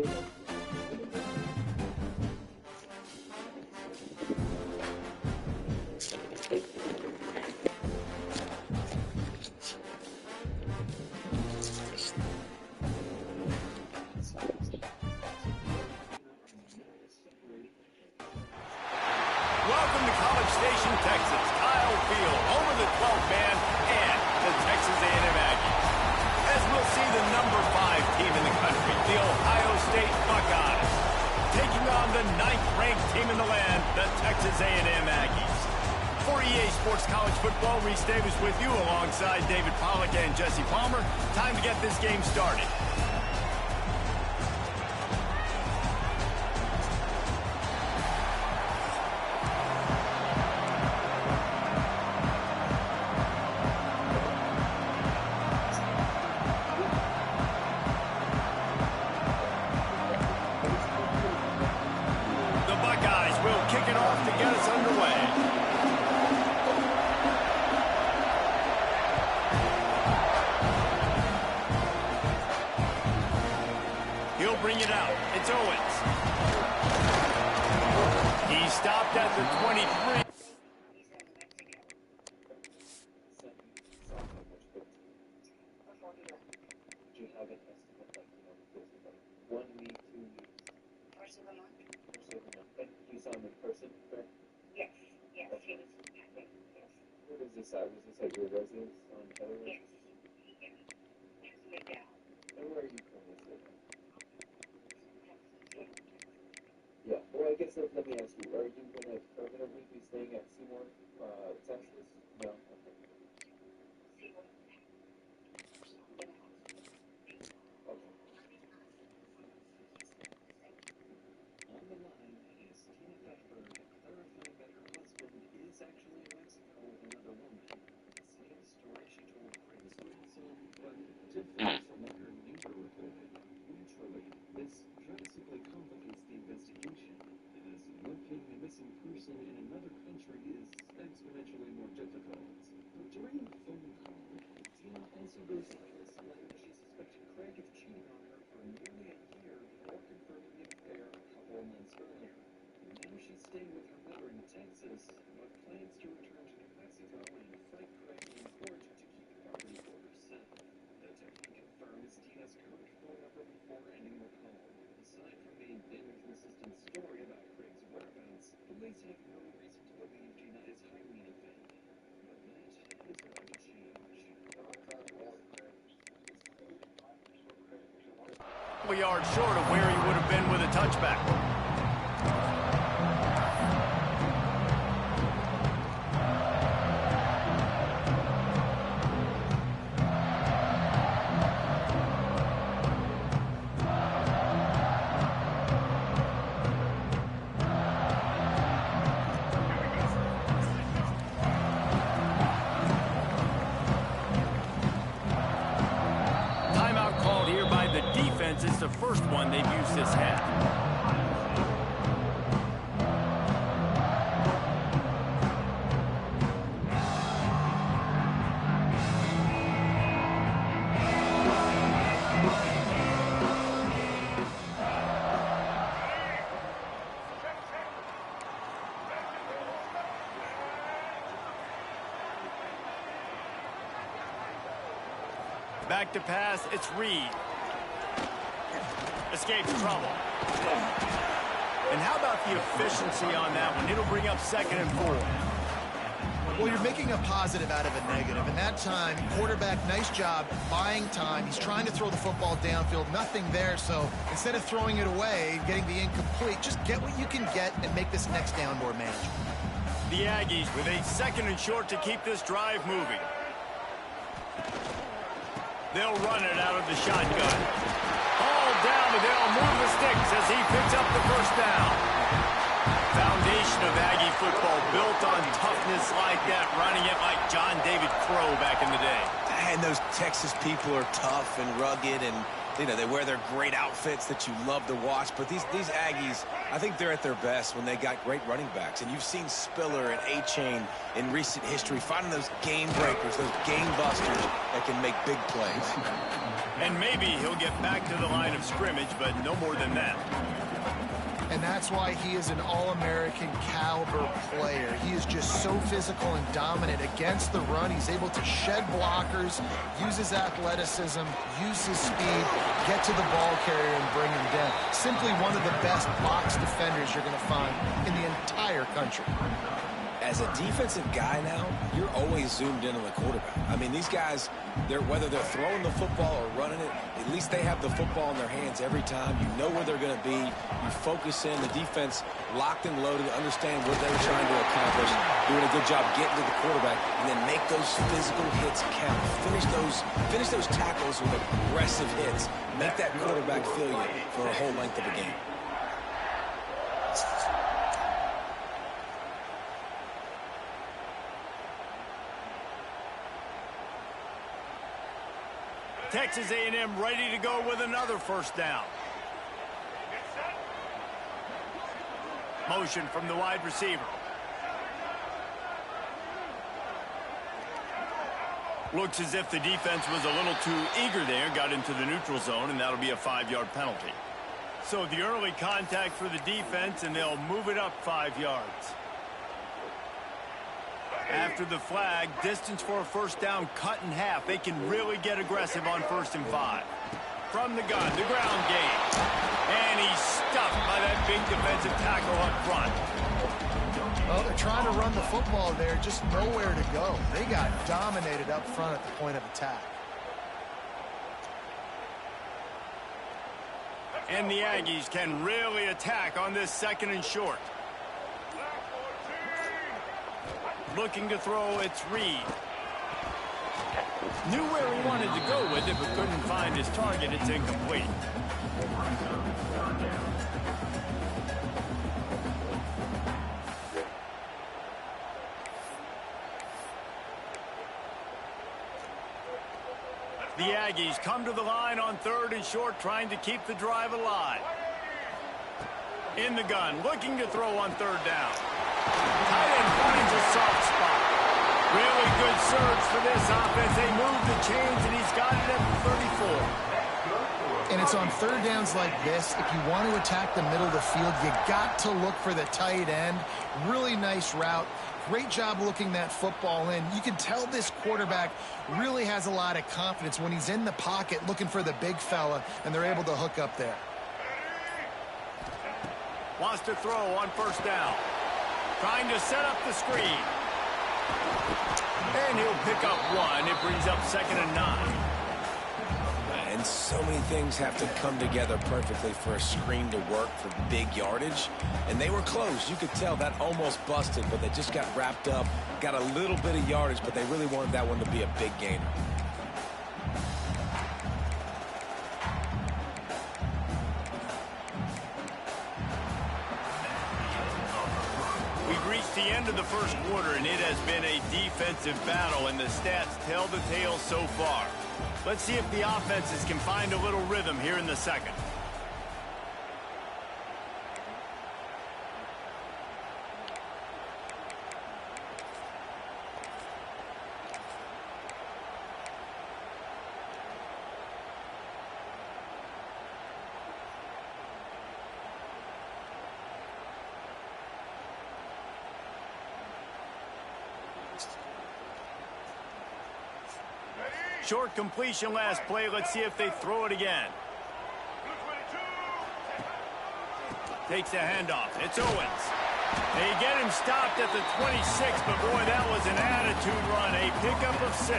Welcome to College Station, Texas. Kyle Field, home of the 12th man and the Texas A&M Aggies. As we'll see, the number 5 team in the country, the Ohio State Buckeyes, taking on the 9th-ranked team in the land, the Texas A&M Aggies. For EA Sports College Football, Reese Davis with you alongside David Pollack and Jesse Palmer. Time to get this game started. Bring it out. It's Owens. He stopped at the 23. Do you have an estimate, like, you know, 1 week, 2 weeks? First of the month? First of the month. And you saw him in person, correct? Yes, yes, Okay. he was, yes. Where was this at? Was this at your residence on Heatherwood? Yes, yes, next way down. And where are you currently living? Yeah, well, I guess let me ask you, are you going to permanently be staying at Seymour, Texas? No? Okay. Seymour. Okay. On the line is Tina Fetberg, clarifying that her husband is actually in Mexico with another woman. The same story she told Craig's grandson, but different from what her neighbor reported. Naturally, this drastically complicates the investigation, as locating a missing person in another country is exponentially more difficult. But during the phone call, Tina also goes on to explain that she suspected Craig of cheating on her for nearly a year before confirming the affair a couple of months earlier. Now she's staying with her mother in Texas, but plans to return to New Mexico and fight Craig and encourage her to keep the property for herself. The technique confirms Tina's current phone number before ending the call. Aside from the inconsistent story about Craig's whereabouts, police have no reason to believe Tina is hiding anything. But that is going to change. A yard short of where he would have been with a touchback. It's the first one they've used this half. Back to pass, it's Reed. Escapes trouble. And how about the efficiency on that one? It'll bring up 2nd and 4. Well, you're making a positive out of a negative. And that time, quarterback, nice job buying time. He's trying to throw the football downfield. Nothing there. So instead of throwing it away, getting the incomplete, just get what you can get and make this next down more manageable. The Aggies with a 2nd and short to keep this drive moving. They'll run it out of the shotgun. All down, and they'll move the sticks as he picks up the first down. Foundation of Aggie football built on toughness like that, running it like John David Crow back in the day. And those Texas people are tough and rugged, and You know, they wear their great outfits that you love to watch, but these Aggies, I think they're at their best when they got great running backs. And you've seen Spiller and A-Chain in recent history finding those game breakers, those game busters that can make big plays. And maybe he'll get back to the line of scrimmage, but no more than that. And that's why he is an All-American caliber player. He is just so physical and dominant against the run. He's able to shed blockers, use his athleticism, use his speed, get to the ball carrier and bring him down. Simply one of the best box defenders you're going to find in the entire country. As a defensive guy now, you're always zoomed in on the quarterback. I mean, these guys, whether they're throwing the football or running it, at least they have the football in their hands every time. You know where they're going to be. You focus in. The defense locked and loaded, understand what they're trying to accomplish, doing a good job getting to the quarterback, and then make those physical hits count. Finish those tackles with aggressive hits. Make that quarterback feel you for a whole length of a game. Texas A&M ready to go with another first down. Motion from the wide receiver. Looks as if the defense was a little too eager there, got into the neutral zone, and that'll be a 5-yard penalty. So the early contact for the defense, and they'll move it up 5 yards. After the flag, distance for a first down cut in half. They can really get aggressive on 1st and 5. From the gun, the ground game. And he's stuffed by that big defensive tackle up front. Well, they're trying to run the football there, just nowhere to go. They got dominated up front at the point of attack. And the Aggies can really attack on this 2nd and short. Looking to throw, it's Reed. Knew where he wanted to go with it, but couldn't find his target. It's incomplete. The Aggies come to the line on 3rd and short, trying to keep the drive alive. In the gun, looking to throw on 3rd down. Tight end finds a soft spot. Really good surge for this offense. They move the chains, and he's got it at the 34. And it's on 3rd downs like this. If you want to attack the middle of the field, you got to look for the tight end. Really nice route. Great job looking that football in. You can tell this quarterback really has a lot of confidence when he's in the pocket looking for the big fella, and they're able to hook up there. Wants to throw on 1st down. Trying to set up the screen. And he'll pick up 1. It brings up 2nd and 9. And so many things have to come together perfectly for a screen to work for big yardage. And they were close. You could tell that almost busted, but they just got wrapped up, got a little bit of yardage, but they really wanted that one to be a big gainer. The end of the 1st quarter, and it has been a defensive battle, and the stats tell the tale so far. Let's see if the offenses can find a little rhythm here in the 2nd. Short completion last play. Let's see if they throw it again. Takes a handoff. It's Owens. They get him stopped at the 26, but boy, that was an attitude run. A pickup of 6.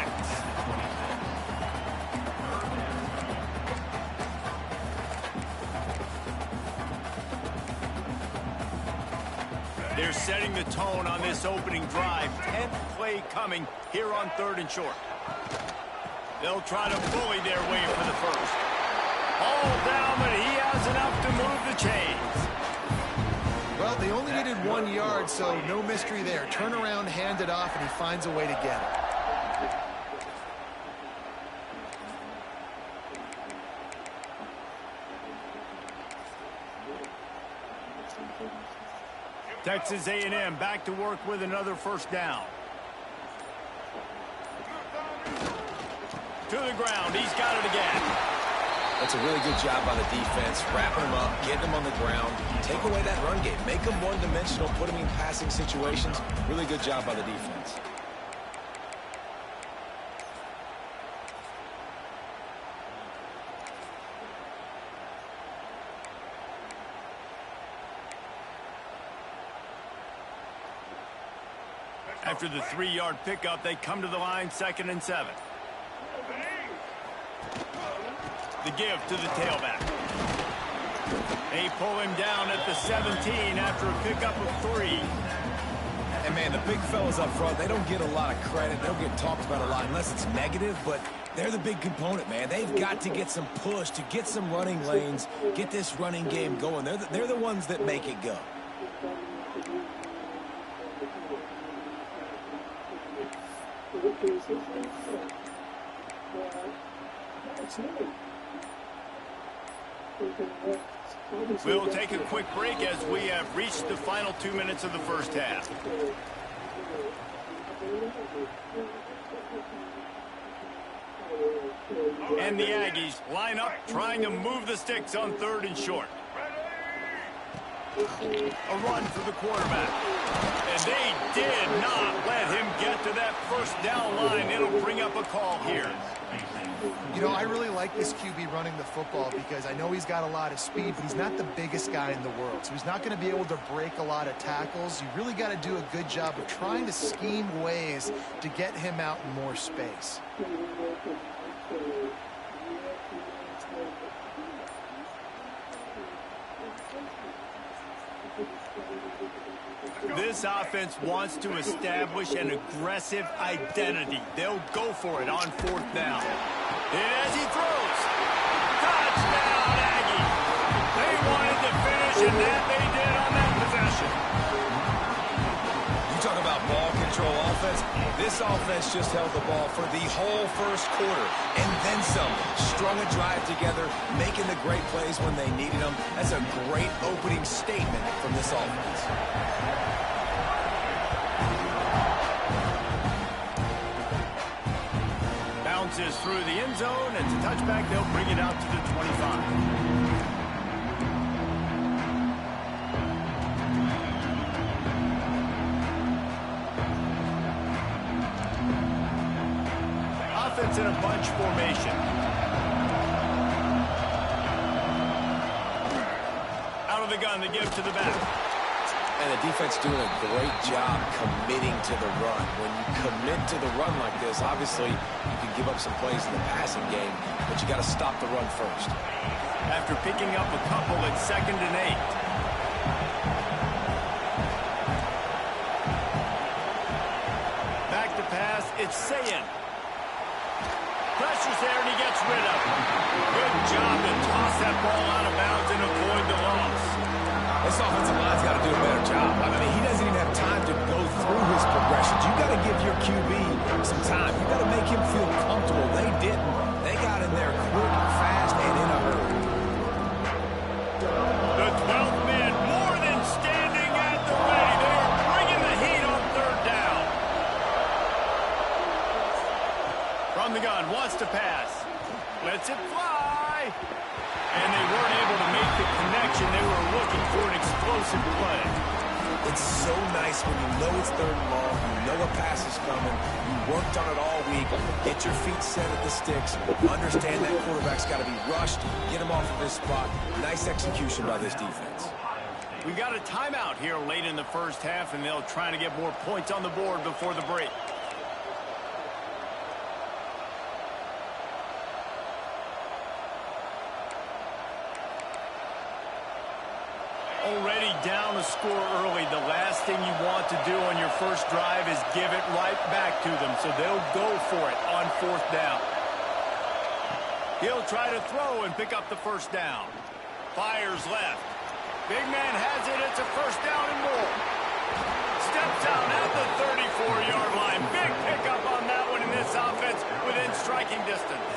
They're setting the tone on this opening drive. 10th play coming here on 3rd and short. They'll try to bully their way for the 1st. All down, but he has enough to move the chains. Well, they only needed 1 yard, so no mystery there. Turn around, hand it off, and he finds a way to get it. Texas A&M back to work with another first down. To the ground. He's got it again. That's a really good job by the defense, wrapping them up, getting them on the ground, take away that run game, make them one-dimensional, put them in passing situations. Really good job by the defense. After the 3-yard pickup, they come to the line, 2nd and 7. The give to the tailback. They pull him down at the 17 after a pickup of 3. And, man, the big fellas up front, they don't get a lot of credit. They don't get talked about a lot unless it's negative, but they're the big component, man. They've got to get some push, to get some running lanes, get this running game going. They're the ones that make it go. We'll take a quick break as we have reached the final 2 minutes of the first half. And the Aggies line up trying to move the sticks on 3rd and short. A run for the quarterback. And they did not let him get to that first down line. It'll bring up a call here. You know, I really like this QB running the football because I know he's got a lot of speed, but he's not the biggest guy in the world. So he's not going to be able to break a lot of tackles. You really got to do a good job of trying to scheme ways to get him out in more space. This offense wants to establish an aggressive identity. They'll go for it on 4th down. And as he throws, touchdown Aggie. They wanted to finish, and that they did on that possession. You talk about ball control offense. This offense just held the ball for the whole first quarter and then some. Strung a drive together, making the great plays when they needed them. That's a great opening statement from this offense. Bounces through the end zone. It's a touchback. They'll bring it out to the 25. Offense in a bunch formation. Out of the gun, the give to the back. And the defense doing a great job committing to the run. When you commit to the run like this, obviously you can give up some plays in the passing game, but you got to stop the run first. After picking up a couple at 2nd and 8. Back to pass, it's Sayin. Pressure's there and he gets rid of it. Good job to toss that ball out of bounds and avoid the loss. This offensive line's got to do a better job. I mean, he doesn't even have time to go through his progressions. You got to give your QB some time. You got to make him feel comfortable. They didn't. They got in there quick, fast, and in a hurry. The 12th man more than standing at the ready. They are bringing the heat on 3rd down. From the gun, wants to pass. Lets it fly. And they weren't able to make the connection. They were looking for an explosive play. It's so nice when you know it's 3rd and long, you know a pass is coming, you worked on it all week, get your feet set at the sticks, understand that quarterback's got to be rushed, get him off of his spot. Nice execution by this defense. We got a timeout here late in the first half, and they'll try to get more points on the board before the break. Already down a score early. The last thing you want to do on your first drive is give it right back to them. So they'll go for it on 4th down. He'll try to throw and pick up the first down. Fires left. Big man has it. It's a first down and more. Steps out at the 34-yard line. Big pickup on that one in this offense within striking distance.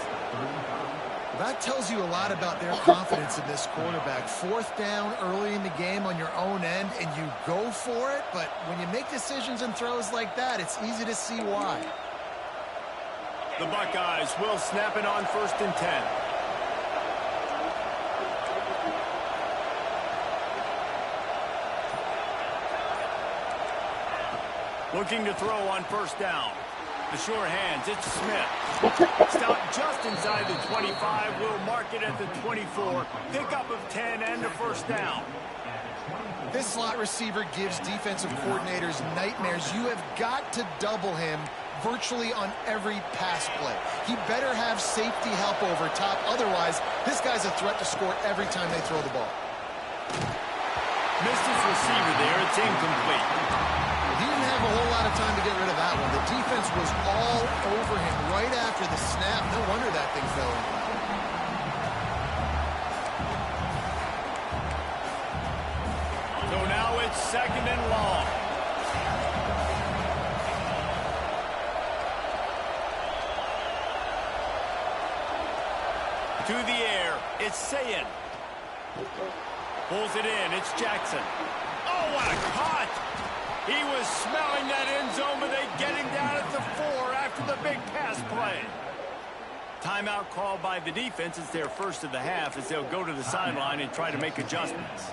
That tells you a lot about their confidence in this quarterback. Fourth down early in the game on your own end, and you go for it. But when you make decisions and throws like that, it's easy to see why. The Buckeyes will snap it on 1st and 10. Looking to throw on 1st down. The sure hands, it's Smith. Stopped just inside the 25. Will mark it at the 24. Pickup of 10 and a 1st down. This slot receiver gives defensive coordinators nightmares. You have got to double him virtually on every pass play. He better have safety help over top. Otherwise, this guy's a threat to score every time they throw the ball. Missed his receiver there. It's incomplete. He didn't have a whole lot of time to get rid of that one. The defense was all over him right after the snap. No wonder that thing fell in. So now it's 2nd and long. To the air, it's Sayin. Pulls it in, it's Jackson. Oh, what a cut! He was smelling that end zone, but they get him down at the 4 after the big pass play. Timeout called by the defense. It's their first of the half as they'll go to the sideline and try to make adjustments.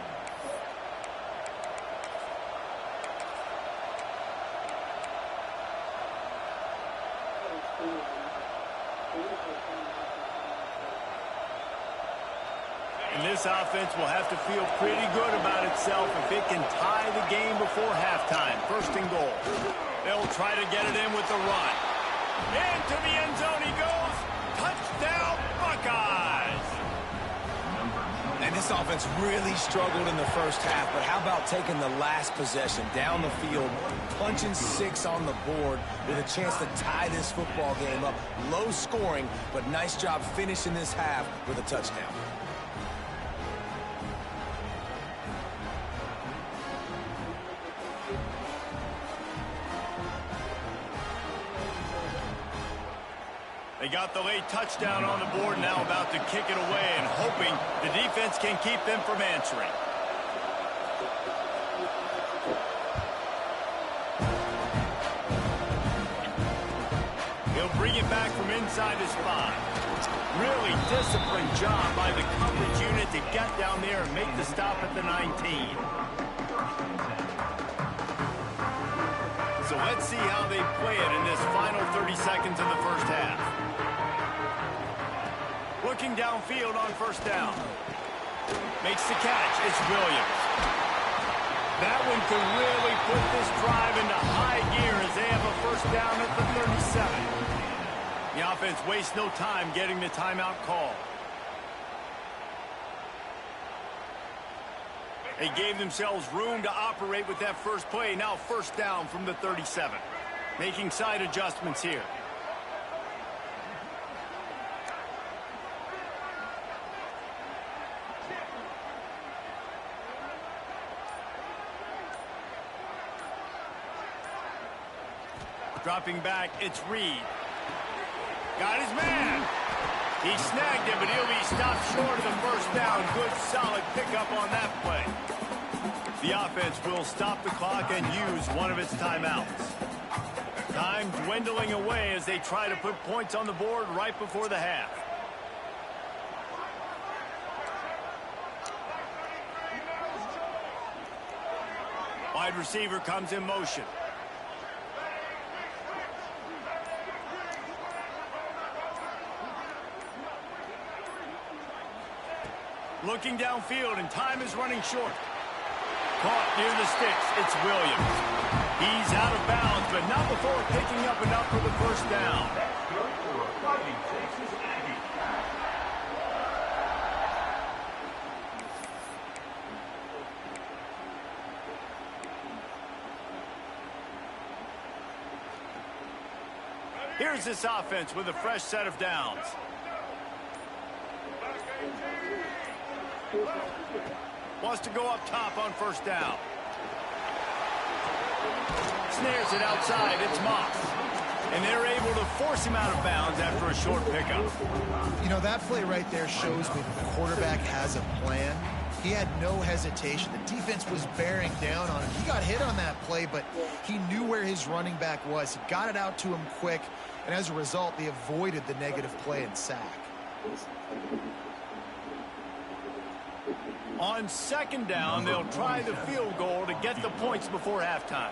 And this offense will have to feel pretty good about itself if it can tie the game before halftime. 1st and goal. They'll try to get it in with the run. Into the end zone he goes. Touchdown, Buckeyes! And this offense really struggled in the first half, but how about taking the last possession down the field, punching 6 on the board with a chance to tie this football game up. Low scoring, but nice job finishing this half with a touchdown. They got the late touchdown on the board, now about to kick it away and hoping the defense can keep them from answering. He'll bring it back from inside his spot. Really disciplined job by the coverage unit to get down there and make the stop at the 19. So let's see how they play it in this final 30 seconds of the first half. Looking downfield on 1st down. Makes the catch. It's Williams. That one could really put this drive into high gear as they have a 1st down at the 37. The offense wastes no time getting the timeout call. They gave themselves room to operate with that first play. Now 1st down from the 37. Making side adjustments here. Dropping back, it's Reed. Got his man. He snagged it, but he'll be stopped short of the 1st down. Good, solid pickup on that play. The offense will stop the clock and use one of its timeouts. Time dwindling away as they try to put points on the board right before the half. Wide receiver comes in motion. Looking downfield, and time is running short. Caught near the sticks, it's Williams. He's out of bounds, but not before picking up enough for the 1st down. Here's this offense with a fresh set of downs. Wants to go up top on 1st down. Snares it outside. It's Moss. And they're able to force him out of bounds after a short pickup. You know, that play right there shows me that the quarterback has a plan. He had no hesitation. The defense was bearing down on him. He got hit on that play, but he knew where his running back was. He got it out to him quick, and as a result, they avoided the negative play and sack. On second down, they'll try the field goal to get the points before halftime.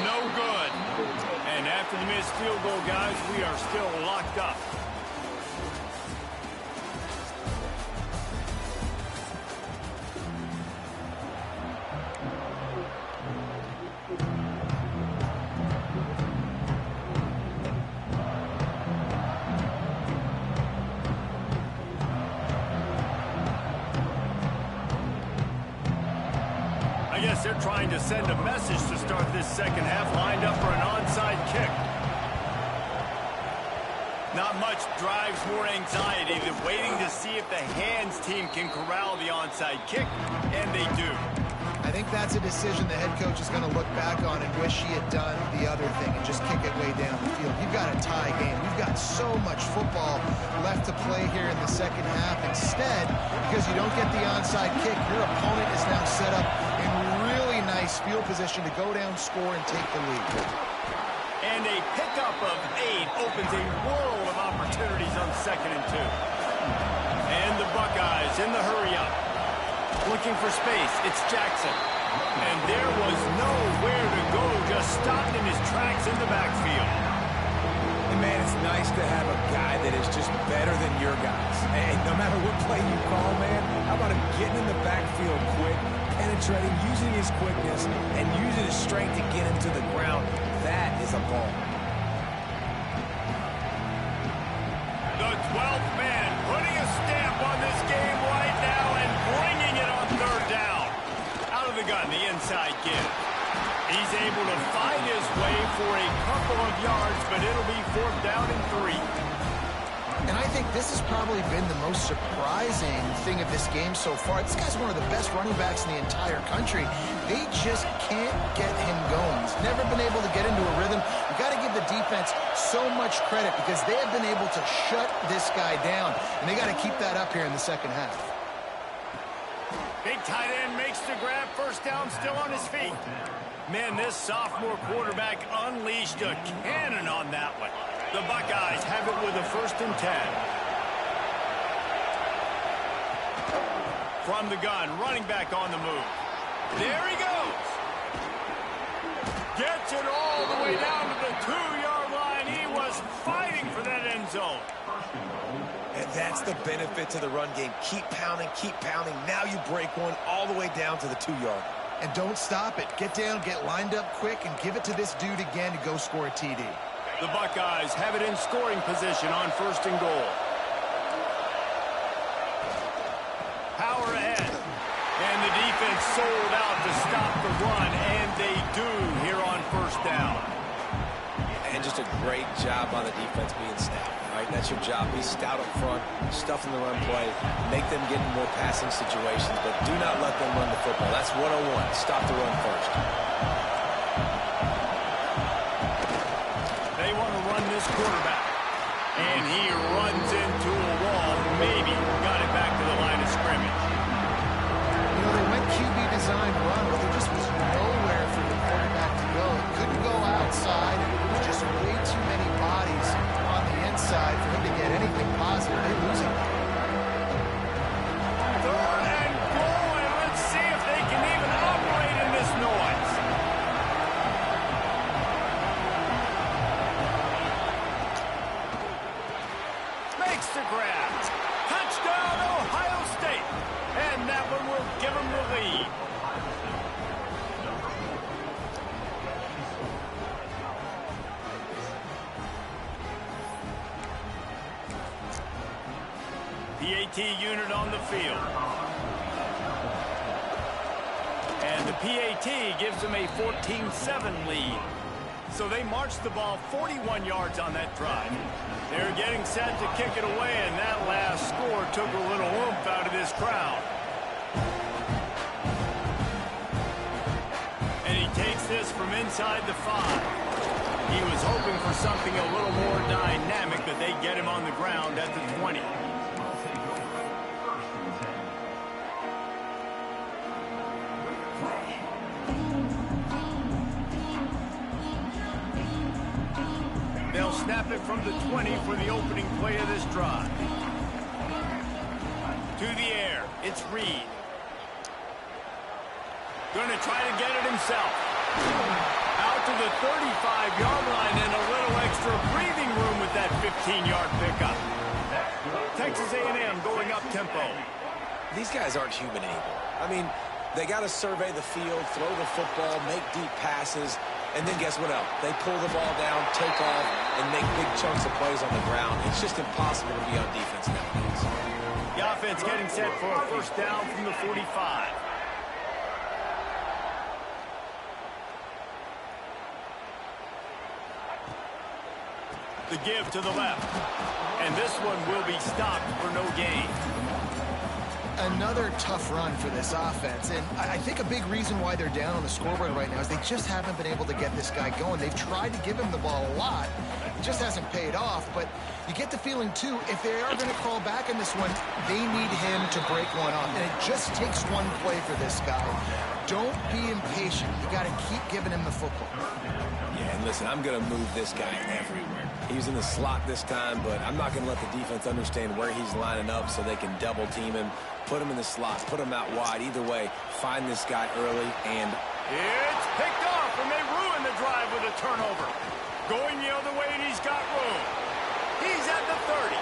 No good. And after the missed field goal, guys, we are still locked up. They're trying to send a message to start this second half, lined up for an onside kick. Not much drives more anxiety than waiting to see if the hands team can corral the onside kick, and they do. I think that's a decision the head coach is going to look back on and wish he had done the other thing and just kick it way down the field. You've got a tie game. You've got so much football left to play here in the second half. Instead, because you don't get the onside kick, your opponent is now set up in really nice field position to go down, score, and take the lead. And a pickup of 8 opens a world of opportunities on 2nd and 2. And the Buckeyes in the hurry-up. Looking for space, it's Jackson. And there was nowhere to go, just stopped in his tracks in the backfield. And man, it's nice to have a guy that is just better than your guys. And no matter what play you call, man, how about him getting in the backfield quick, penetrating, using his quickness, and using his strength to get him to the ground. That is a ball. The 12th man putting a stamp on this game right now and bringing it on 3rd down. Out of the gun, the inside give. He's able to find his way for a couple of yards, but it'll be 4th down and 3. And I think this has probably been the most surprising thing of this game so far. This guy's one of the best running backs in the entire country. They just can't get him going. He's never been able to get into a rhythm. You've got to give the defense so much credit because they have been able to shut this guy down. And they got to keep that up here in the second half. Big tight end makes the grab. 1st down, still on his feet. Man, this sophomore quarterback unleashed a cannon on that one. The Buckeyes have it with a 1st and 10. From the gun, running back on the move. There he goes. Gets it all the way down to the 2-yard line. He was fighting for that end zone. And that's the benefit to the run game. Keep pounding, keep pounding. Now you break one all the way down to the 2-yard. And don't stop it. Get down, get lined up quick, and give it to this dude again to go score a TD. The Buckeyes have it in scoring position on 1st and goal. Power ahead. And the defense sold out to stop the run, and they do here on 1st down. And just a great job on the defense being stout. Right? That's your job. Be stout up front, stuff in the run play, make them get in more passing situations, but do not let them run the football. That's 101. Stop the run first. They want to run this quarterback. And he runs into a wall. Maybe got it back to the line of scrimmage. You know, they went QB design run, but there just was nowhere for the quarterback to go. It couldn't go outside. There was just way too many bodies on the inside for him to get anything positive. They lose it. 3rd and goal, and let's see if they can even operate in this noise. Makes the grab. Touchdown, Ohio State. And that one will give them the lead. PAT unit on the field. And the PAT gives them a 14-7 lead. So they marched the ball 41 yards on that drive. They're getting set to kick it away, and that last score took a little oomph out of this crowd. And he takes this from inside the 5. He was hoping for something a little more dynamic, but they get him on the ground at the 20. They'll snap it from the 20 for the opening play of this drive. To the air, it's Reed. Going to try to get it himself. Out to the 35-yard line and a little extra breathing room with that 15-yard pickup. Texas A&M going up tempo. These guys aren't human anymore. I mean, they got to survey the field, throw the football, make deep passes, and then guess what else? They pull the ball down, take off, and make big chunks of plays on the ground. It's just impossible to be on defense nowadays. The offense getting set for a first down from the 45. The give to the left. And this one will be stopped for no gain. Another tough run for this offense, and I think a big reason why they're down on the scoreboard right now is they just haven't been able to get this guy going. They've tried to give him the ball a lot. It just hasn't paid off, but you get the feeling, too, if they are going to crawl back in this one, they need him to break one off, and it just takes one play for this guy. Don't be impatient. You got to keep giving him the football. Yeah, and listen, I'm going to move this guy everywhere. He's in the slot this time, but I'm not going to let the defense understand where he's lining up so they can double team him, put him in the slot, put him out wide. Either way, find this guy early and... It's picked off, and they ruin the drive with a turnover. Going the other way, and he's got room. He's at the 30.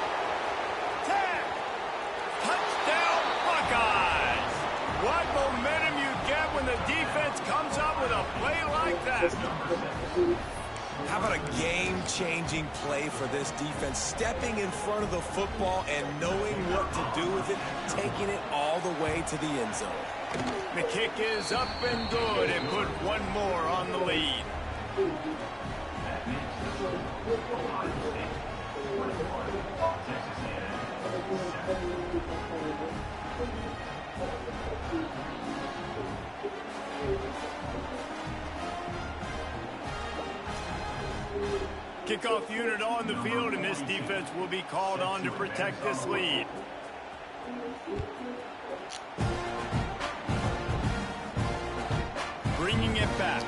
10. Touchdown, Buckeyes. What momentum you get when the defense comes up with a play like that. How about a game-changing play for this defense? Stepping in front of the football and knowing what to do with it, taking it all the way to the end zone. The kick is up and good, and put one more on the lead. Kickoff unit on the field, and this defense will be called on to protect this lead. Bringing it back.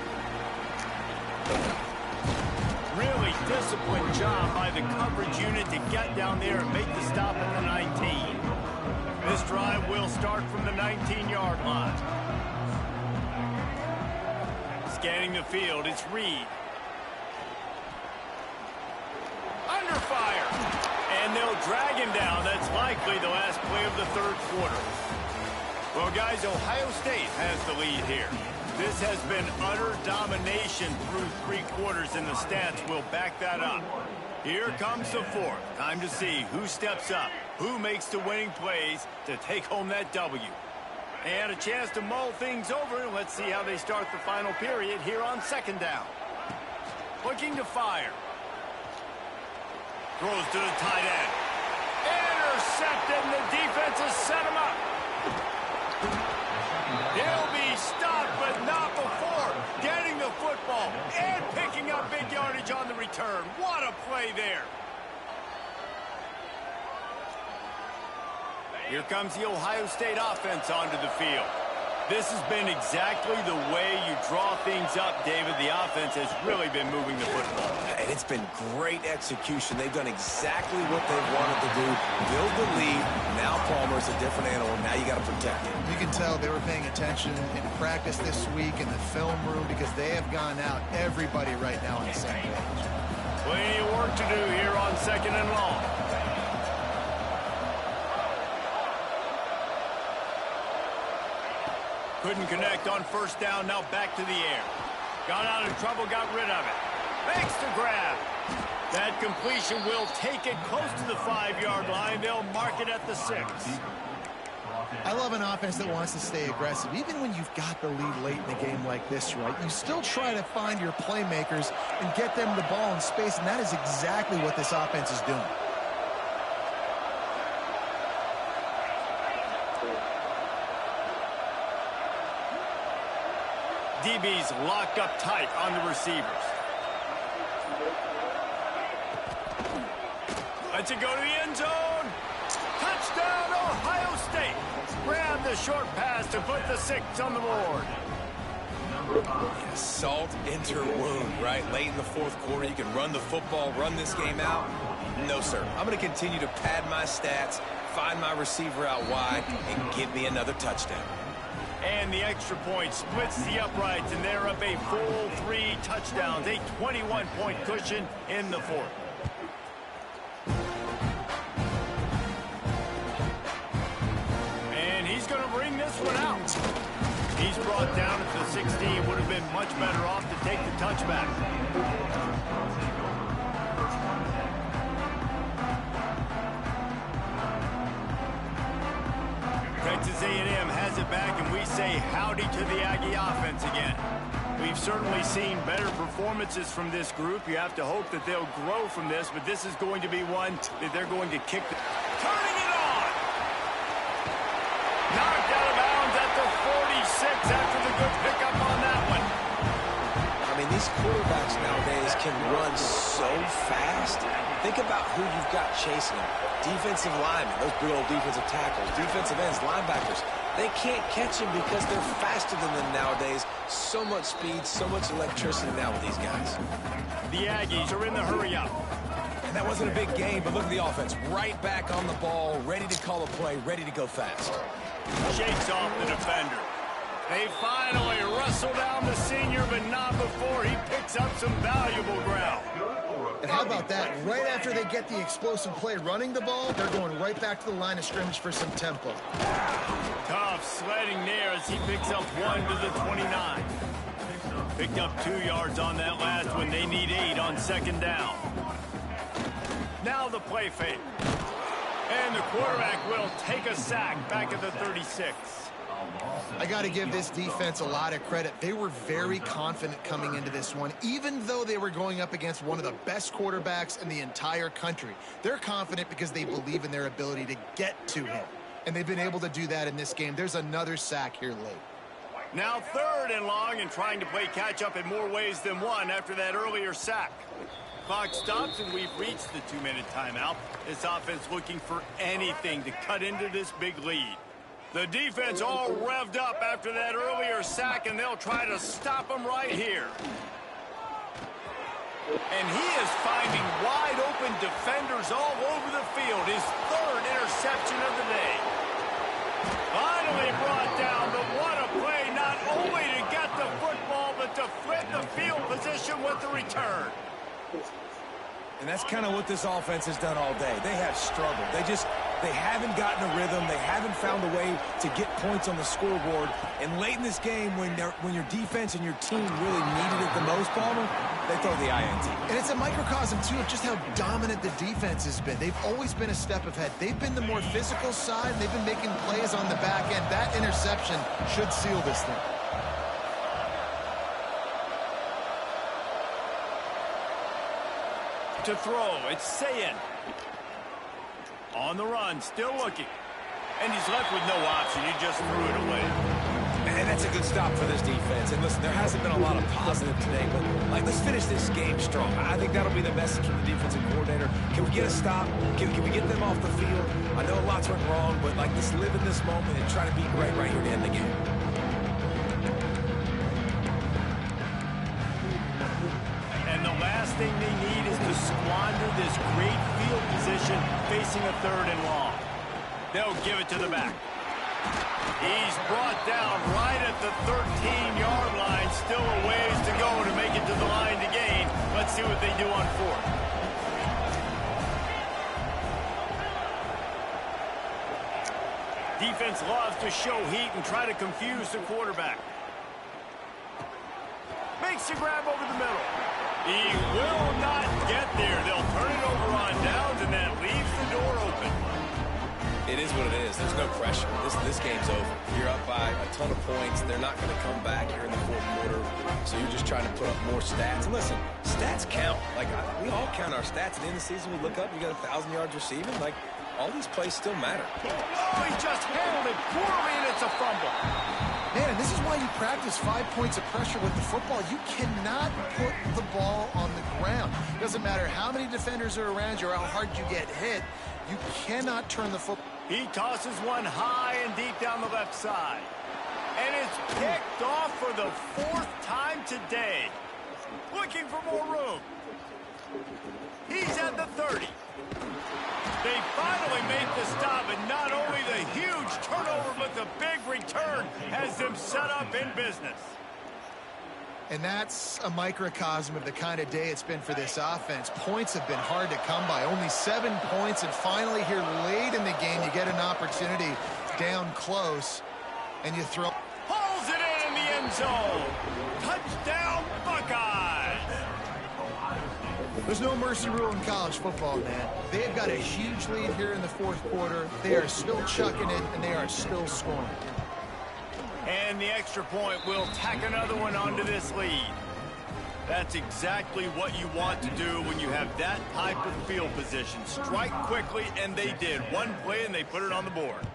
Really disciplined job by the coverage unit to get down there and make the stop at the 19. This drive will start from the 19-yard line. Scanning the field, it's Reed. Under fire. And they'll drag him down. That's likely the last play of the third quarter. Well, guys, Ohio State has the lead here. This has been utter domination through three quarters, and the stats will back that up. Here comes the fourth. Time to see who steps up, who makes the winning plays to take home that W. And a chance to mull things over. Let's see how they start the final period here on second down. Looking to fire. Throws to the tight end. Intercepted, and the defense has set him up. He'll be stopped, but not before getting the football and picking up big yardage on the return. What a play there. Here comes the Ohio State offense onto the field. This has been exactly the way you draw things up, David. The offense has really been moving the football. And it's been great execution. They've done exactly what they've wanted to do. Build the lead. Now Palmer's a different animal. Now you got to protect it. You can tell they were paying attention in practice this week in the film room because they have gone out, everybody right now on the same page. Plenty of work to do here on second and long. Couldn't connect on first down, now back to the air. Got out of trouble, got rid of it. Makes the grab. That completion will take it close to the 5-yard line. They'll mark it at the 6. I love an offense that wants to stay aggressive. Even when you've got the lead late in a game like this, right, you still try to find your playmakers and get them the ball in space, and that is exactly what this offense is doing. DB's locked up tight on the receivers. Lets it go to the end zone. Touchdown, Ohio State. Grab the short pass to put the 6 on the board. Yeah, salt enter wound, right? Late in the fourth quarter, you can run the football, run this game out. No, sir. I'm going to continue to pad my stats, find my receiver out wide, and give me another touchdown. And the extra point splits the uprights, and they're up a full 3 touchdowns, a 21-point cushion in the fourth. And he's going to bring this one out. He's brought down at the 16. Would have been much better off to take the touchback. Texas A&M has it back, and we say howdy to the Aggie offense again. We've certainly seen better performances from this group. You have to hope that they'll grow from this, but this is going to be one that they're going to kick. Turning it on! Knocked out of bounds at the 46 after the good pickup on that one. I mean, these quarterbacks nowadays can run so fast. Think about who you've got chasing them. Defensive linemen, those big old defensive tackles, defensive ends, linebackers. They can't catch him because they're faster than them nowadays. So much speed, so much electricity now with these guys. The Aggies are in the hurry up. And that wasn't a big game, but look at the offense. Right back on the ball, ready to call a play, ready to go fast. Shakes off the defender. They finally wrestle down the senior, but not before he picks up some valuable ground. And how about that? Right after they get the explosive play running the ball, they're going right back to the line of scrimmage for some tempo. Tough sledding there as he picks up 1 to the 29. Picked up 2 yards on that last one. They need 8 on second down. Now the play fake. And the quarterback will take a sack back at the 36. I got to give this defense a lot of credit. They were very confident coming into this one, even though they were going up against one of the best quarterbacks in the entire country. They're confident because they believe in their ability to get to him, and they've been able to do that in this game. There's another sack here late. Now 3rd and long, and trying to play catch-up in more ways than one after that earlier sack. Clock stops, and we've reached the 2-minute timeout. This offense looking for anything to cut into this big lead. The defense all revved up after that earlier sack, and they'll try to stop him right here. And he is finding wide-open defenders all over the field. His 3rd interception of the day. Finally brought down, but what a play, not only to get the football, but to flip the field position with the return. And that's kind of what this offense has done all day. They have struggled. They haven't gotten a rhythm. They haven't found a way to get points on the scoreboard. And late in this game, when your defense and your team really needed it the most, Palmer, they throw the INT. And it's a microcosm, too, of just how dominant the defense has been. They've always been a step ahead. They've been the more physical side, and they've been making plays on the back end. That interception should seal this thing. To throw, it's Sayin. On the run, still looking. And he's left with no option. He just threw it away. And that's a good stop for this defense. And listen, there hasn't been a lot of positive today, but let's finish this game strong. I think that'll be the message from the defensive coordinator. Can we get a stop? Can we get them off the field? I know lots went wrong, but let's live in this moment and try to be great right here to end the game. And the last thing they need is to squander this great field position facing a 3rd and long. They'll give it to the back. He's brought down right at the 13-yard line. Still a ways to go to make it to the line to gain. Let's see what they do on 4th. Defense loves to show heat and try to confuse the quarterback. Makes a grab over the middle. He will not get there. They'll turn it over on downs, and that leaves the door open. It is what it is. There's no pressure. This game's over. You're up by a ton of points. They're not going to come back here in the fourth quarter. So you're just trying to put up more stats. And listen, stats count. Like, we all count our stats. At the end of the season, we look up, you got 1,000 yards receiving. Like, all these plays still matter. Oh, he just handled it poorly, and it's a fumble. Man, this is why you practice 5 points of pressure with the football. You cannot put the ball on the ground. Doesn't matter how many defenders are around you or how hard you get hit. You cannot turn the football. He tosses one high and deep down the left side. And it's picked off for the 4th time today. Looking for more room. He's at the 30. They finally make the stop, and not only the huge turnover, but the big return has them set up in business. And that's a microcosm of the kind of day it's been for this offense. Points have been hard to come by. Only 7 points, and finally here late in the game, you get an opportunity down close, and you throw. Pulls it in the end zone. Touchdown, Buckeyes. There's no mercy rule in college football, man. They've got a huge lead here in the fourth quarter. They are still chucking it, and they are still scoring. And the extra point will tack another one onto this lead. That's exactly what you want to do when you have that type of field position. Strike quickly, and they did. One play, and they put it on the board.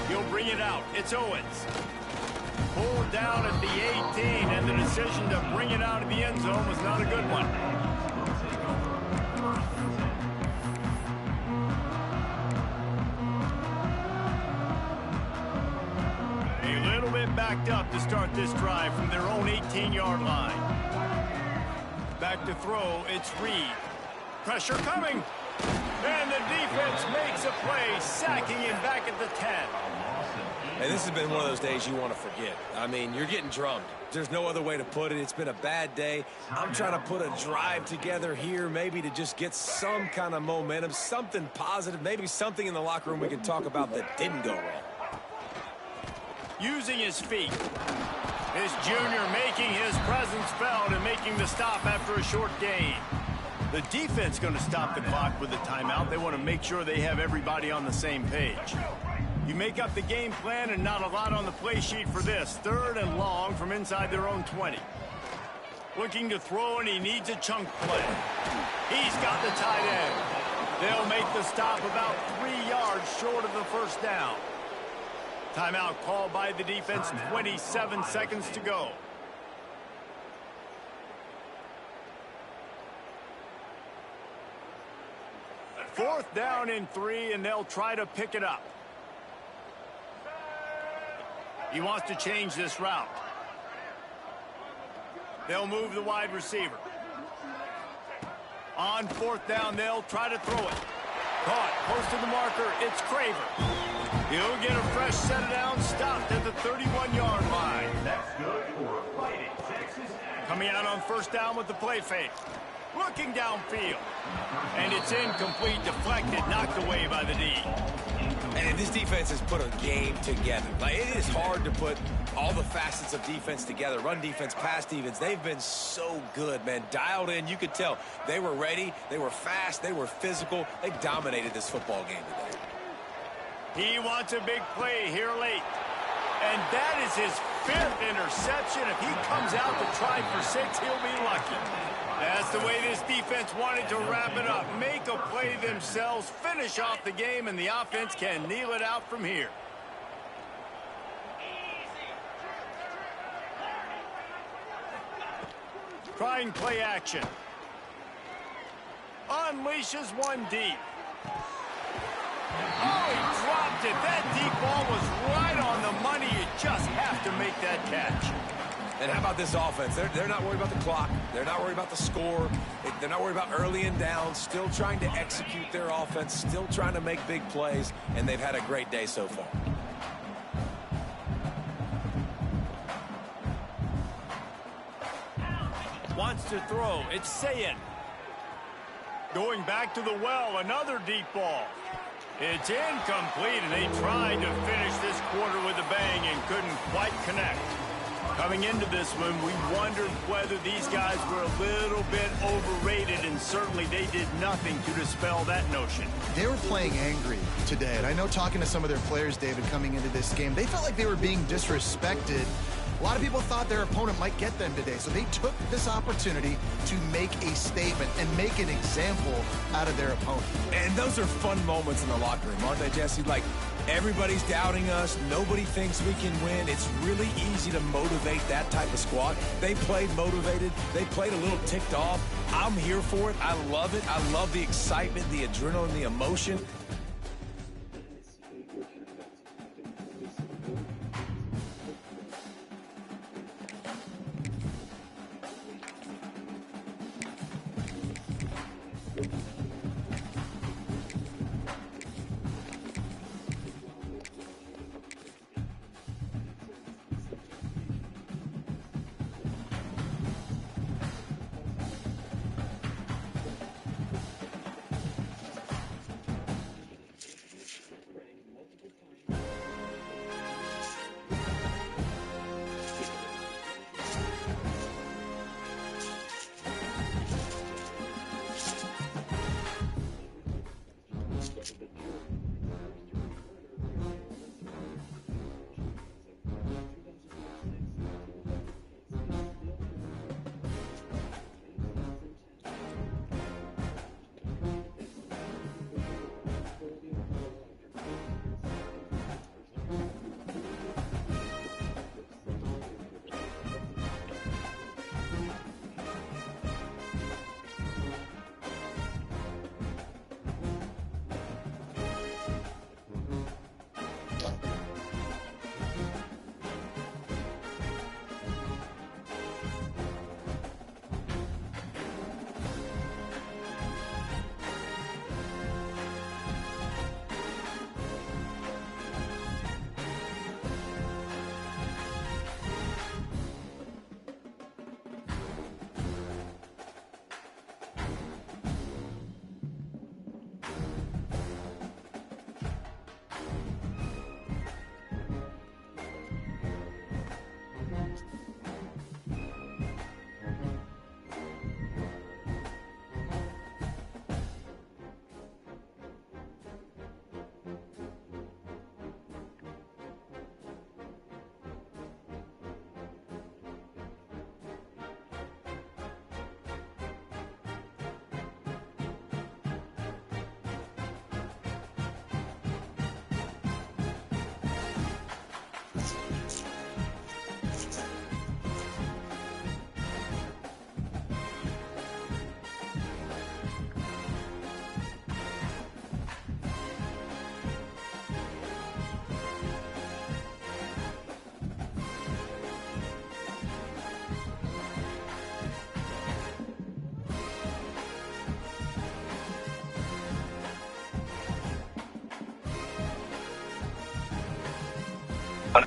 He'll bring it out. It's Owens. Pulled down at the 18, and the decision to bring it out of the end zone was not a good one. A little bit backed up to start this drive from their own 18-yard line. Back to throw, it's Reed. Pressure coming. And the defense makes a play, sacking him back at the 10. And this has been one of those days you want to forget. I mean, you're getting drummed. There's no other way to put it. It's been a bad day. I'm trying to put a drive together here, maybe to just get some kind of momentum, something positive, maybe something in the locker room we can talk about that didn't go wrong. Using his feet. This junior making his presence felt and making the stop after a short gain. The defense going to stop the clock with a timeout. They want to make sure they have everybody on the same page. You make up the game plan, and not a lot on the play sheet for this. 3rd and long from inside their own 20. Looking to throw, and he needs a chunk play. He's got the tight end. They'll make the stop about 3 yards short of the first down. Timeout called by the defense, 27 seconds to go. Fourth down and 3, and they'll try to pick it up. He wants to change this route. They'll move the wide receiver. On 4th down, they'll try to throw it. Caught, close to the marker, it's Craver. He'll get a fresh set down, stopped at the 31-yard line. That's good for fighting Texas. Coming out on 1st down with the play fake. Looking downfield. And it's incomplete, deflected, knocked away by the D. And this defense has put a game together. Like, it is hard to put all the facets of defense together. Run defense, pass defense. They've been so good, man. Dialed in. You could tell they were ready. They were fast. They were physical. They dominated this football game today. He wants a big play here late. And that is his 5th interception. If he comes out to try for 6, he'll be lucky. That's the way this defense wanted to wrap it up. Make a play themselves, finish off the game, and the offense can kneel it out from here. Trying play action. Unleashes one deep. Oh, he dropped it. That deep ball was right on the money. You just have to make that catch. And how about this offense? They're not worried about the clock. They're not worried about the score. They're not worried about early and down. Still trying to execute their offense. Still trying to make big plays. And they've had a great day so far. Wants to throw. It's Sayin. Going back to the well. Another deep ball. It's incomplete, and they tried to finish this quarter with a bang and couldn't quite connect. Coming into this one, we wondered whether these guys were a little bit overrated, and certainly they did nothing to dispel that notion. They were playing angry today, and I know talking to some of their players, David, coming into this game, they felt like they were being disrespected. A lot of people thought their opponent might get them today, so they took this opportunity to make a statement and make an example out of their opponent. And those are fun moments in the locker room, aren't they, Jesse? Like, everybody's doubting us. Nobody thinks we can win. It's really easy to motivate that type of squad. They played motivated. They played a little ticked off. I'm here for it. I love it. I love the excitement, the adrenaline, the emotion.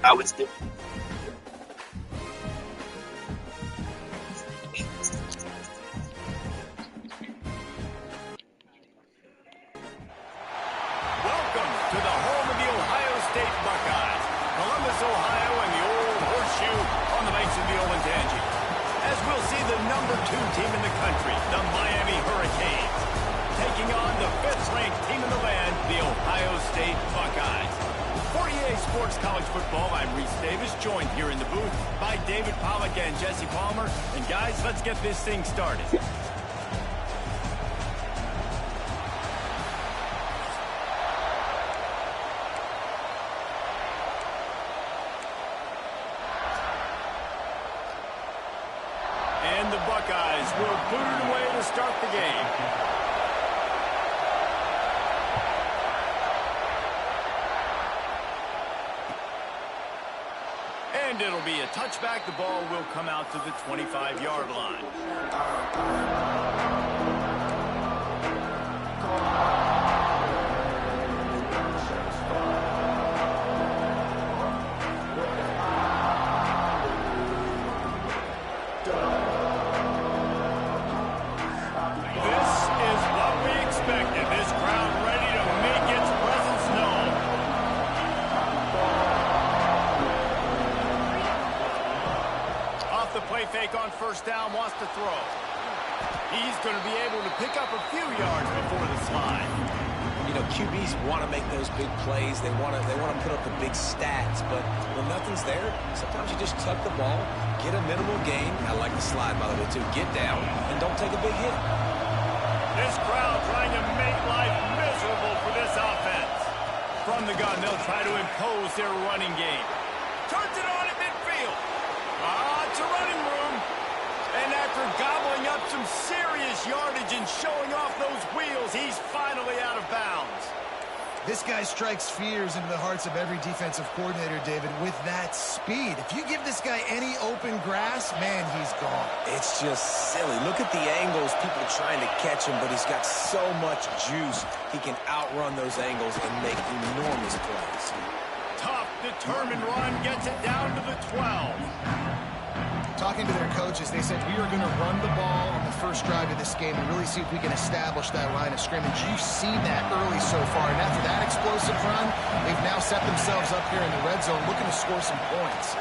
I would still. Welcome to the home of the Ohio State Buckeyes, Columbus, Ohio, and the old horseshoe on the banks of the Olentangy. As we'll see the number 2 team in the country, the Miami Hurricanes, taking on the 5th-ranked team in the land, the Ohio State Buckeyes. For EA Sports College Football, I'm Reese Davis, joined here in the booth by David Pollack and Jesse Palmer. And guys, let's get this thing started. And the Buckeyes will boot it away to start the game. And it'll be a touchback. The ball will come out to the 25-yard line. This is what we expected. This crowd ready to make its presence known. fake on first down, wants to throw. He's going to be able to pick up a few yards before the slide. You know, QBs want to make those big plays. They want to put up the big stats, but when nothing's there, sometimes you just tuck the ball, get a minimal gain. I like the slide, by the way, too. Get down and don't take a big hit. This crowd trying to make life miserable for this offense. From the gun, they'll try to impose their running game. Turns it on at midfield. It's a running room. And after gobbling up some serious yardage and showing off those wheels, he's finally out of bounds. This guy strikes fears into the hearts of every defensive coordinator, David, with that speed. If you give this guy any open grass, man, he's gone. It's just silly. Look at the angles, people trying to catch him, but he's got so much juice. He can outrun those angles and make enormous plays. Tough, determined run gets it down to the 12. Talking to their coaches, they said we are going to run the ball on the first drive of this game and really see if we can establish that line of scrimmage. You've seen that early so far, and after that explosive run, they've now set themselves up here in the red zone looking to score some points.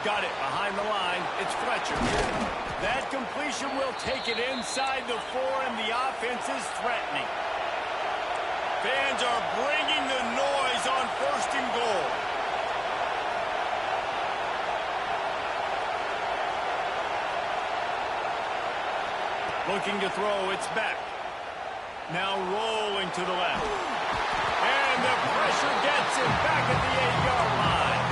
Got it behind the line. It's Fletcher. That completion will take it inside the 4, and the offense is threatening. Fans are bringing the noise on 1st and goal. Looking to throw, it's back. Now rolling to the left. And the pressure gets it back at the 8-yard line.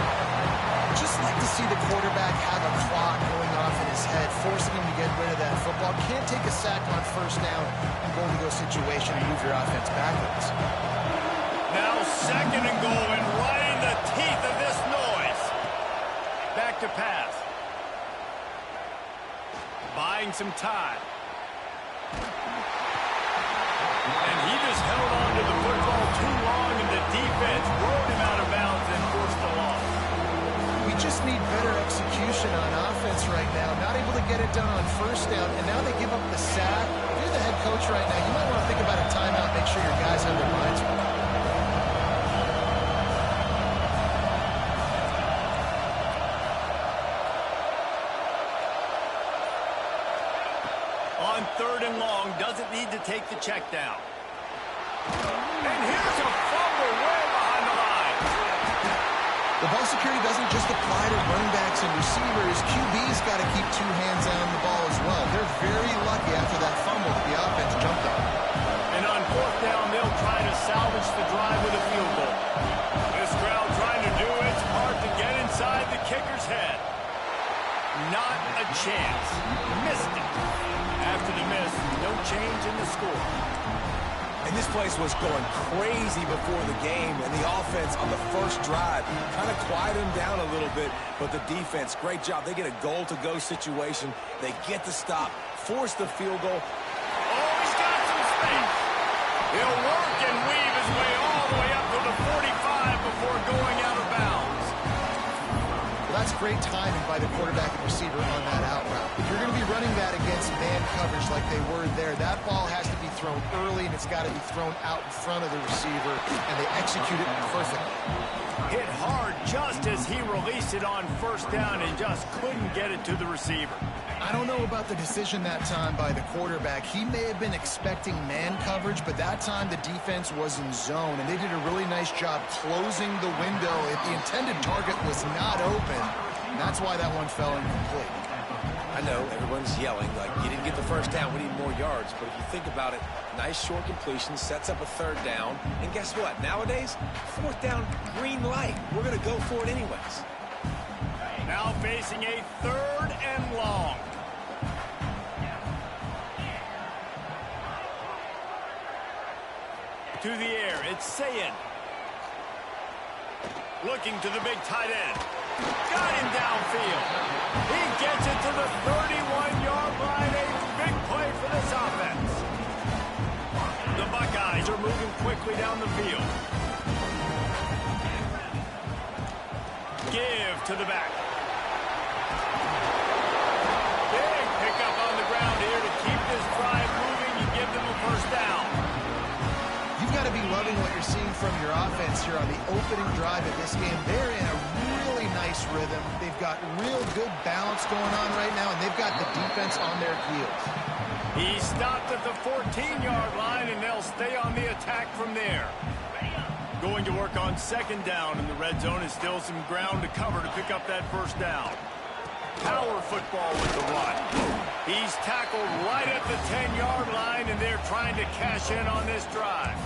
Just like to see the quarterback have a clock going off in his head, forcing him to get rid of that football. Can't take a sack on first down and go into those situations and move your offense backwards. Now 2nd and goal, and right in the teeth of this noise. Back to pass. Buying some time. And he just held on to the football too long, and the defense rode him out of bounds and forced the loss. We just need better execution on offense right now. Not able to get it done on first down, and now they give up the sack. If you're the head coach right now, you might want to think about a timeout, make sure your guys have their minds right. On 3rd and long, doesn't need to take the check down. And here's a fumble way behind the line. The ball security doesn't just apply to running backs and receivers. QB's got to keep 2 hands on the ball as well. They're very lucky after that fumble that the offense jumped on. And on 4th down, they'll try to salvage the drive with a field goal. This crowd trying to do its part to get inside the kicker's head. Not a chance. Missed it. After the miss, no change in the score. And this place was going crazy before the game, and the offense on the first drive kind of quieted them down a little bit, but the defense, great job. They get a goal-to-go situation. They get the stop, force the field goal. Oh, he's got some space. He'll work and weave his way all the way up to the 45 before going out of bounds. Well, that's great timing by the quarterback and receiver on that out route. If you're going to be running that against man coverage like they were there, that ball has to be thrown early, and it's got to be thrown out in front of the receiver, and they execute it perfectly. Hit hard just as he released it on first down and just couldn't get it to the receiver. I don't know about the decision that time by the quarterback. He may have been expecting man coverage, but that time the defense was in zone, and they did a really nice job closing the window. If the intended target was not open, that's why that one fell incomplete. I know everyone's yelling, like, you didn't get the first down, we need more yards. But if you think about it, nice short completion, sets up a 3rd down. And guess what? Nowadays, 4th down, green light. We're going to go for it anyways. Now facing a 3rd and long. To the air, it's Sayin. Looking to the big tight end. Got him downfield. He gets it to the 31-yard line. A big play for this offense. The Buckeyes are moving quickly down the field. Give to the back. Big pickup on the ground here to keep this drive moving and give them a first down. You've got to be loving what you're seeing from your offense here on the opening drive of this game. They're in a really nice rhythm. They've got real good balance going on right now, and they've got the defense on their heels. He stopped at the 14-yard line, and they'll stay on the attack from there. Going to work on second down in the red zone is still some ground to cover to pick up that first down. Power football with the run. He's tackled right at the 10-yard line, and they're trying to cash in on this drive.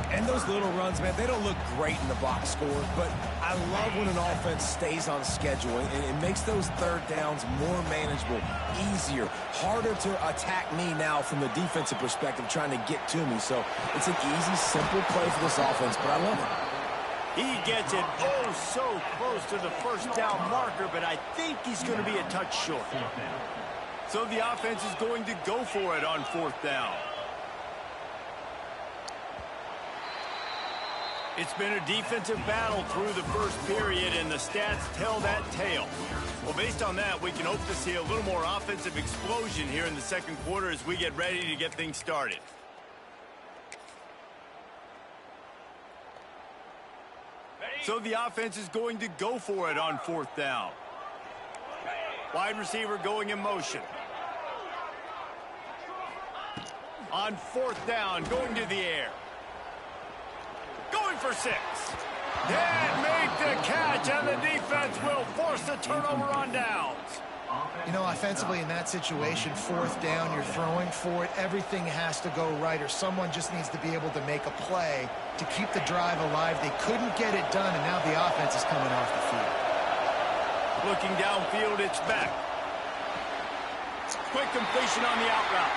And those little runs, man, they don't look great in the box score, but I love when an offense stays on schedule, and it makes those third downs more manageable, easier, harder to attack me now from the defensive perspective trying to get to me. So it's an easy, simple play for this offense, but I love it. He gets it so close to the first down marker, but I think he's going to be a touch short. So the offense is going to go for it on fourth down. It's been a defensive battle through the first period, and the stats tell that tale. Well, based on that, we can hope to see a little more offensive explosion here in the second quarter as we get ready to get things started. So the offense is going to go for it on fourth down. Wide receiver going in motion. On fourth down, going to the air. Going for 6. Didn't make the catch, and the defense will force the turnover on downs. You know, offensively in that situation, fourth down, you're throwing for it. Everything has to go right, or someone just needs to be able to make a play to keep the drive alive. They couldn't get it done, and now the offense is coming off the field. Looking downfield, it's back. Quick completion on the out route.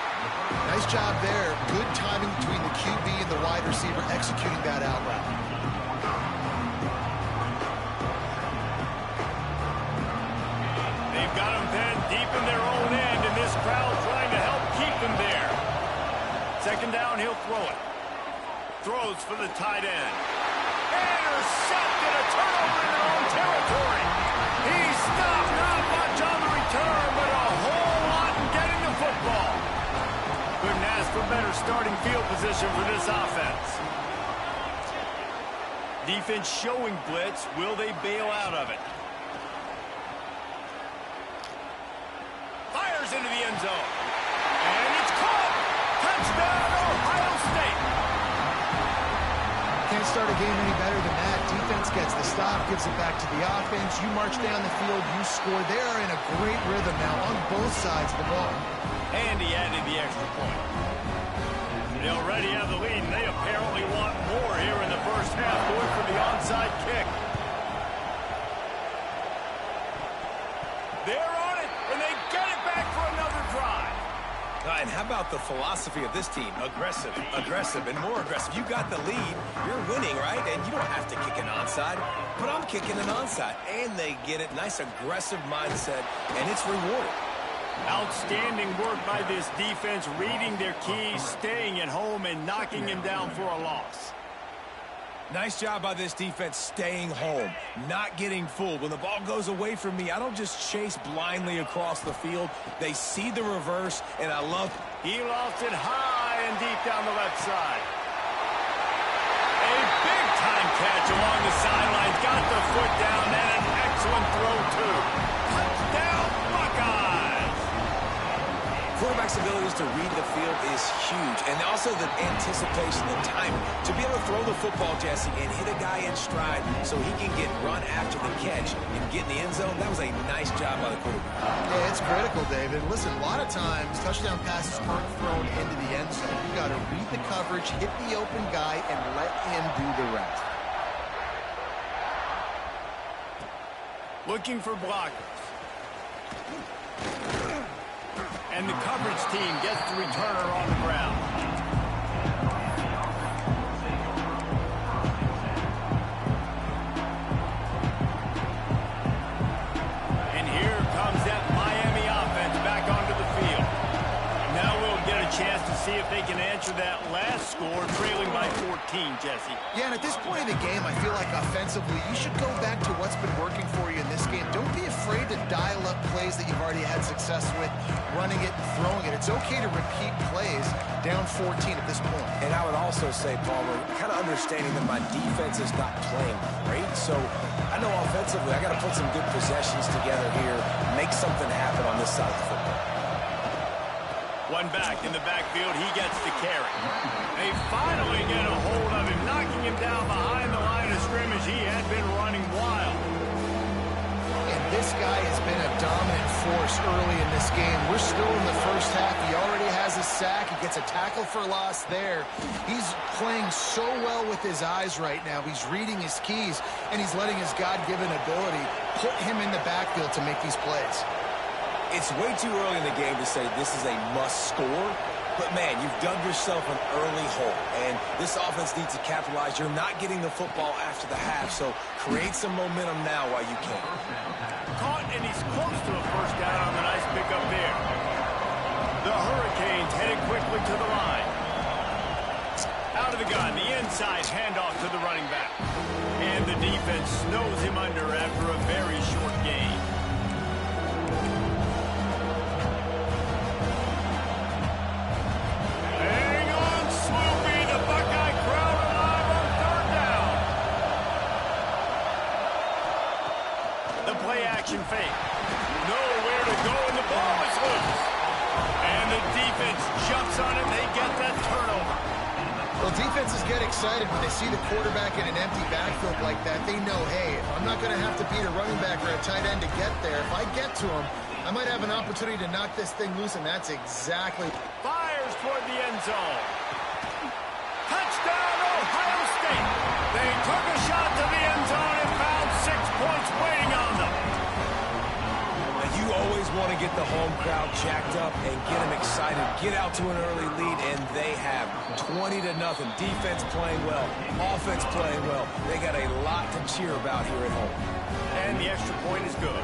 Nice job there. Good timing between the QB and the wide receiver executing that out route. They've got him then deep in their own end, and this crowd trying to help keep them there. Second down, he'll throw it. Throws for the tight end. Intercepted, a turnover in their own territory. He stopped, not much on the return, but a whole lot in getting the football. Couldn't ask for better starting field position for this offense. Defense showing blitz. Will they bail out of it? Fires into the end zone. And it's caught. Touchdown, Ohio State. Can't start a game any better than that. Defense gets the stop, gives it back to the offense. You march down the field, you score. They are in a great rhythm now on both sides of the ball. And he added the extra point. They already have the lead, and they apparently want more here in the first half, going for the onside kick. They're on it, and they get it back for another drive. And how about the philosophy of this team? Aggressive, aggressive, and more aggressive. You got the lead, you're winning, right? And you don't have to kick an onside, but I'm kicking an onside. And they get it. Nice aggressive mindset, and it's rewarded. Outstanding work by this defense, reading their keys, staying at home, and knocking him down for a loss. Nice job by this defense staying home, not getting fooled. When the ball goes away from me, I don't just chase blindly across the field. They see the reverse, and I love it. He lost it high and deep down the left side. A big-time catch along the sidelines. Got the foot down, and an excellent throw, too. Touchdown, Buckeyes! Quarterback's abilities to read the field is huge, and also the anticipation, the timing. To be able to throw the football, Jesse, and hit a guy in stride so he can get run after the catch and get in the end zone, that was a nice job by the quarterback. Yeah, it's critical, David. Listen, a lot of times, touchdown passes aren't thrown into the end zone. You got to read the coverage, hit the open guy, and let him do the rest. Looking for blockers. And the coverage team gets the returner on the ground. And here comes that Miami offense back onto the field. Now we'll get a chance to see if they can answer that last score, trailing by by 14, Jesse. Yeah, and at this point in the game, I feel like offensively, you should go back to what's been working for you in this game. Don't be afraid to dial up plays that you've already had success with, running it and throwing it. It's okay to repeat plays down 14 at this point. And I would also say, Palmer, kind of understanding that my defense is not playing great. So I know offensively, I got to put some good possessions together here, make something happen on this side of the football. One back in the backfield, he gets the carry. They finally get a hold of him, knocking him down behind the line of scrimmage. He had been running wild. And this guy has been a dominant force early in this game. We're still in the first half. He already has a sack. He gets a tackle for loss there. He's playing so well with his eyes right now. He's reading his keys, and he's letting his God-given ability put him in the backfield to make these plays. It's way too early in the game to say this is a must score, but man, you've dug yourself an early hole, and this offense needs to capitalize. You're not getting the football after the half, so create some momentum now while you can. Caught, and he's close to a first down on the nice pickup there. The Hurricanes headed quickly to the line. Out of the gun, the inside handoff to the running back. And the defense snows him under after a very short gain. Fake. Nowhere to go, and the ball is loose. And the defense jumps on it. They get that turnover. Well, defenses get excited when they see the quarterback in an empty backfield like that. They know, hey, if I'm not going to have to beat a running back or a tight end to get there, if I get to him, I might have an opportunity to knock this thing loose, and that's exactly... Fires toward the end zone. Touchdown, Ohio State. They took a shot to the end zone and found 6 points waiting on them. You always want to get the home crowd jacked up and get them excited. Get out to an early lead, and they have 20-0. Defense playing well, offense playing well. They got a lot to cheer about here at home. And the extra point is good.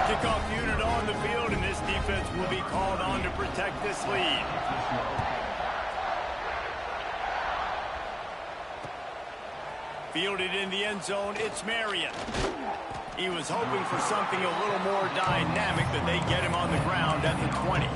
Kickoff unit on the field, and this defense will be called on to protect this lead. Fielded in the end zone, it's Marion. He was hoping for something a little more dynamic, but they get him on the ground at the 20.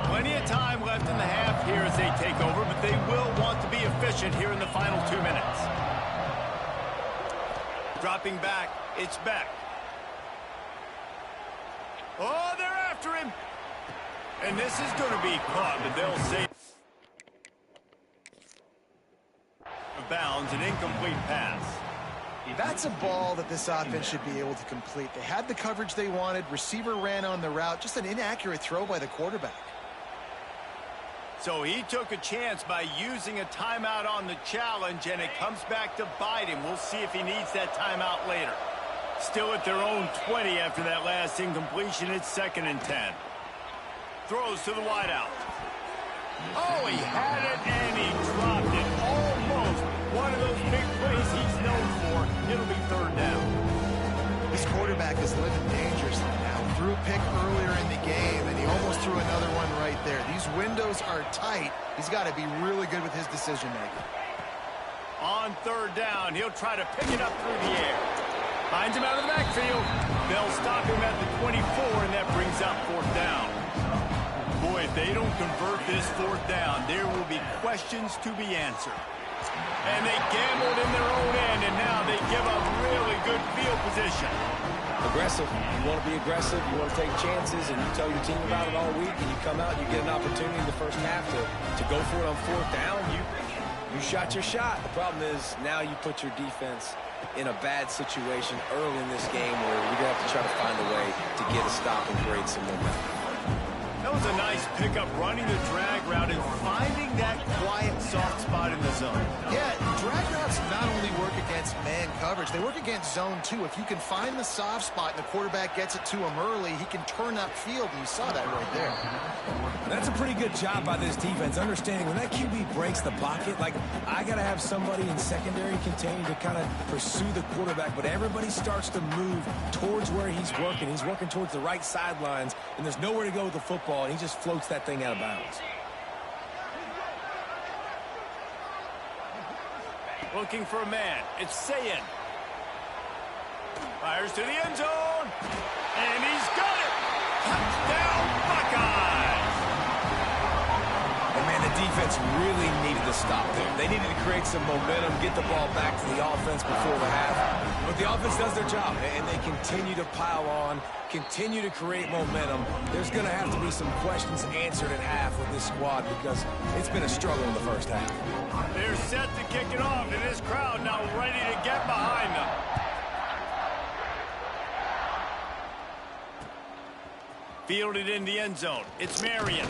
Plenty of time left in the half here as they take over, but they will want to be efficient here in the final 2 minutes. Dropping back, it's Beck. Oh, they're after him. And this is going to be caught, but they'll say bounds, an incomplete pass. That's a ball that this offense should be able to complete. They had the coverage they wanted. Receiver ran on the route. Just an inaccurate throw by the quarterback. So he took a chance by using a timeout on the challenge, and it comes back to bite him. We'll see if he needs that timeout later. Still at their own 20 after that last incompletion. It's 2nd and 10. Throws to the wideout. Oh, he had it, and he dropped it. Almost one of those big plays he's known for. It'll be 3rd down. This quarterback is living dangerously now. Threw a pick earlier in the game, and he almost threw another one right there. These windows are tight. He's got to be really good with his decision-making. On 3rd down, he'll try to pick it up through the air. Finds him out of the backfield. They'll stop him at the 24, and that brings up 4th down. Boy, if they don't convert this 4th down, there will be questions to be answered. And they gambled in their own end, and now they give up really good field position. Aggressive. You want to be aggressive. You want to take chances, and you tell your team about it all week, and you come out and you get an opportunity in the first half to go for it on 4th down. You shot your shot. The problem is now you put your defense in a bad situation early in this game where you're going to have to try to find a way to get a stop and create some momentum. That was a nice pickup, running the drag route and finding that quiet, soft spot in the zone. Yeah, drag routes not only work against man coverage. They work against zone 2. If you can find the soft spot and the quarterback gets it to him early, he can turn upfield, and you saw that right there. That's a pretty good job by this defense, understanding when that QB breaks the pocket, like, I got to have somebody in secondary continue to kind of pursue the quarterback, but everybody starts to move towards where he's working. He's working towards the right sidelines, and there's nowhere to go with the football, and he just floats that thing out of bounds. Looking for a man. It's Sayin. Fires to the end zone. And he's got it. Touchdown, Buckeyes. And, man, the defense really needed to stop there. They needed to create some momentum, get the ball back to the offense before the half. But the offense does their job, and they continue to pile on, continue to create momentum. There's going to have to be some questions answered at half with this squad because it's been a struggle in the first half. They're set to kick it off, and this crowd now ready to get behind them. Fielded in the end zone. It's Marion.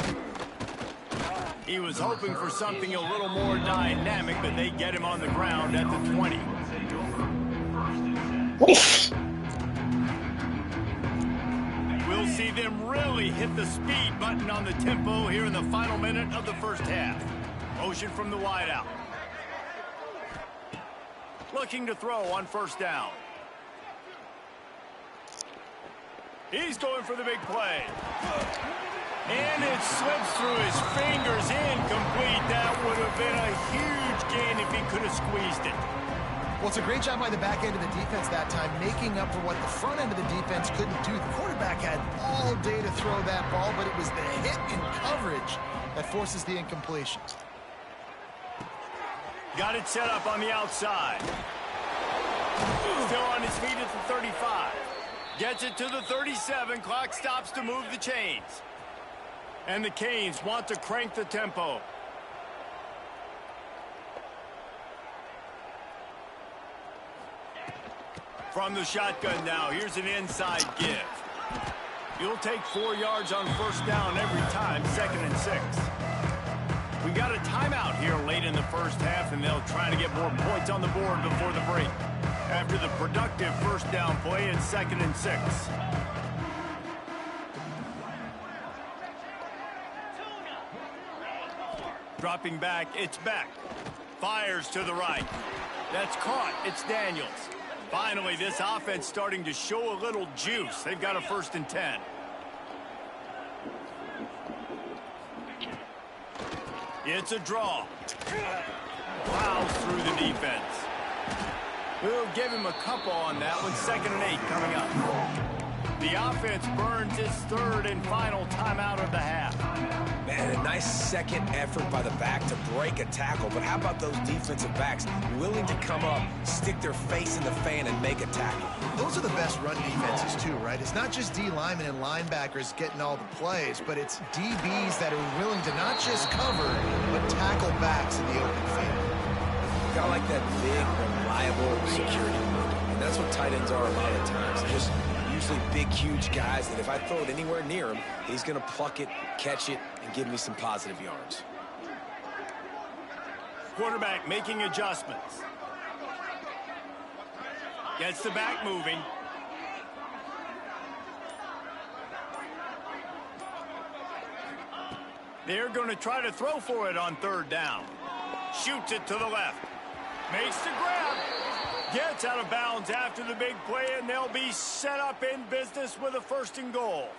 He was hoping for something a little more dynamic, but they get him on the ground at the 20. We'll see them really hit the speed button on the tempo here in the final minute of the first half. Motion from the wideout. Looking to throw on first down. He's going for the big play. And it slips through his fingers, incomplete. That would have been a huge gain if he could have squeezed it. Well, it's a great job by the back end of the defense that time, making up for what the front end of the defense couldn't do. The quarterback had all day to throw that ball, but it was the hit in coverage that forces the incompletion. Got it set up on the outside. Still on his feet at the 35. Gets it to the 37. Clock stops to move the chains. And the Canes want to crank the tempo. From the shotgun now, here's an inside give. You'll take 4 yards on first down every time, 2nd and 6. We got a timeout here late in the first half, and they'll try to get more points on the board before the break. After the productive first down play in 2nd and 6. Dropping back, it's Beck. Fires to the right. That's caught, it's Daniels. Finally, this offense starting to show a little juice. They've got a 1st and 10. It's a draw. Plows through the defense. We'll give him a couple on that one. 2nd and 8 coming up. The offense burns its 3rd and final timeout of the half. Man, a nice second effort by the back to break a tackle. But how about those defensive backs willing to come up, stick their face in the fan, and make a tackle? Those are the best run defenses too, right? It's not just D linemen and linebackers getting all the plays, but it's DBs that are willing to not just cover, but tackle backs in the open field. Got like that big, reliable security mode. And that's what tight ends are a lot of times. They're just usually big, huge guys that if I throw it anywhere near him, he's going to pluck it, catch it, and give me some positive yards. Quarterback making adjustments. Gets the back moving. They're going to try to throw for it on 3rd down. Shoots it to the left. Makes the grab. Gets out of bounds after the big play, and they'll be set up in business with a 1st and goal.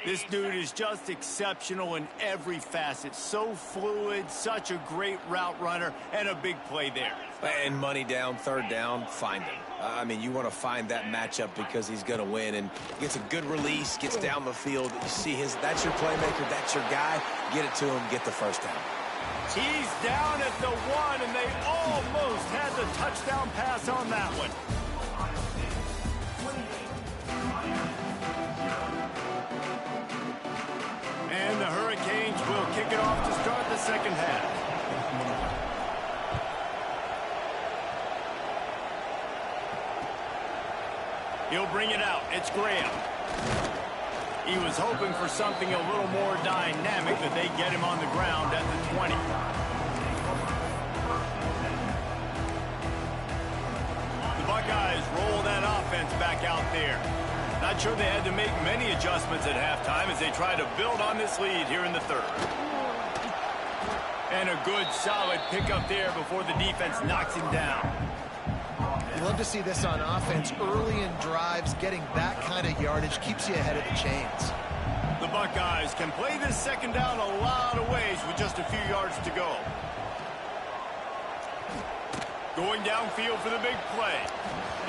This dude is just exceptional in every facet. So fluid, such a great route runner, and a big play there. And money down, 3rd down, find him. I mean, you want to find that matchup because he's going to win, and gets a good release, gets down the field. You see that's your playmaker, that's your guy. Get it to him, get the 1st down. He's down at the 1, and they almost had the touchdown pass on that one. And the Hurricanes will kick it off to start the 2nd half. He'll bring it out. It's Graham. He was hoping for something a little more dynamic, but they get him on the ground at the 20. The Buckeyes roll that offense back out there. Not sure they had to make many adjustments at halftime as they try to build on this lead here in the third. And a good, solid pickup there before the defense knocks him down. You love to see this on offense. Early in drives, getting that kind of yardage keeps you ahead of the chains. The Buckeyes can play this second down a lot of ways with just a few yards to go. Going downfield for the big play.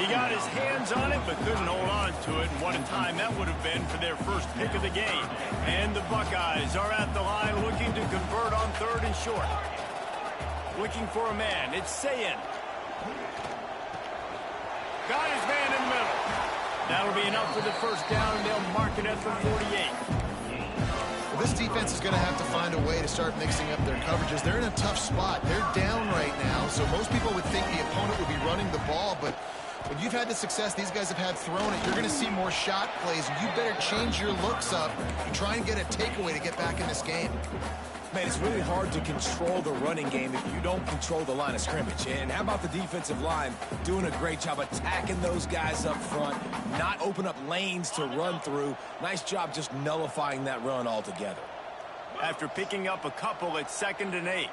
He got his hands on it, but couldn't hold on to it. And what a time that would have been for their first pick of the game. And the Buckeyes are at the line looking to convert on 3rd and short. Looking for a man. It's Sayin. Got his man in the middle. That'll be enough for the first down, and they'll mark it at the 48. Well, this defense is going to have to find a way to start mixing up their coverages. They're in a tough spot. They're down right now, so most people would think the opponent would be running the ball, but when you've had the success these guys have had throwing it, you're going to see more shot plays. You better change your looks up and try and get a takeaway to get back in this game. Man, it's really hard to control the running game if you don't control the line of scrimmage. And how about the defensive line doing a great job attacking those guys up front, not open up lanes to run through. Nice job just nullifying that run altogether. After picking up a couple at 2nd and 8.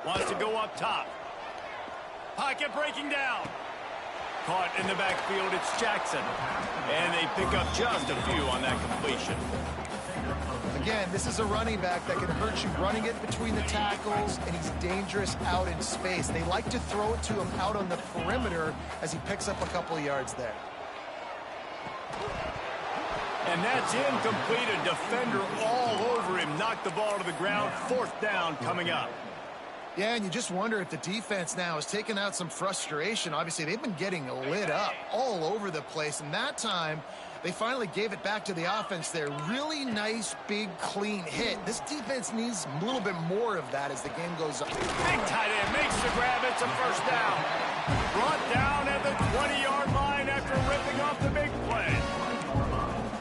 Wants to go up top. Pocket breaking down. Caught in the backfield, it's Jackson. And they pick up just a few on that completion. Again, this is a running back that can hurt you running it between the tackles, and he's dangerous out in space. They like to throw it to him out on the perimeter as he picks up a couple of yards there. And that's incomplete. A defender all over him. Knocked the ball to the ground. 4th down coming up. Yeah, and you just wonder if the defense now is taking out some frustration. Obviously, they've been getting lit up all over the place, and that time they finally gave it back to the offense there. Really nice, big, clean hit. This defense needs a little bit more of that as the game goes on. Big tight end makes the grab. It's a first down. Brought down at the 20-yard line after ripping off the big play.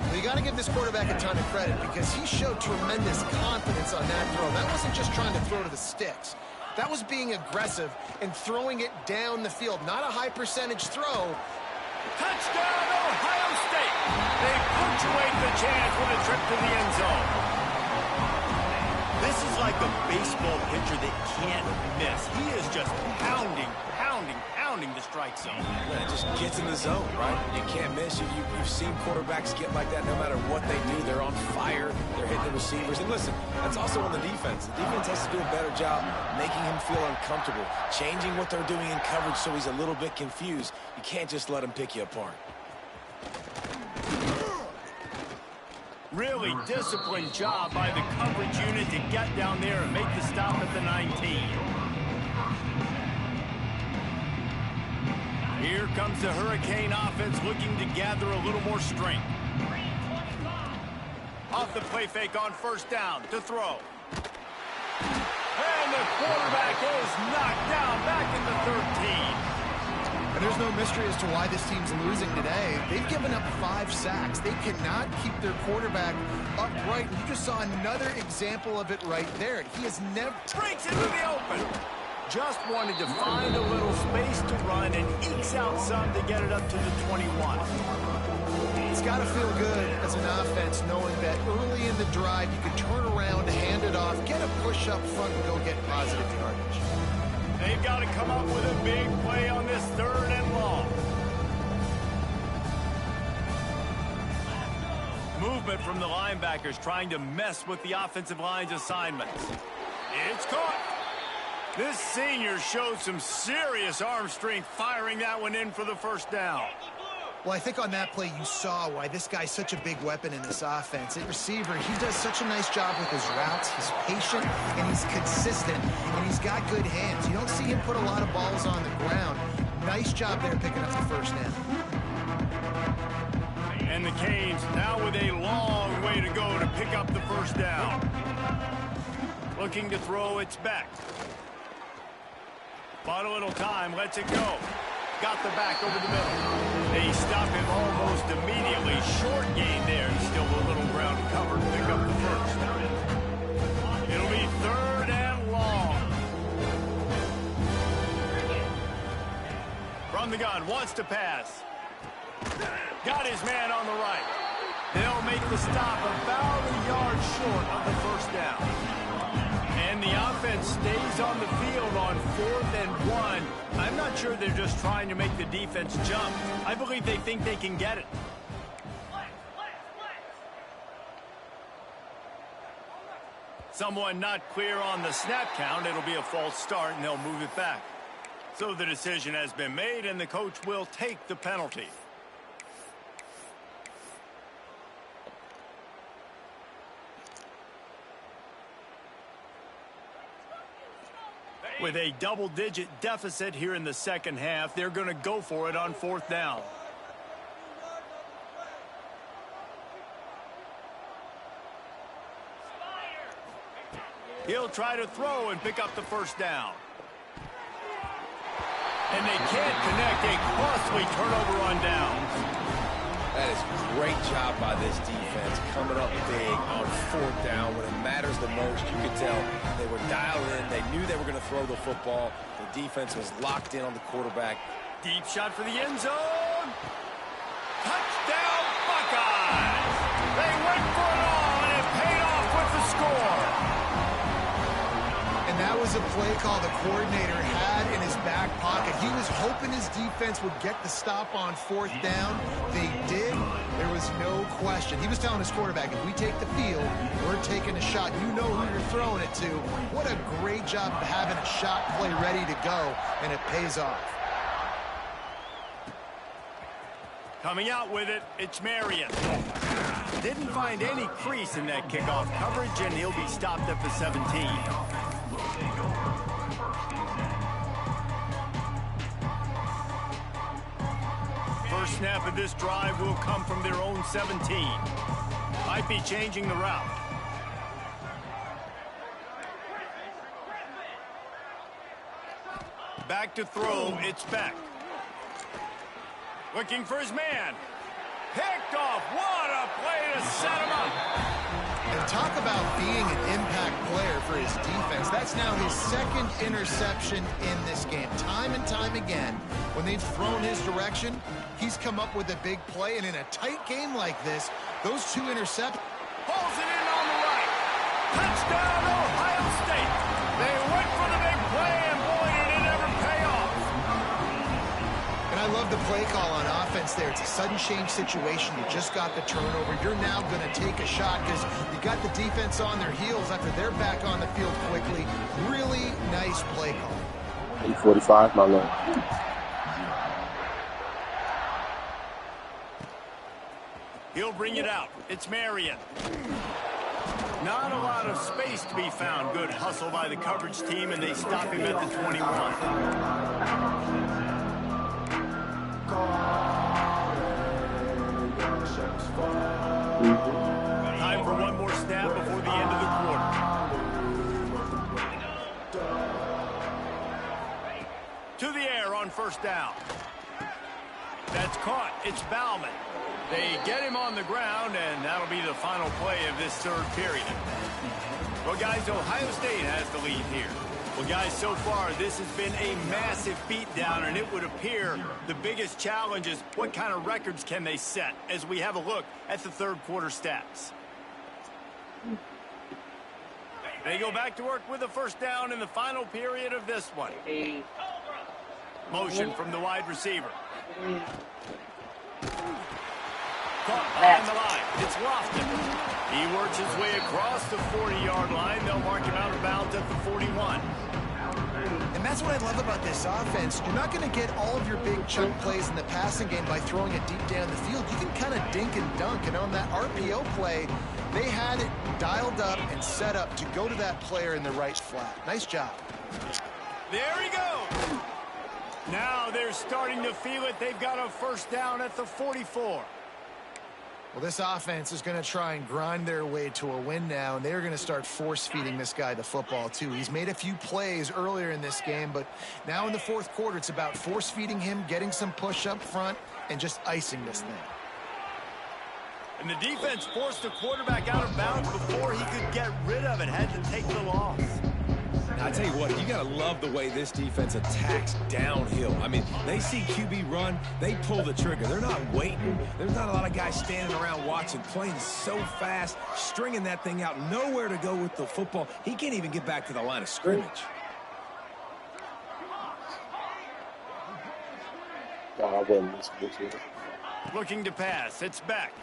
Well, you got to give this quarterback a ton of credit because he showed tremendous confidence on that throw. That wasn't just trying to throw to the sticks. That was being aggressive and throwing it down the field. Not a high percentage throw. Touchdown, Ohio State. They punctuate the chance with a trip to the end zone. This is like a baseball pitcher that can't miss. He is just pounding the strike zone. Yeah, it just gets in the zone, right? You can't miss. You've seen quarterbacks get like that no matter what they do. They're on fire. They're hitting the receivers. And listen, that's also on the defense. The defense has to do a better job making him feel uncomfortable, changing what they're doing in coverage so he's a little bit confused. You can't just let him pick you apart. Really disciplined job by the coverage unit to get down there and make the stop at the 19. Here comes the Hurricane offense looking to gather a little more strength. Off the play fake on 1st down to throw. And the quarterback is knocked down back in the 13. And there's no mystery as to why this team's losing today. They've given up 5 sacks. They cannot keep their quarterback upright. You just saw another example of it right there. He has never... Breaks into the open. Just wanted to find a little space to run and ekes out some to get it up to the 21. It's got to feel good as an offense knowing that early in the drive you can turn around, hand it off, get a push up front, and go get positive yardage. They've got to come up with a big play on this 3rd and long. Movement from the linebackers trying to mess with the offensive line's assignments. It's caught. This senior showed some serious arm strength firing that one in for the 1st down. Well, I think on that play you saw why this guy's such a big weapon in this offense. At receiver, he does such a nice job with his routes. He's patient, and he's consistent, and he's got good hands. You don't see him put a lot of balls on the ground. Nice job there picking up the 1st down. And the Canes now with a long way to go to pick up the 1st down. Looking to throw, it's back. Bought a little time, lets it go. Got the back over the middle. They stop him almost immediately. Short gain there. Still a little ground covered. Pick up the 1st. It'll be 3rd and long. From the gun, wants to pass. Got his man on the right. They'll make the stop about a yard short of the first down. And the offense stays on the field on 4th and 1. I'm not sure they're just trying to make the defense jump. I believe they think they can get it. Someone not clear on the snap count. It'll be a false start, and they'll move it back. So the decision has been made, and the coach will take the penalty. With a double-digit deficit here in the second half, they're going to go for it on 4th down. He'll try to throw and pick up the first down. And they can't connect. A costly turnover on downs. That is a great job by this defense, coming up big on 4th down when it matters the most. You could tell they were dialed in. They knew they were going to throw the football. The defense was locked in on the quarterback. Deep shot for the end zone. Touchdown, Buckeyes! They went for it all, and it paid off with the score. And that was a play call the coordinator had in his back pocket. He was hoping his defense would get the stop on 4th down. They did. There was no question. He was telling his quarterback, if we take the field, we're taking a shot. You know who you're throwing it to. What a great job of having a shot play ready to go, and it pays off. Coming out with it, it's Marion. Didn't find any crease in that kickoff coverage, and he'll be stopped at the 17. First snap of this drive will come from their own 17. Might be changing the route. Back to throw, it's Beck. Looking for his man. Picked off. What a play to set him up. And talk about being an impact player for his defense. That's now his 2nd interception in this game. Time and time again, when they've thrown his direction, he's come up with a big play. And in a tight game like this, those 2 interceptions. Pulls it in on the right. Touchdown, Ohio State. They went for the big play, and boy, did it ever pay off. And I love the play call on offense there. It's a sudden change situation. You just got the turnover. You're now going to take a shot because you got the defense on their heels after they're back on the field quickly. Really nice play call. 8:45, my lord. He'll bring it out. It's Marion. Not a lot of space to be found. Good hustle by the coverage team, and they stop him at the 21. Time for one more snap before the end of the quarter. To the air on first down. That's caught. It's Bauman. They get him on the ground, and that'll be the final play of this 3rd period. Well, guys, Ohio State has the lead here. Well, guys, so far, this has been a massive beatdown, and it would appear the biggest challenge is what kind of records can they set as we have a look at the 3rd quarter stats. They go back to work with a first down in the final period of this one. Motion from the wide receiver. Caught behind the line. It's Lofton. He works his way across the 40-yard line. They'll mark him out of bounds at the 41. And that's what I love about this offense. You're not going to get all of your big chunk plays in the passing game by throwing it deep down the field. You can kind of dink and dunk. And on that RPO play, they had it dialed up and set up to go to that player in the right flat. Nice job. There he goes. Now they're starting to feel it. They've got a first down at the 44. Well, this offense is going to try and grind their way to a win now, and they're going to start force-feeding this guy the football, too. He's made a few plays earlier in this game, but now in the 4th quarter, it's about force-feeding him, getting some push up front, and just icing this thing. And the defense forced the quarterback out of bounds before he could get rid of it, had to take the loss. I tell you what, you got to love the way this defense attacks downhill. I mean, they see QB run, they pull the trigger. They're not waiting. There's not a lot of guys standing around watching, playing so fast, stringing that thing out, nowhere to go with the football. He can't even get back to the line of scrimmage. Looking to pass. It's back.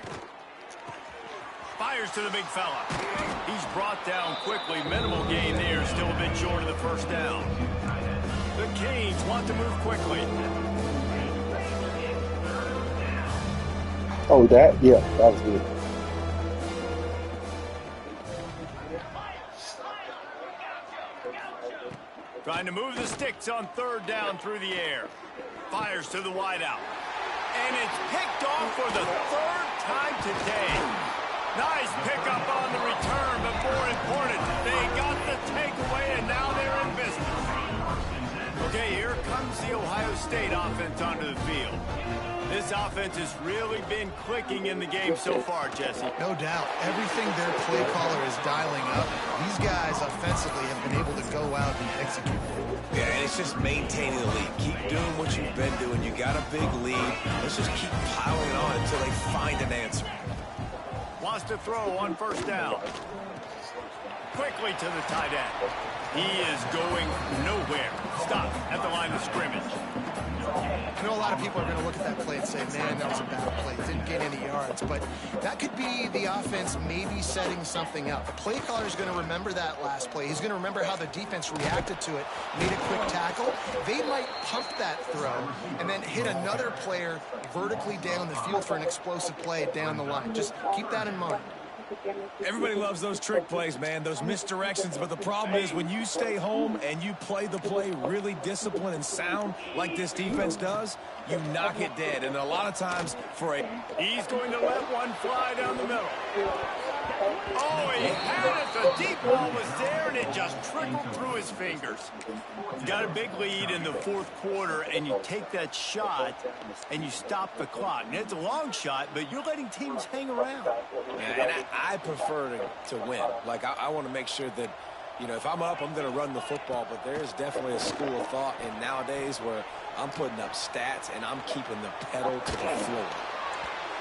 Fires to the big fella. He's brought down quickly. Minimal gain there. Still a bit short of the first down. The Canes want to move quickly. Oh, that? Yeah, that was good. Trying to move the sticks on third down through the air. Fires to the wideout. And it's picked off for the third time today. Nice pickup on the return, but more important, they got the takeaway, and now they're in business. Okay, here comes the Ohio State offense onto the field. This offense has really been clicking in the game so far, Jesse. No doubt. Everything their play caller is dialing up, these guys offensively have been able to go out and execute. Yeah, and it's just maintaining the lead. Keep doing what you've been doing. You got a big lead. Let's just keep piling on until they find an answer. Wants to throw on first down. Quickly to the tight end. He is going nowhere. Stop at the line of scrimmage. I know a lot of people are going to look at that play and say, man, that was a bad play. Didn't gain any yards. But that could be the offense maybe setting something up. The play caller is going to remember that last play. He's going to remember how the defense reacted to it, made a quick tackle. They might pump that throw and then hit another player vertically down the field for an explosive play down the line. Just keep that in mind. Everybody loves those trick plays, man, those misdirections, but the problem is when you stay home and you play the play really disciplined and sound like this defense does, you knock it dead. And a lot of times he's going to let one fly down the middle. Oh, he had it. The deep ball was there, and it just trickled through his fingers. You got a big lead in the fourth quarter, and you take that shot, and you stop the clock. And it's a long shot, but you're letting teams hang around. Yeah, and I prefer to win. Like, I want to make sure that, you know, if I'm up, I'm going to run the football. But there's definitely a school of thought in nowadays where I'm putting up stats, and I'm keeping the pedal to the floor.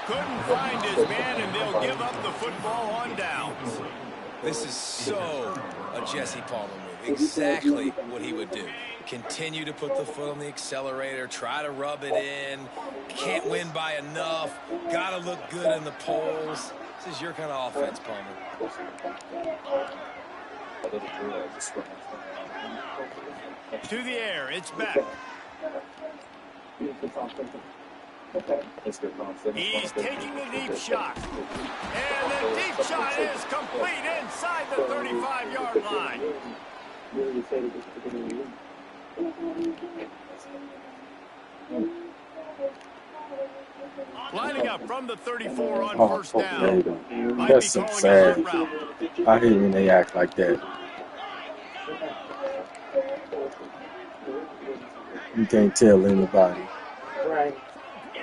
Couldn't find his man, and they'll give up the football on downs. This is so a Jesse Palmer move. Exactly what he would do. Continue to put the foot on the accelerator, try to rub it in. Can't win by enough. Got to look good in the polls. This is your kind of offense, Palmer. To the air, it's back. He's taking a deep shot. And the deep shot is complete inside the 35-yard line. Lining up from the 34 on first down. That's so sad. I hate when they act like that. You can't tell anybody. Right.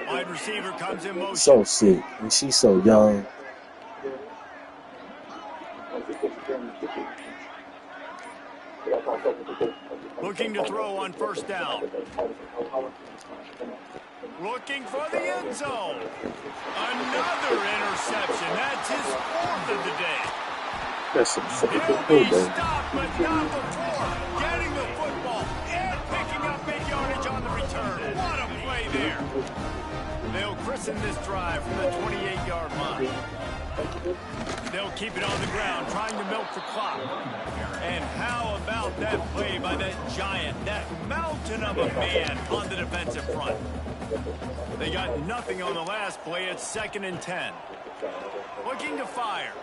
Wide receiver comes in motion. So sick. And she's so young. Looking to throw on first down. Looking for the end zone. Another interception. That's his fourth of the day. That's some He'll be stopped, but not before getting the football and picking up big yardage on the return. What a play there. They'll christen this drive from the 28-yard line. They'll keep it on the ground, trying to milk the clock. And how about that play by that giant, that mountain of a man on the defensive front? They got nothing on the last play. It's 2nd and 10. Looking to fire.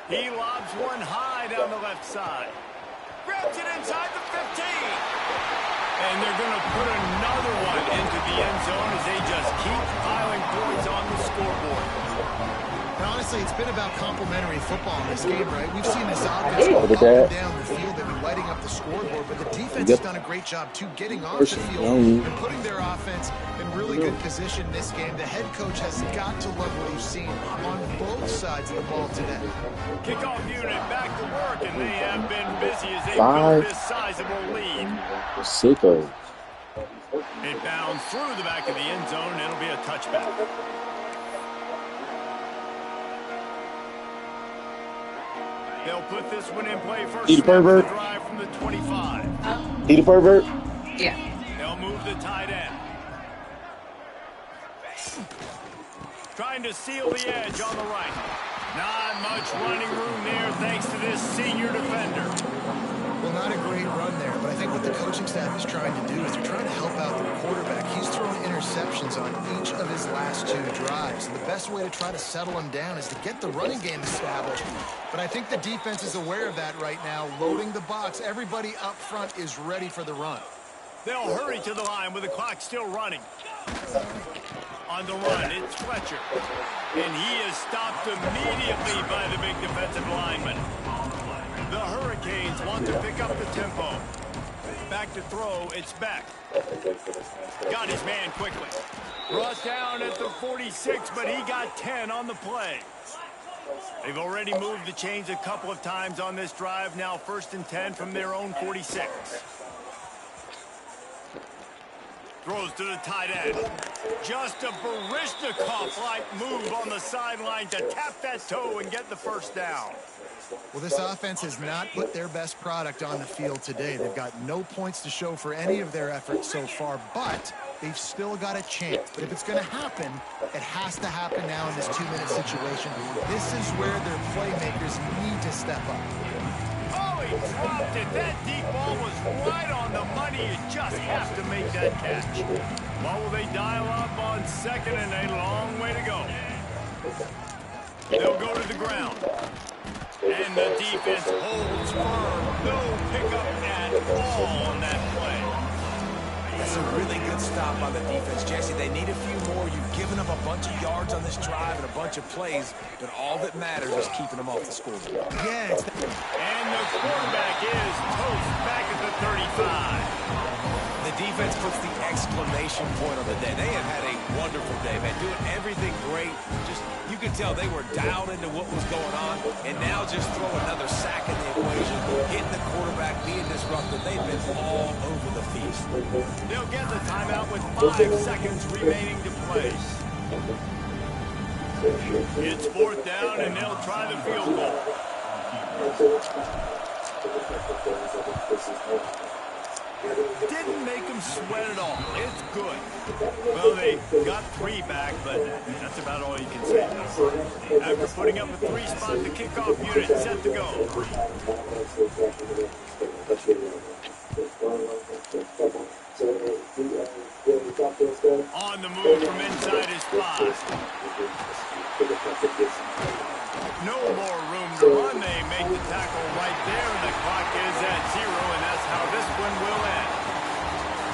He lobs one high down the left side. Grabs it inside the 15. And they're going to put another one into the end zone as they just keep piling points on the scoreboard. And honestly, it's been about complementary football in this game, right? We've seen this offense go up and down the field. They've been lighting up the scoreboard, but the defense has done a great job, too, getting off the field and putting their offense in really good position in this game. The head coach has got to love what he's seen on both sides of the ball today. Kickoff unit back to work, and they have been busy as they Five. build this sizable lead. Sickos. It bounds through the back of the end zone, and it'll be a touchback. They'll put this one in play first. He the pervert. Drive from the 25. He the pervert. Yeah. They'll move the tight end. Trying to seal the edge on the right. Not much running room there thanks to this senior defender. Well, not a great run there, but I think what the coaching staff is trying to do is they're trying to help out the quarterback. He's thrown interceptions on each of his last 2 drives. And the best way to try to settle him down is to get the running game established. But I think the defense is aware of that right now, loading the box. Everybody up front is ready for the run. They'll hurry to the line with the clock still running. On the run, it's Fletcher. And he is stopped immediately by the big defensive lineman. The Hurricanes want to pick up the tempo. Back to throw, it's Beck. Got his man quickly. Brought down at the 46, but he got 10 on the play. They've already moved the chains a couple of times on this drive. Now 1st and 10 from their own 46. Throws to the tight end. Just a Baryshnikov-like move on the sideline to tap that toe and get the first down. Well, this offense has not put their best product on the field today. They've got no points to show for any of their efforts so far, but they've still got a chance. But if it's going to happen, it has to happen now in this 2-minute situation. This is where their playmakers need to step up. Oh, he dropped it. That deep ball was right on the money. You just have to make that catch. What will they dial up on 2nd and a long way to go? They'll go to the ground. And the defense holds firm. No pickup at all on that play. That's a really good stop on the defense, Jesse. They need a few more. You've given up a bunch of yards on this drive and a bunch of plays, but all that matters is keeping them off the scoreboard. Yeah, And the quarterback is toast back at the 35. The defense puts the exclamation point on the day. They have had a wonderful day, man. Doing everything great. Just, you could tell they were dialed into what was going on, and now just throw another sack in the equation, hitting the quarterback, being disruptive. They've been all over the field. They'll get the timeout with 5 seconds remaining to play. It's 4th down, and they'll try the field goal. Didn't make them sweat at all. It's good. Well, they got 3 back, but that's about all you can say. After putting up a 3-spot, the kickoff unit set to go. On the move from inside his 5. No more room to run. They make the tackle right there, and the clock is at 0, and that's how this one will end.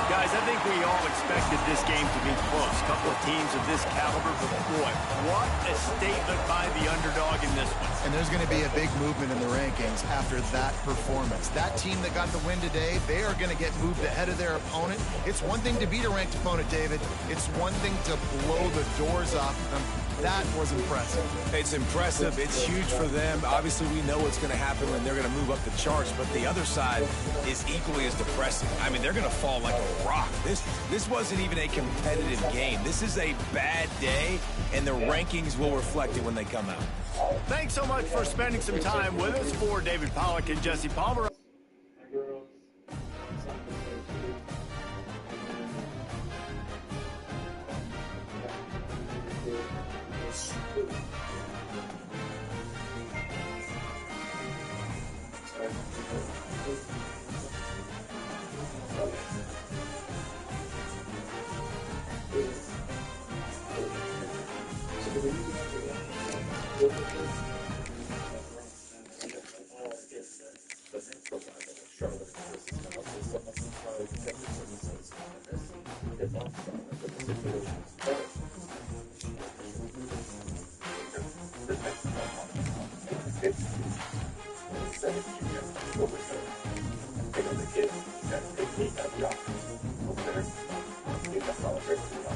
Guys, I think we all expected this game to be close. A couple of teams of this caliber, but boy, what a statement by the underdog in this one. and there's going to be a big movement in the rankings after that performance. That team that got the win today, they are going to get moved ahead of their opponent. It's one thing to beat a ranked opponent, David. It's one thing to blow the doors off of them. That was impressive. It's impressive. It's huge for them. Obviously, we know what's going to happen when they're going to move up the charts, but the other side is equally as depressing. I mean, they're going to fall like a rock. This wasn't even a competitive game. This is a bad day, and the rankings will reflect it when they come out. Thanks so much for spending some time with us. For David Pollack and Jesse Palmer. Thank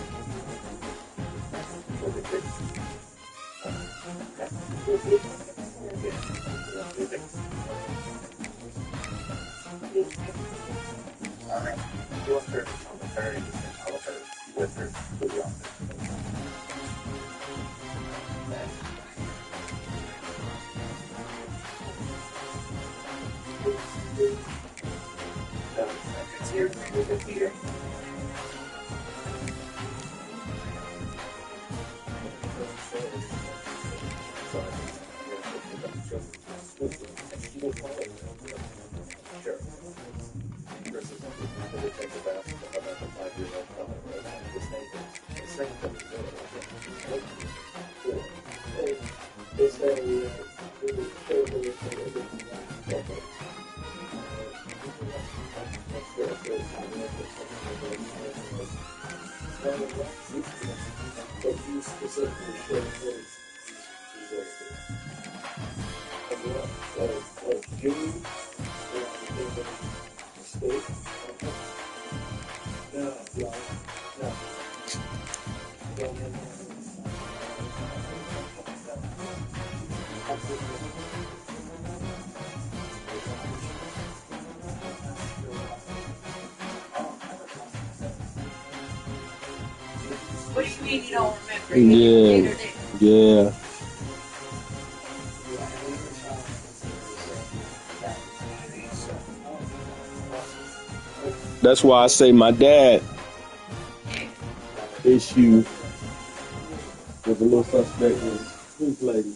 you. What do you mean you don't remember? You did or didn't? Yeah. That's why I say my dad issue with the little suspect was his lady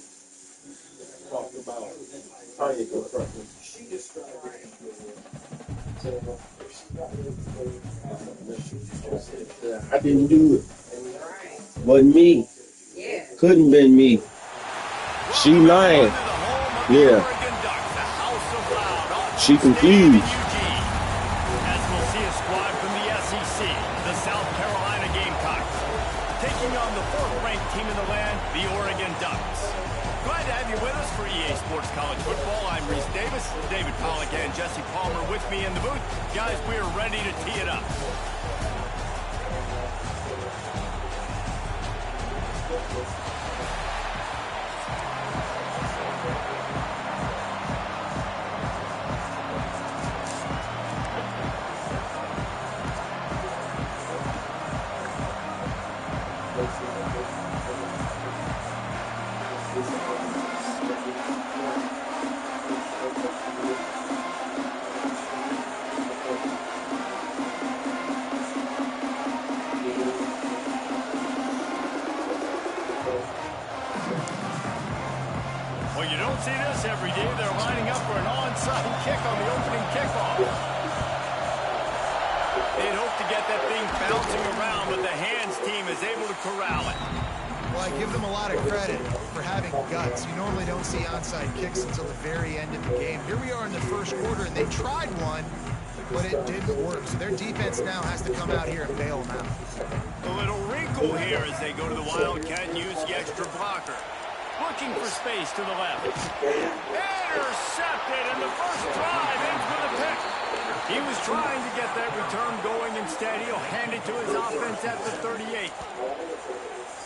talking about tire construction. I didn't do it. Wasn't me. Yeah. Couldn't been me. She lying. Yeah. She confused. As we'll see a squad from the SEC, the South Carolina Gamecocks, taking on the fourth-ranked team in the land, the Oregon Ducks. Glad to have you with us for EA Sports College Football. I'm Reese Davis, David Pollack and Jesse Palmer with me in the booth. Guys, we are ready to tee it up. Well, you don't see this every day. They're lining up for an onside kick on the opening kickoff. They'd hope to get that thing bouncing around, but the hands team is able to corral it. Well, I give them a lot of credit for having guts. You normally don't see onside kicks until the very end of the game. Here we are in the first quarter, and they tried one, but it didn't work. So their defense now has to come out here and bail them out. A little wrinkle here as they go to the Wildcat and use the extra blocker. Looking for space to the left. Intercepted, and the first drive ends with a pick. He was trying to get that return going. Instead, he'll hand it to his offense at the 38.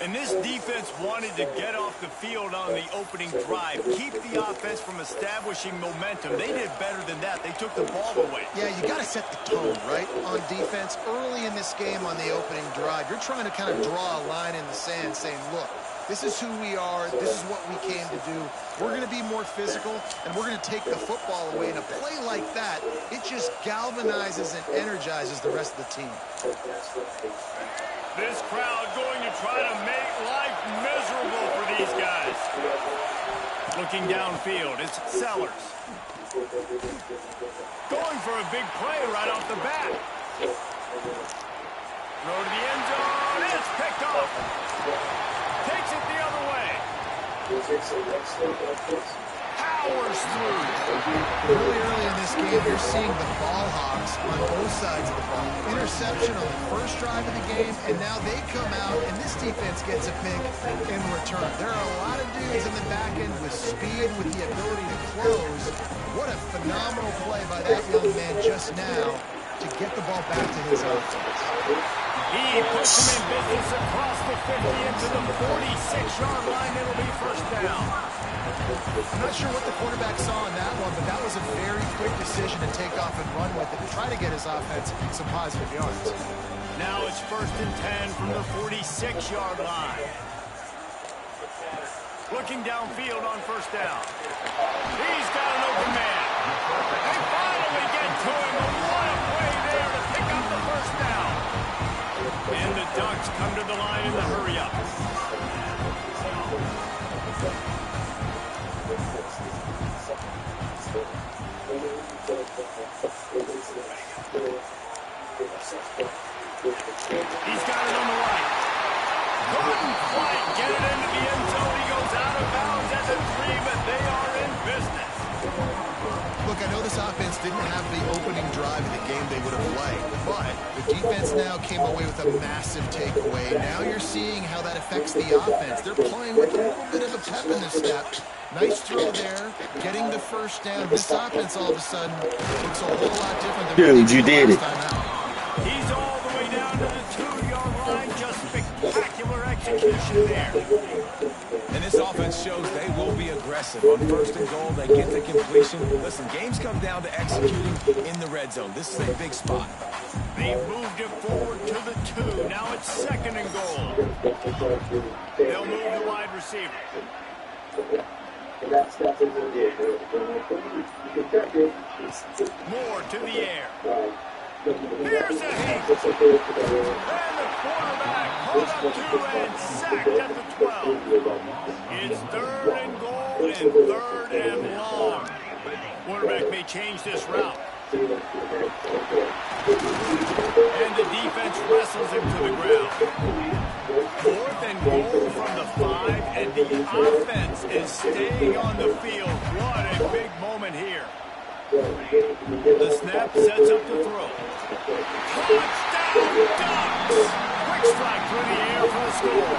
And this defense wanted to get off the field on the opening drive, keep the offense from establishing momentum. They did better than that. They took the ball away. Yeah, you got to set the tone, right, on defense. Early in this game on the opening drive, you're trying to kind of draw a line in the sand saying, look, this is who we are. This is what we came to do. We're going to be more physical, and we're going to take the football away. And a play like that, it just galvanizes and energizes the rest of the team. This crowd going to try to make life miserable for these guys. Looking downfield, it's Sellers. Going for a big play right off the bat. Throw to the end zone. It's picked off. Takes it the other way. Powers through. Really early in this game, you're seeing the ball hawks on both sides of the ball. Interception on the first drive of the game, and now they come out, and this defense gets a pick in return. There are a lot of dudes in the back end with speed, with the ability to close. What a phenomenal play by that young man just now to get the ball back to his offense. He puts him in business across the 50 into the 46-yard line. It'll be first down. I'm not sure what the quarterback saw on that one, but that was a very quick decision to take off and run with it and try to get his offense some positive yards. Now it's 1st and 10 from the 46-yard line. Looking downfield on first down. He's got an open man. They finally get to him. What a play there to pick up the first down. And the Ducks come to the line in the hurry-up. He's got it on the right. Couldn't quite get it into the end zone. He goes out of bounds at the 3, but they are in business. Look, I know this offense didn't have the opening drive of the game they would have liked, but the defense now came away with a massive takeaway. Now you're seeing how that affects the offense. They're playing with a little bit of a pep in their step. Nice throw there, getting the first down. This offense all of a sudden looks a whole lot different than Dude, you did it. He's all the way down to the 2-yard line. Just spectacular execution there. And this offense shows they will be aggressive. On 1st and goal, they get the completion. Listen, games come down to executing in the red zone. This is a big spot. They moved it forward to the 2. Now it's 2nd and goal. They'll move the wide receiver. Moore to the air. Here's a hit. And the quarterback pulled up 2 and sacked at the 12. It's 3rd and goal and 3rd and long. Quarterback may change this route. And the defense wrestles him to the ground. 4th and goal from the 5, and the offense is staying on the field. What a big moment here. The snap sets up the throw. Touchdown, Ducks! Quick strike through the air for the score.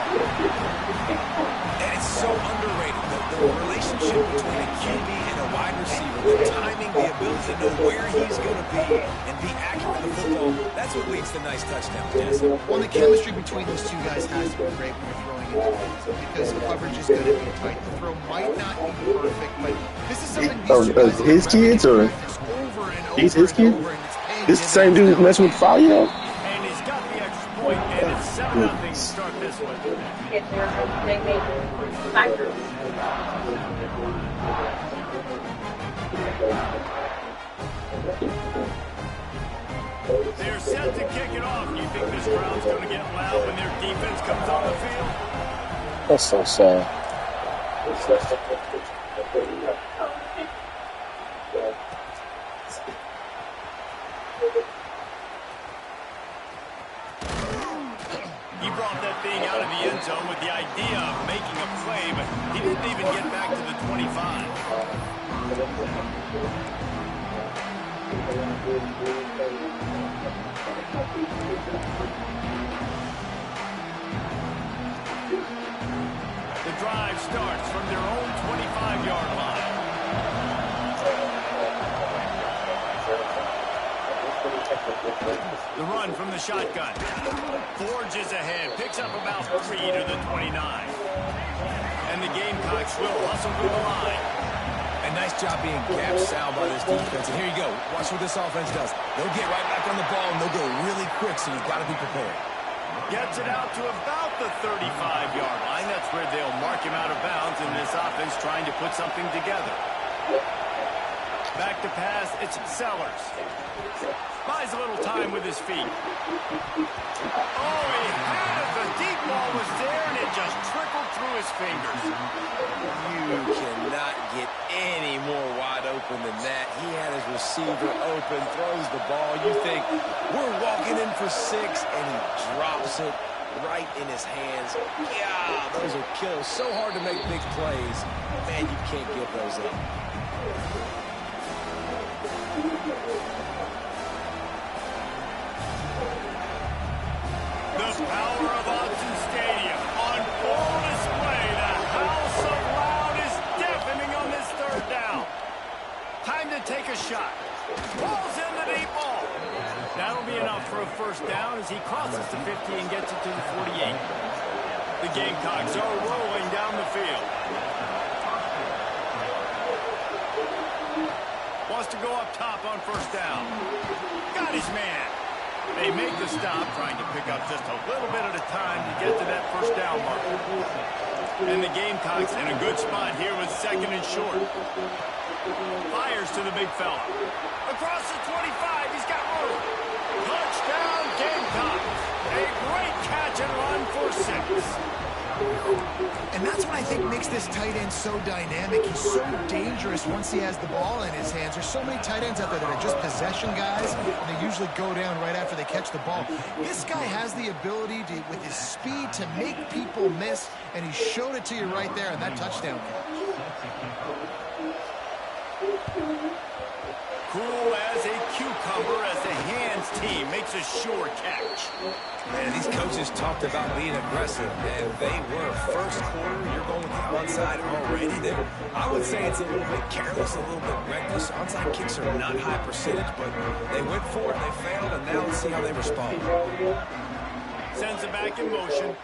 And it's so underrated. The relationship between a QB and a wide receiver, the timing, the ability to know where he's going to be and be accurate with the football, that's what leads to nice touchdowns, Jesse. Well, the chemistry between those two guys has to be great when you're throwing it because coverage is going to be tight. The throw might not be perfect, but this is something these two guys his kids or he's his kid? This the same dude messing with Fabio? And he's got the extra point, and it's 7-0 to start this one. They're set to kick it off. You think this crowd's going to get loud when their defense comes on the field? That's so sad. He brought that thing out of the end zone with the idea of making a play, but he didn't even get back to the 25. The drive starts from their own 25-yard line. The run from the shotgun. Forges ahead, picks up about 3 to the 29. And the Gamecocks will hustle through the line. A nice job being gap sound by this defense. And here you go. Watch what this offense does. They'll get right back on the ball, and they'll go really quick, so you've got to be prepared. Gets it out to about the 35-yard line. That's where they'll mark him out of bounds, and this offense trying to put something together. Back to pass, it's Sellers. Buys a little time with his feet. Oh, he had it. The deep ball was there, and it just trickled through his fingers. You cannot get any more wide open than that. He had his receiver open, throws the ball. You think, we're walking in for 6, and he drops it right in his hands. Yeah, those are kills. So hard to make big plays. Man, you can't give those up. The power of Autzen Stadium on full display. The house of loud is deafening on this 3rd down. Time to take a shot. Ball's in the deep ball. That'll be enough for a first down as he crosses the 50 and gets it to the 48. The Gamecocks are rolling down the field. Wants to go up top on first down. Got his man. They make the stop, trying to pick up just a little bit at a time to get to that first down mark. And the Gamecocks in a good spot here with second and short. Fires to the big fella. Across the 25, he's got room. Touchdown, Gamecocks. A great catch and run for 6. And that's what I think makes this tight end so dynamic. He's so dangerous once he has the ball in his hands. There's so many tight ends out there that are just possession guys, and they usually go down right after they catch the ball. This guy has the ability to, with his speed, to make people miss, and he showed it to you right there in that touchdown catch. Cool as a cucumber as the hands team makes a sure catch. Man, these coaches talked about being aggressive, and they were. First quarter, you're going with the onside already. I would say it's a little bit careless, a little bit reckless. Onside kicks are not high percentage, but they went for it, they failed, and now let's see how they respond. Sends it back in motion.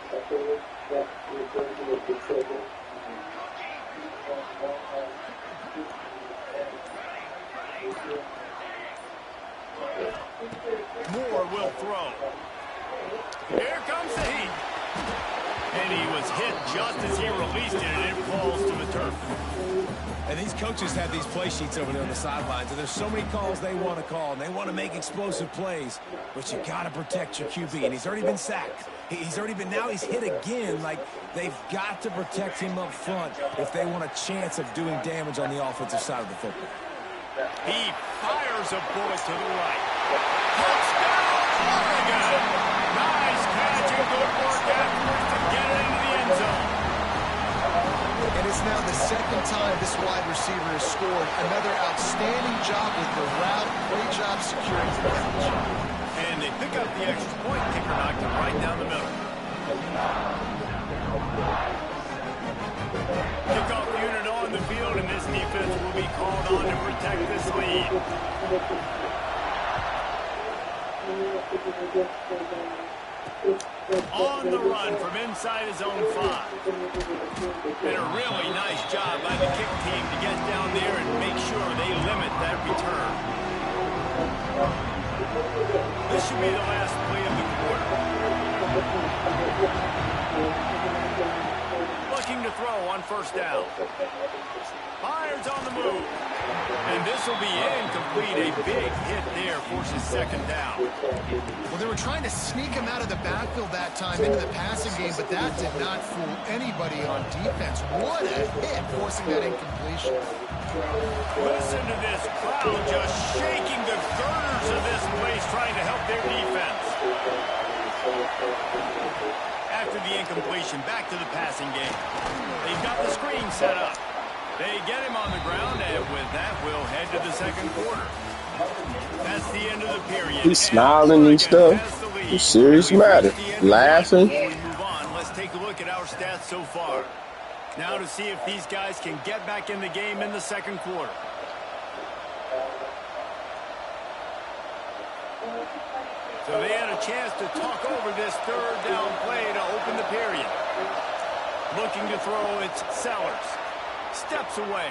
Moore will throw. Here comes the heat. And he was hit just as he released it, and it falls to the turf. And these coaches have these play sheets over there on the sidelines, and there's so many calls they want to call, and they want to make explosive plays, but you got to protect your QB, and he's already been sacked. Now he's hit again. Like, they've got to protect him up front if they want a chance of doing damage on the offensive side of the football. He fires a bullet to the right. Touchdown, Oregon! Nice catch and good work afterwards to get it into the end zone. And it's now the second time this wide receiver has scored. Another outstanding job with the route. Great job securing the catch. And they pick up the extra point. Kicker knocked it right down the middle. Kickoff unit on the field, and this defense will be called on to protect this lead. On the run from inside his own 5. And a really nice job by the kick team to get down there and make sure they limit that return. This should be the last play of the quarter. Looking to throw on first down. Fires on the move. And this will be incomplete. A big hit there forces second down. Well, they were trying to sneak him out of the backfield that time into the passing game, but that did not fool anybody on defense. What a hit, forcing that incompletion. Listen to this crowd just shaking the girders of this place, trying to help their defense. After the incompletion, back to the passing game. They've got the screen set up. They get him on the ground, and with that, we'll head to the second quarter. That's the end of the period. He's smiling and stuff. It's serious matter. Laughing. Before we move on, let's take a look at our stats so far. Now to see if these guys can get back in the game in the second quarter. So they had a chance to talk over this third down play to open the period. Looking to throw, it's Sellers. Steps away.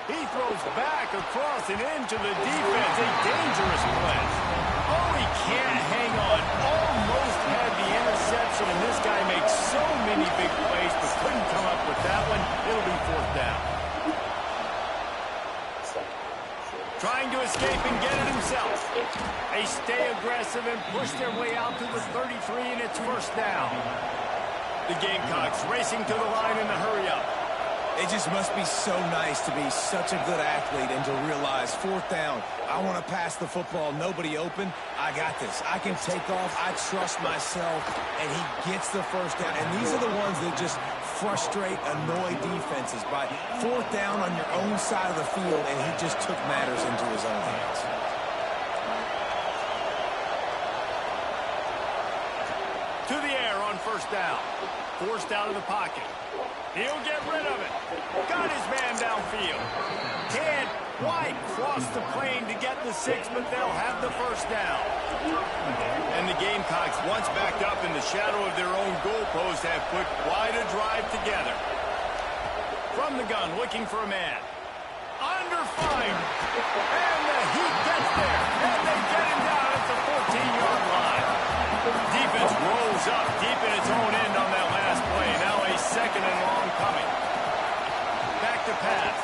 He throws back across and into the defense. A dangerous play. Oh, he can't hang on. Almost had the interception, and this guy makes so many big plays, but couldn't come up with that one. It'll be fourth down. Trying to escape and get it himself. They stay aggressive and push their way out to the 33, and it's first down. The Gamecocks racing to the line in the hurry-up. It just must be so nice to be such a good athlete and to realize fourth down, I want to pass the football, nobody open, I got this. I can take off, I trust myself, and he gets the first down. And these are the ones that just frustrate, annoy defenses by fourth down on your own side of the field, and he just took matters into his own hands. To the air on first down. Forced out of the pocket. He'll get rid of it. Got his man downfield. Can't quite cross the plane to get the 6, but they'll have the first down. And the Gamecocks, once backed up in the shadow of their own goalpost, have put quite a drive together. From the gun, looking for a man. Under fire. And the heat gets there. And they get him down at the 14-yard line. Defense rolls up deep in its own end on that last play. Now a second and long coming. Back to pass.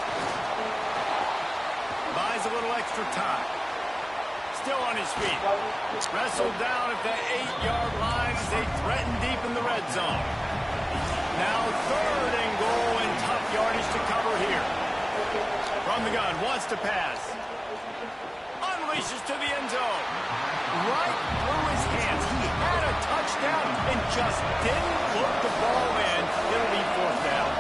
Buys a little extra time. Still on his feet. Wrestled down at the 8-yard line as they threaten deep in the red zone. Now third and goal and tough yardage to cover here. From the gun, wants to pass. Unleashes to the end zone. Right through his hands. He had a touchdown and just didn't look the ball in. It'll be fourth down.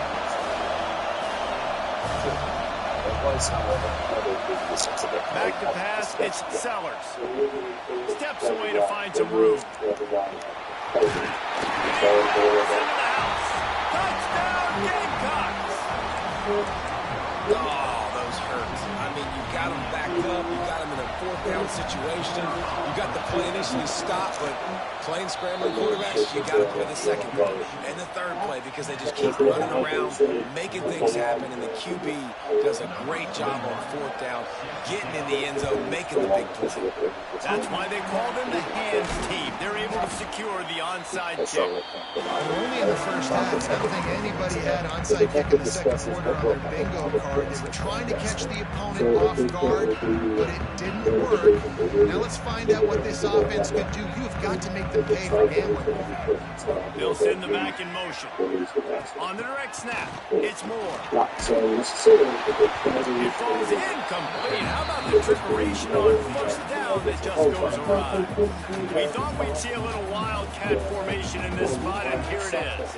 Back to pass, it's Sellers. Steps away to find some room. Into the house. Touchdown, Gamecocks! Oh, those hurt. I mean, you got them backed up. You got them in a fourth down situation. You got the play initially stopped, but playing scrambling quarterbacks, you got to play the second play and the third play because they just keep running around, making things happen, and the QB does a great job on fourth down, getting in the end zone, making the big play. That's why they call them the hands team. They're able to secure the onside kick. Only in the first half. I don't think anybody had onside kick in the second quarter on their bingo card. They were trying to catch the opponent off guard, but it didn't work. Now let's find out what this offense could do. You've got to make them pay for gambling. They'll send the back in motion. On the direct snap, it's Moore. It falls incomplete. How about the preparation on first down that just goes awry? We thought we'd see a little wildcat formation in this spot, and here it is.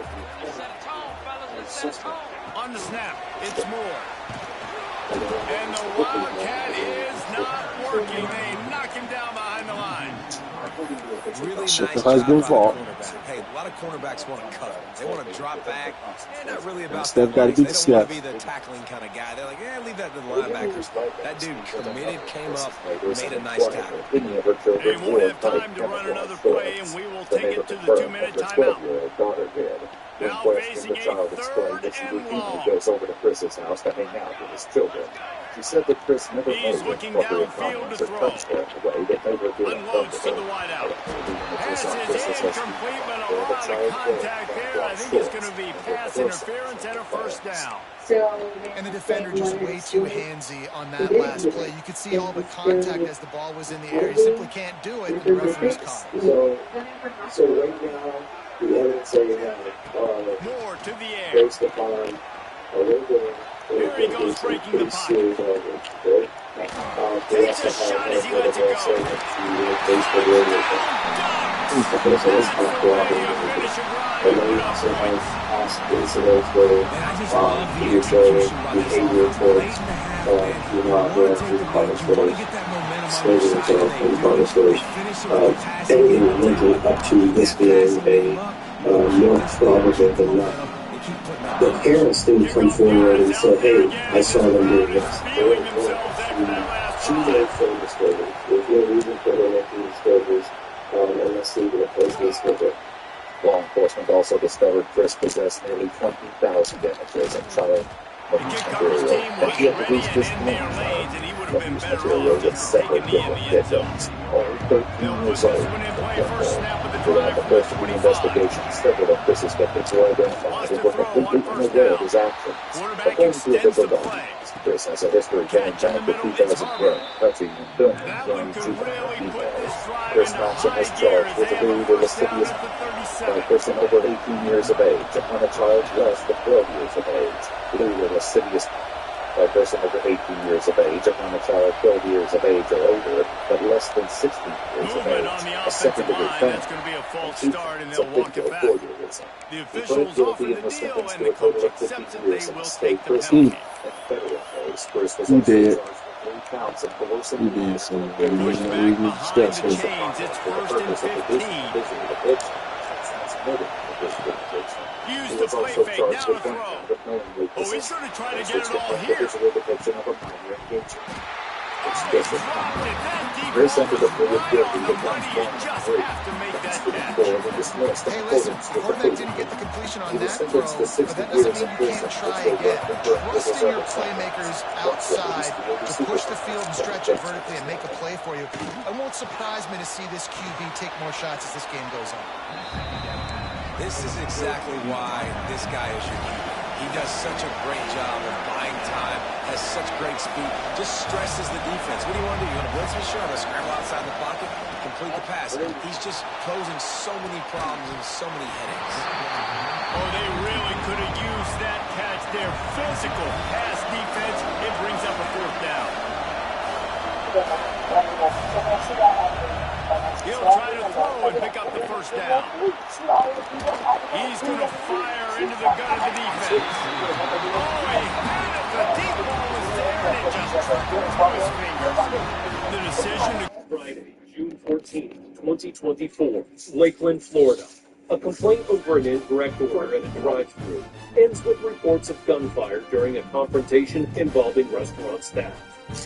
On the snap, it's Moore. And the wildcat is not working. They knock him down behind the line. Really nice job by the cornerback. Hey, a lot of cornerbacks want to cut. They want to drop back. They're not really about that. They don't want to be the tackling kind of guy. They're like, leave that to the linebackers. That dude committed, came up, made a nice tackle. They won't have time to run another play, and we will take it to the 2-minute timeout. Now facing a third and long. Goes over to Chris's house to hang out with his children. She said that Chris never He's looking downfield to throw. Unloads to the wideout. Pass is incomplete, but a lot of contact there. I think it's going to be pass interference and a first down. And the defender just way too handsy on that last play. You could see all the contact as the ball was in the air. He simply can't do it, and the referee's caught it. So right now, the evidence that you have Moore to the air. based upon Here he goes breaking the pocket. Takes a shot as he lets it go. more probable than not. The parents didn't come forward and say, hey, I saw them doing this. She made phone disclosures. There's no reason for her making disclosures unless they were replacements with it. Law enforcement also discovered Chris possessed nearly 20,000 images of child material. And he had released this material with separate different victims. Only 13 years old. Throughout the first of the investigation, several of Chris's victims were identified and were completely unaware of his actions. According to official documents, Chris has a history going back to 2010, touching and filming young juvenile females. Chris Thompson was charged with illegal lascivious by a person over 18 years of age upon a child less than 12 years of age. Illegal lascivious by a person over 18 years of age upon a child 12 years of age or older, but less than 16 years of age. A second-degree felony. That's going to be a false start, and they'll walk it back. The officials offer the deal, and the coach accepts it. They will take the penalty. He did. He did. So pushed back behind the chains. It's 1st and 15. Use the play fake, now to throw. Oh, he's going to try to get it all here. Oh, he's dropped it. That deep ball was right on the money. You just have to make that catch. Hey, listen, the quarterback didn't get the completion on that throw, but that doesn't mean you can't try again. Trust in your playmakers outside to push the field and stretch it vertically and make a play for you. It won't surprise me to see this QB take more shots as this game goes on. This is exactly why this guy is your QB. He does such a great job of buying time, has such great speed, just stresses the defense. What do you want to do? You want to blitz me? Sure, I'm going to scramble outside the pocket, complete the pass. He's just posing so many problems and so many headaches. Oh, they really could have used that catch there. Physical pass defense. It brings up a fourth down. He'll try to throw and pick up the first down. He's going to fire into the gut of the defense. Oh, he had it. The deep ball was there, and it just trickled through his fingers. The decision to... Friday, June 14th, 2024, Lakeland, Florida. A complaint over an incorrect order at a drive-thru ends with reports of gunfire during a confrontation involving restaurant staff.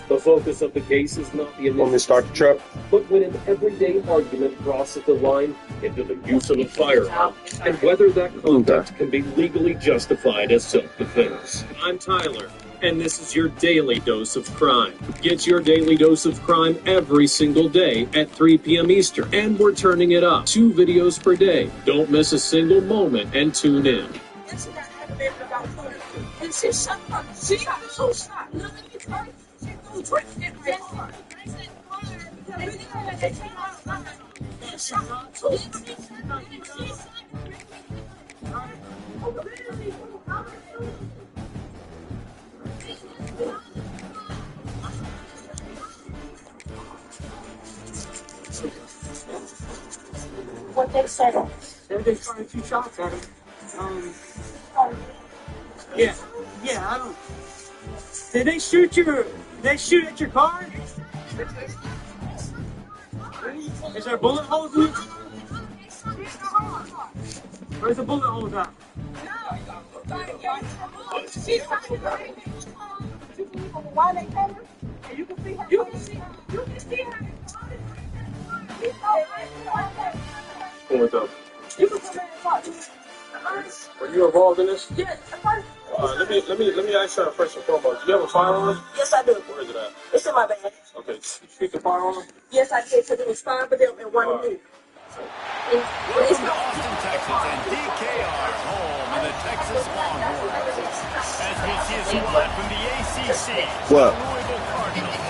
The focus of the case is not the initial start the truck, but when an everyday argument crosses the line into the use of a firearm, and whether that conduct can be legally justified as self-defense. I'm Tyler, and this is your daily dose of crime. Get your daily dose of crime every single day at 3 p.m. Eastern, and we're turning it up. 2 videos per day. Don't miss a single moment and tune in. What they said. They fired 2 shots at him. Yeah, I don't. Did they shoot at your car? Is there bullet holes in your car? Where's the bullet holes at? Why they coming? You can see her. You can see her. What's up? You can come in and talk to me. Were you involved in this? Yes. Let me ask you first and foremost. Do you have a firearm? Yes, I do. Where is it at? It's in my bag. Okay. You speak the firearm? Yes, I did. Because it was 5 of them and 1 of me. Welcome to Austin, Texas, and DKR's home of the Texas Longhorns. As we see a squad from the ACC, the Louisville Cardinals,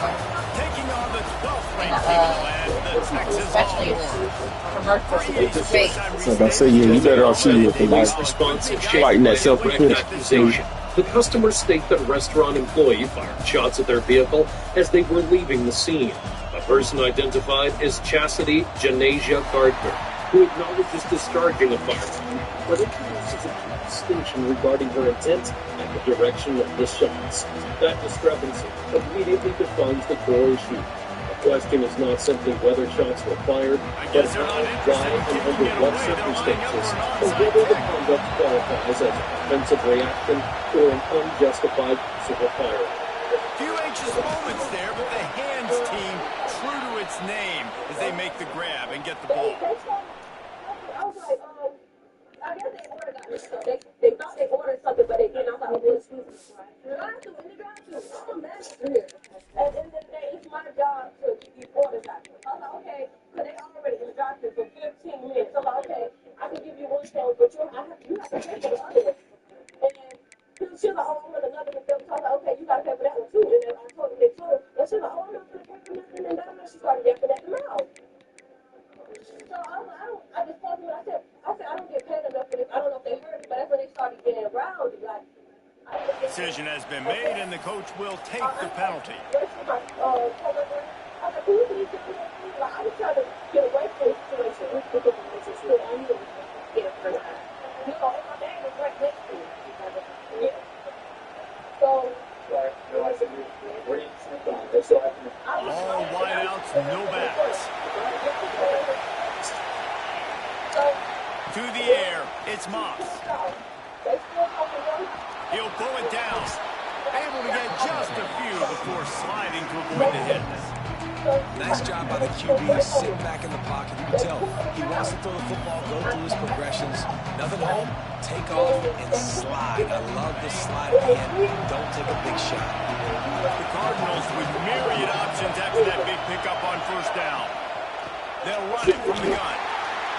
taking on the 12th ranked team in the land, the Texas Longhorns. Like I say, you better off shooting with the Police response and fighting that accusation. The customer state that a restaurant employee fired shots at their vehicle as they were leaving the scene. A person identified as Chastity Janasia Gardner, who acknowledges discharging a firearm, but introduces a distinction regarding her intent and the direction of the shots. That discrepancy immediately defines the core issue. The question is not simply whether shots were fired, but how, why, and under what circumstances, or whether the conduct qualifies as an offensive reaction or an unjustified use of a firearm. Few anxious moments there, but the hands team true to its name as they make the grab and get the ball. I was like, I guess they ordered that. They thought they ordered something, but they didn't. I was like, well, excuse me. You don't have to, and you don't have to. I'm a manager here. At the end of the day, it's my job to give orders out. I was like, okay, because they already in the doctor for 15 minutes. I'm like, okay, I can give you one thing, but you have to pay for the other one. And she was like, oh, I'm going to another one. So I was like, okay, you got to pay for that one too. And then I told her, they told her, and she was like, oh, I'm not going to pay for nothing. And then she started yapping at the mouth. So I was like, I just told them, I said, I don't get paid enough for this. I don't know if they heard me, but that's when they started getting rowdy. Like, Decision has been made, and the coach will take the penalty. I was like, who do you think you are? I was trying to get away from this situation. I knew it was get first. You know, my dad was right next to me. Yeah. So, all wideouts, no backs. to the air. It's Moss. He'll pull it down. Able to get just a few before sliding to avoid the hits. Nice job by the QB, sitting back in the pocket. You can tell he wants to throw the football, go through his progressions. Nothing home, take off and slide. I love the slide at the end. Don't take a big shot. The Cardinals with myriad options after that big pickup on first down. They'll run it from the gun.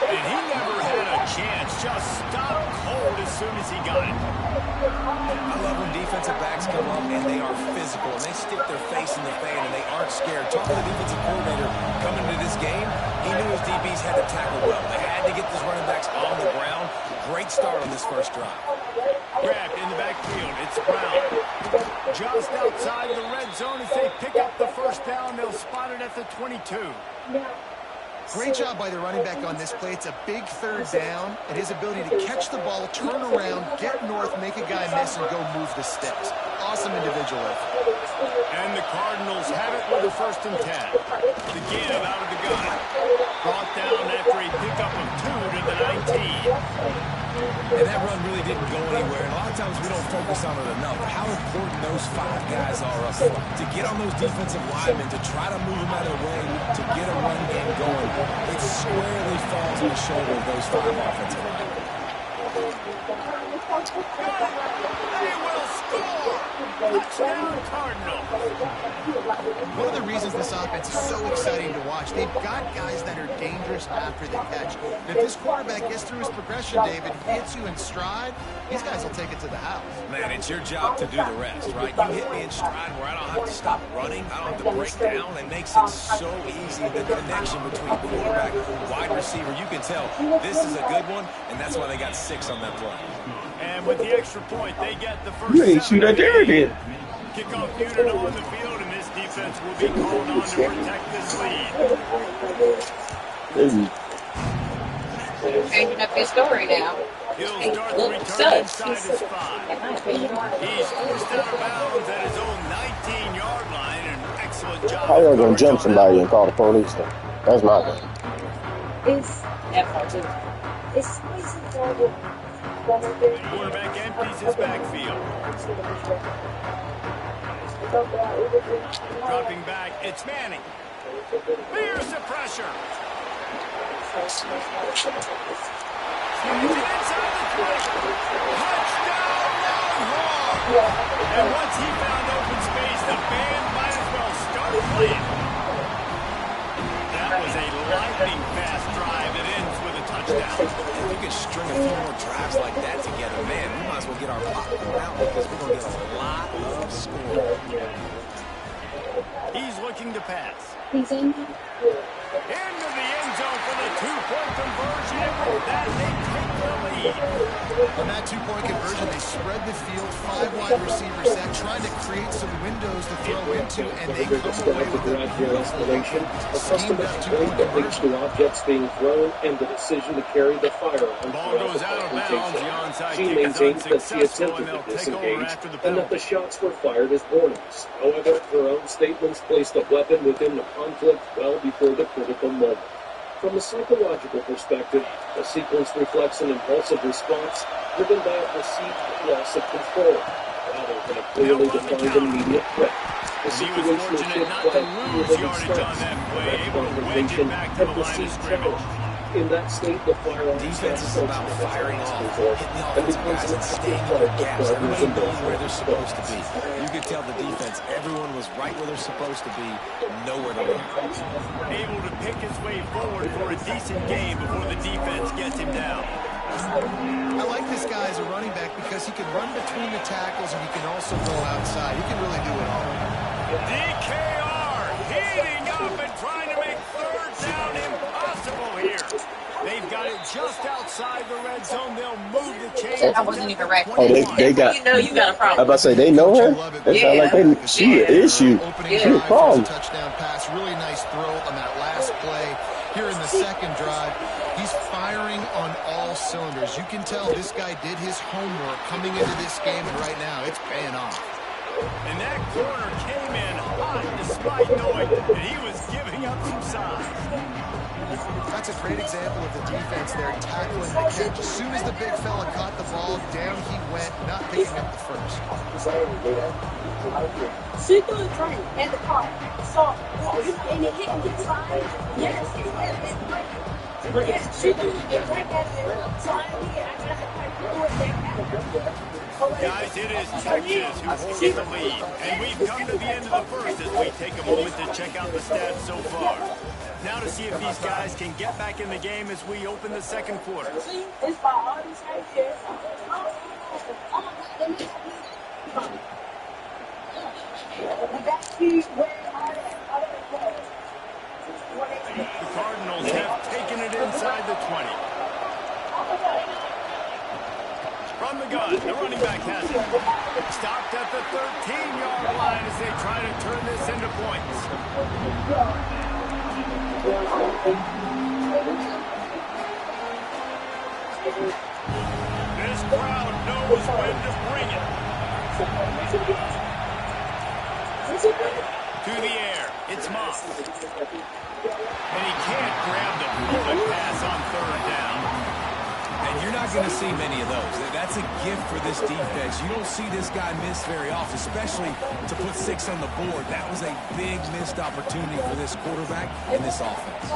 And he never had a chance. Just stopped cold as soon as he got it. I love when defensive backs come up and they are physical and they stick their face in the fan and they aren't scared. Talking to the defensive coordinator coming into this game, he knew his DBs had to tackle well. They had to get these running backs on the ground. Great start on this first drive. Grabbed in the backfield. It's Brown. Just outside the red zone as they pick up the first down. They'll spot it at the 22. Great job by the running back on this play. It's a big third down, and his ability to catch the ball, turn around, get north, make a guy miss, and go move the sticks. Awesome individual effort. And the Cardinals have it with a 1st and 10. The give out of the gun. Brought down after a pickup of 2 to the 19. And that run really didn't go anywhere. And a lot of times we don't focus on it enough. How important those 5 guys are up front. To get on those defensive linemen, to try to move them out of the way, to get a run game going, it squarely falls on the shoulder of those 5 offensive linemen. They will score! Touchdown, Cardinals! One of the reasons this offense is so exciting to watch, they've got guys that are dangerous after the catch. If this quarterback gets through his progression, David, hits you in stride, these guys will take it to the house. Man, it's your job to do the rest, right? You hit me in stride where I don't have to stop running. I don't have to break down. It makes it so easy, the connection between quarterback and wide receiver. You can tell this is a good one, and that's why they got 6 on that play. And with the extra point, they get the first. You ain't shoot that there then. Kickoff unit on the field, and this defense will be called on to protect this lead. Changing up his story now. He'll start the return inside his 5. He's forced out of bounds at his own 19-yard line. An excellent job. How y'all gonna jump somebody and call the police then? That's my thing. It's that part too. It's Quarterback empties his backfield. Dropping back, it's Manning. Here's the pressure. It's inside the 20. Touchdown, Longhorn! And once he found open space, the band might as well start playing. That was a lightning-fast drive that ends with a touchdown. If we could string a few more drives like that together, man, we might as well get our popcorn out because we're going to get a lot of scoring. He's looking to pass. He's in. Into the end zone for the 2-point conversion. And with that, they take the lead. On that 2-point conversion, they spread the field, 5 wide receiver set, trying to create some windows to throw into, and they come away with a explanation, a customized play that links to objects being thrown and the decision to carry the firearm. Ball goes out of bounds. The onside She kick is maintains that she unsuccessful, attempted and to they'll take over disengage after the and that penalty. the shots were fired as warnings. However, her own statements placed a weapon within the conflict well before the critical moment. From a psychological perspective, the sequence reflects an impulsive response driven by a perceived loss of control, rather than a clearly defined immediate threat. The He was fortunate not to lose yardage on that play, able to wedge it back to the line of scrimmage. In that state, the firearm Defense is about firing off, hitting the offensive guys and staying in their gaps. Everybody knows where they're supposed to be. You could tell the defense, everyone was right where they're supposed to be, nowhere to run. Able to pick his way forward for a decent game before the defense gets him down. I like this guy as a running back because he can run between the tackles and he can also go outside. He can really do it all. DKR heating up and trying to make third down impossible here. They've got it just outside the red zone. They'll move the chains. I wasn't even right. Oh, they got. You know you got a I problem. about to say they know her. They sound like she an issue. Opening She a drive was a problem. touchdown pass. Really nice throw on that last play. Here in the second drive, he's firing on all cylinders. You can tell this guy did his homework coming into this game, and right now it's paying off. And that corner came in hot despite knowing that he was giving up some size. That's a great example of the defense there tackling the catch. As soon as the big fella caught the ball, down he went, not picking up the first. She threw the drink in the car. So, and it hit me side. Yes, she threw the drink at it. So I got her. Guys, it is Texas who holds the lead, and we've come to the end of the first as we take a moment to check out the stats so far. Now to see if these guys can get back in the game as we open the second quarter. See, it's by all these right here. The Cardinals have taken it inside the 20. From the gun, the running back has it. Stopped at the 13-yard line as they try to turn this into points. This crowd knows when to bring it. To the air, it's Moss. And he can't grab the perfect pass on third down. And you're not going to see many of those. That's a gift for this defense. You don't see this guy miss very often, especially to put 6 on the board. That was a big missed opportunity for this quarterback and this offense.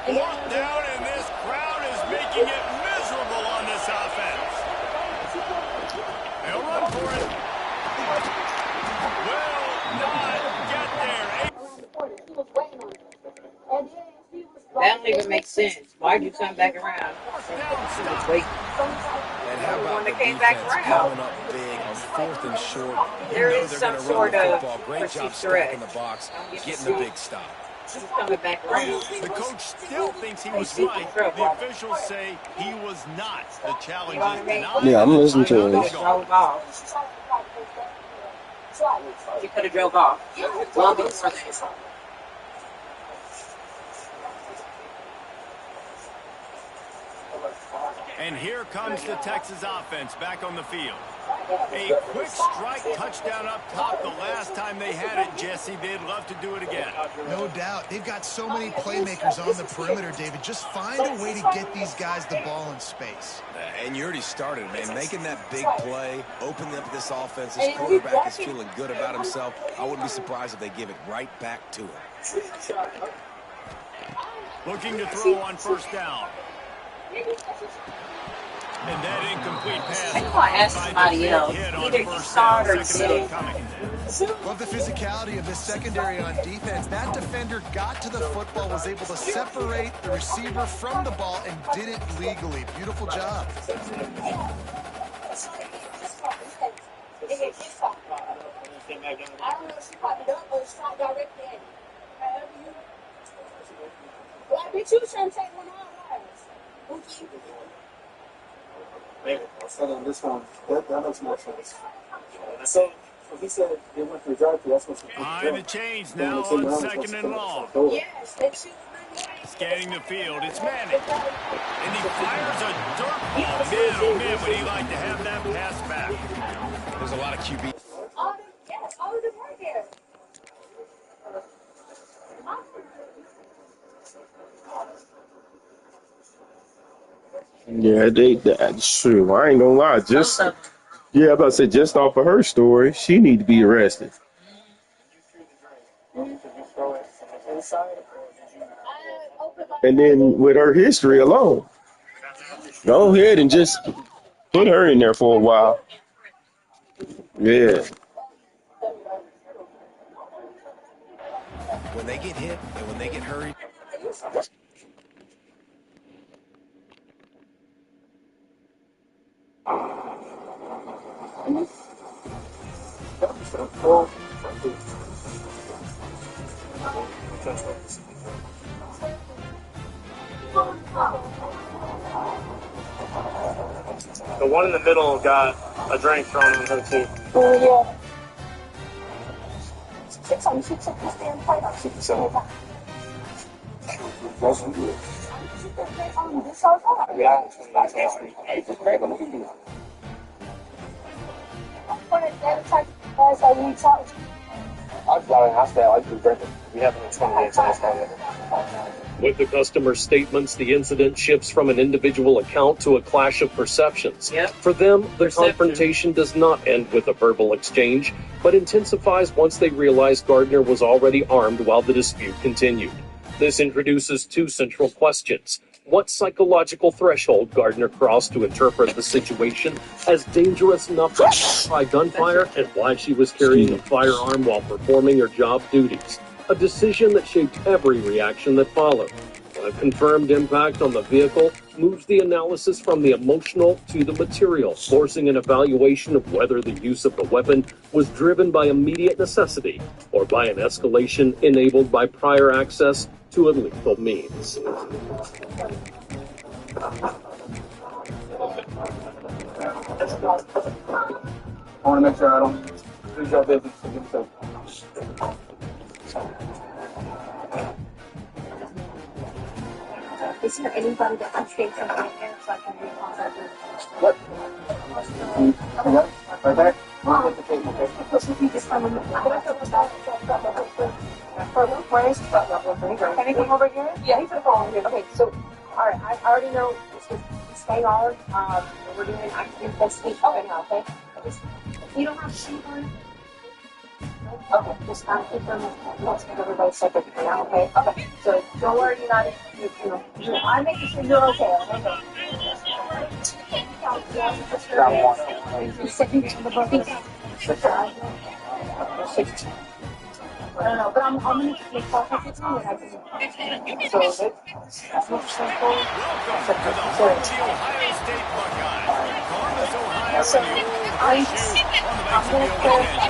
Fourth down, and this crowd is making it miserable on this offense. They'll run for it. Will not get there. That don't even make sense. Why'd you come back around? Wait. And how about the came back defense around. coming up big on 4th and short? There You know is they're some gonna sort run the of football. Great job perceived threat. stacking the box, getting the big stop. He's coming back around. The coach still thinks he was right. The officials say he was not. The challenge is denied. Yeah, I'm listening to it. Drove off. He could have drove off. Well before this. And here comes the Texas offense back on the field. A quick strike touchdown up top the last time they had it, Jesse. They'd love to do it again. No doubt. They've got so many playmakers on the perimeter, David. Just find a way to get these guys the ball in space. And you already started, man. Making that big play, opening up this offense. This quarterback is feeling good about himself. I wouldn't be surprised if they give it right back to him. Looking to throw on first down. And that incomplete pass. I know I asked somebody else. Either you saw it or didn't. Love the physicality of this secondary on defense. That defender got to the football, was able to separate the receiver from the ball, and did it legally. Beautiful job. Why did you trying to take one on? Maybe. So this one, that makes more sense. So he said they went for a drive-thru. That's what's Behind the chains now on second and long. Yes, they shoot. Scanning the field, it's Manning. And he fires a dirt ball. Man, oh man, would he like to have that pass back. There's a lot of QB. All of them were there. Yeah, that's true. I ain't gonna lie. Just I'm about to say, just off of her story, she need to be arrested. And then with her history alone, go ahead and just put her in there for a while. Yeah. When they get hit and when they get hurried. The one in the middle got a drink thrown in her teeth. Yeah. Guys, I need to I've got a house that I can drink it. We have it in 20 minutes on this time. With the customer's statements, the incident shifts from an individual account to a clash of perceptions. Yep. For them, the confrontation does not end with a verbal exchange, but intensifies once they realize Gardner was already armed while the dispute continued. This introduces two central questions. What psychological threshold Gardner crossed to interpret the situation as dangerous enough to justify gunfire, and why she was carrying a firearm while performing her job duties. A decision that shaped every reaction that followed. A confirmed impact on the vehicle moves the analysis from the emotional to the material, forcing an evaluation of whether the use of the weapon was driven by immediate necessity or by an escalation enabled by prior access to a lethal means. I want to make sure I don't lose your business. Is there anybody that can say something here so I can recontact them? What? Right there? We'll get the table, okay? Where is he? Can he come over here? Yeah, he's gonna come over here. Okay, so, alright, I already know it's stay on. We're doing an active investigation right now, okay? You don't have sheet on it? Okay, just kind of keep them, let's get everybody separate for now, okay? Okay, so don't worry, you're not, I'm making sure you're okay, okay? I don't know, but I'm gonna make contact with you and I can. So that's what you're saying. Welcome to the home of the Ohio State Buckeyes. Columbus, Ohio, So and the old I'm horseshoe on the gonna banks of the clarify.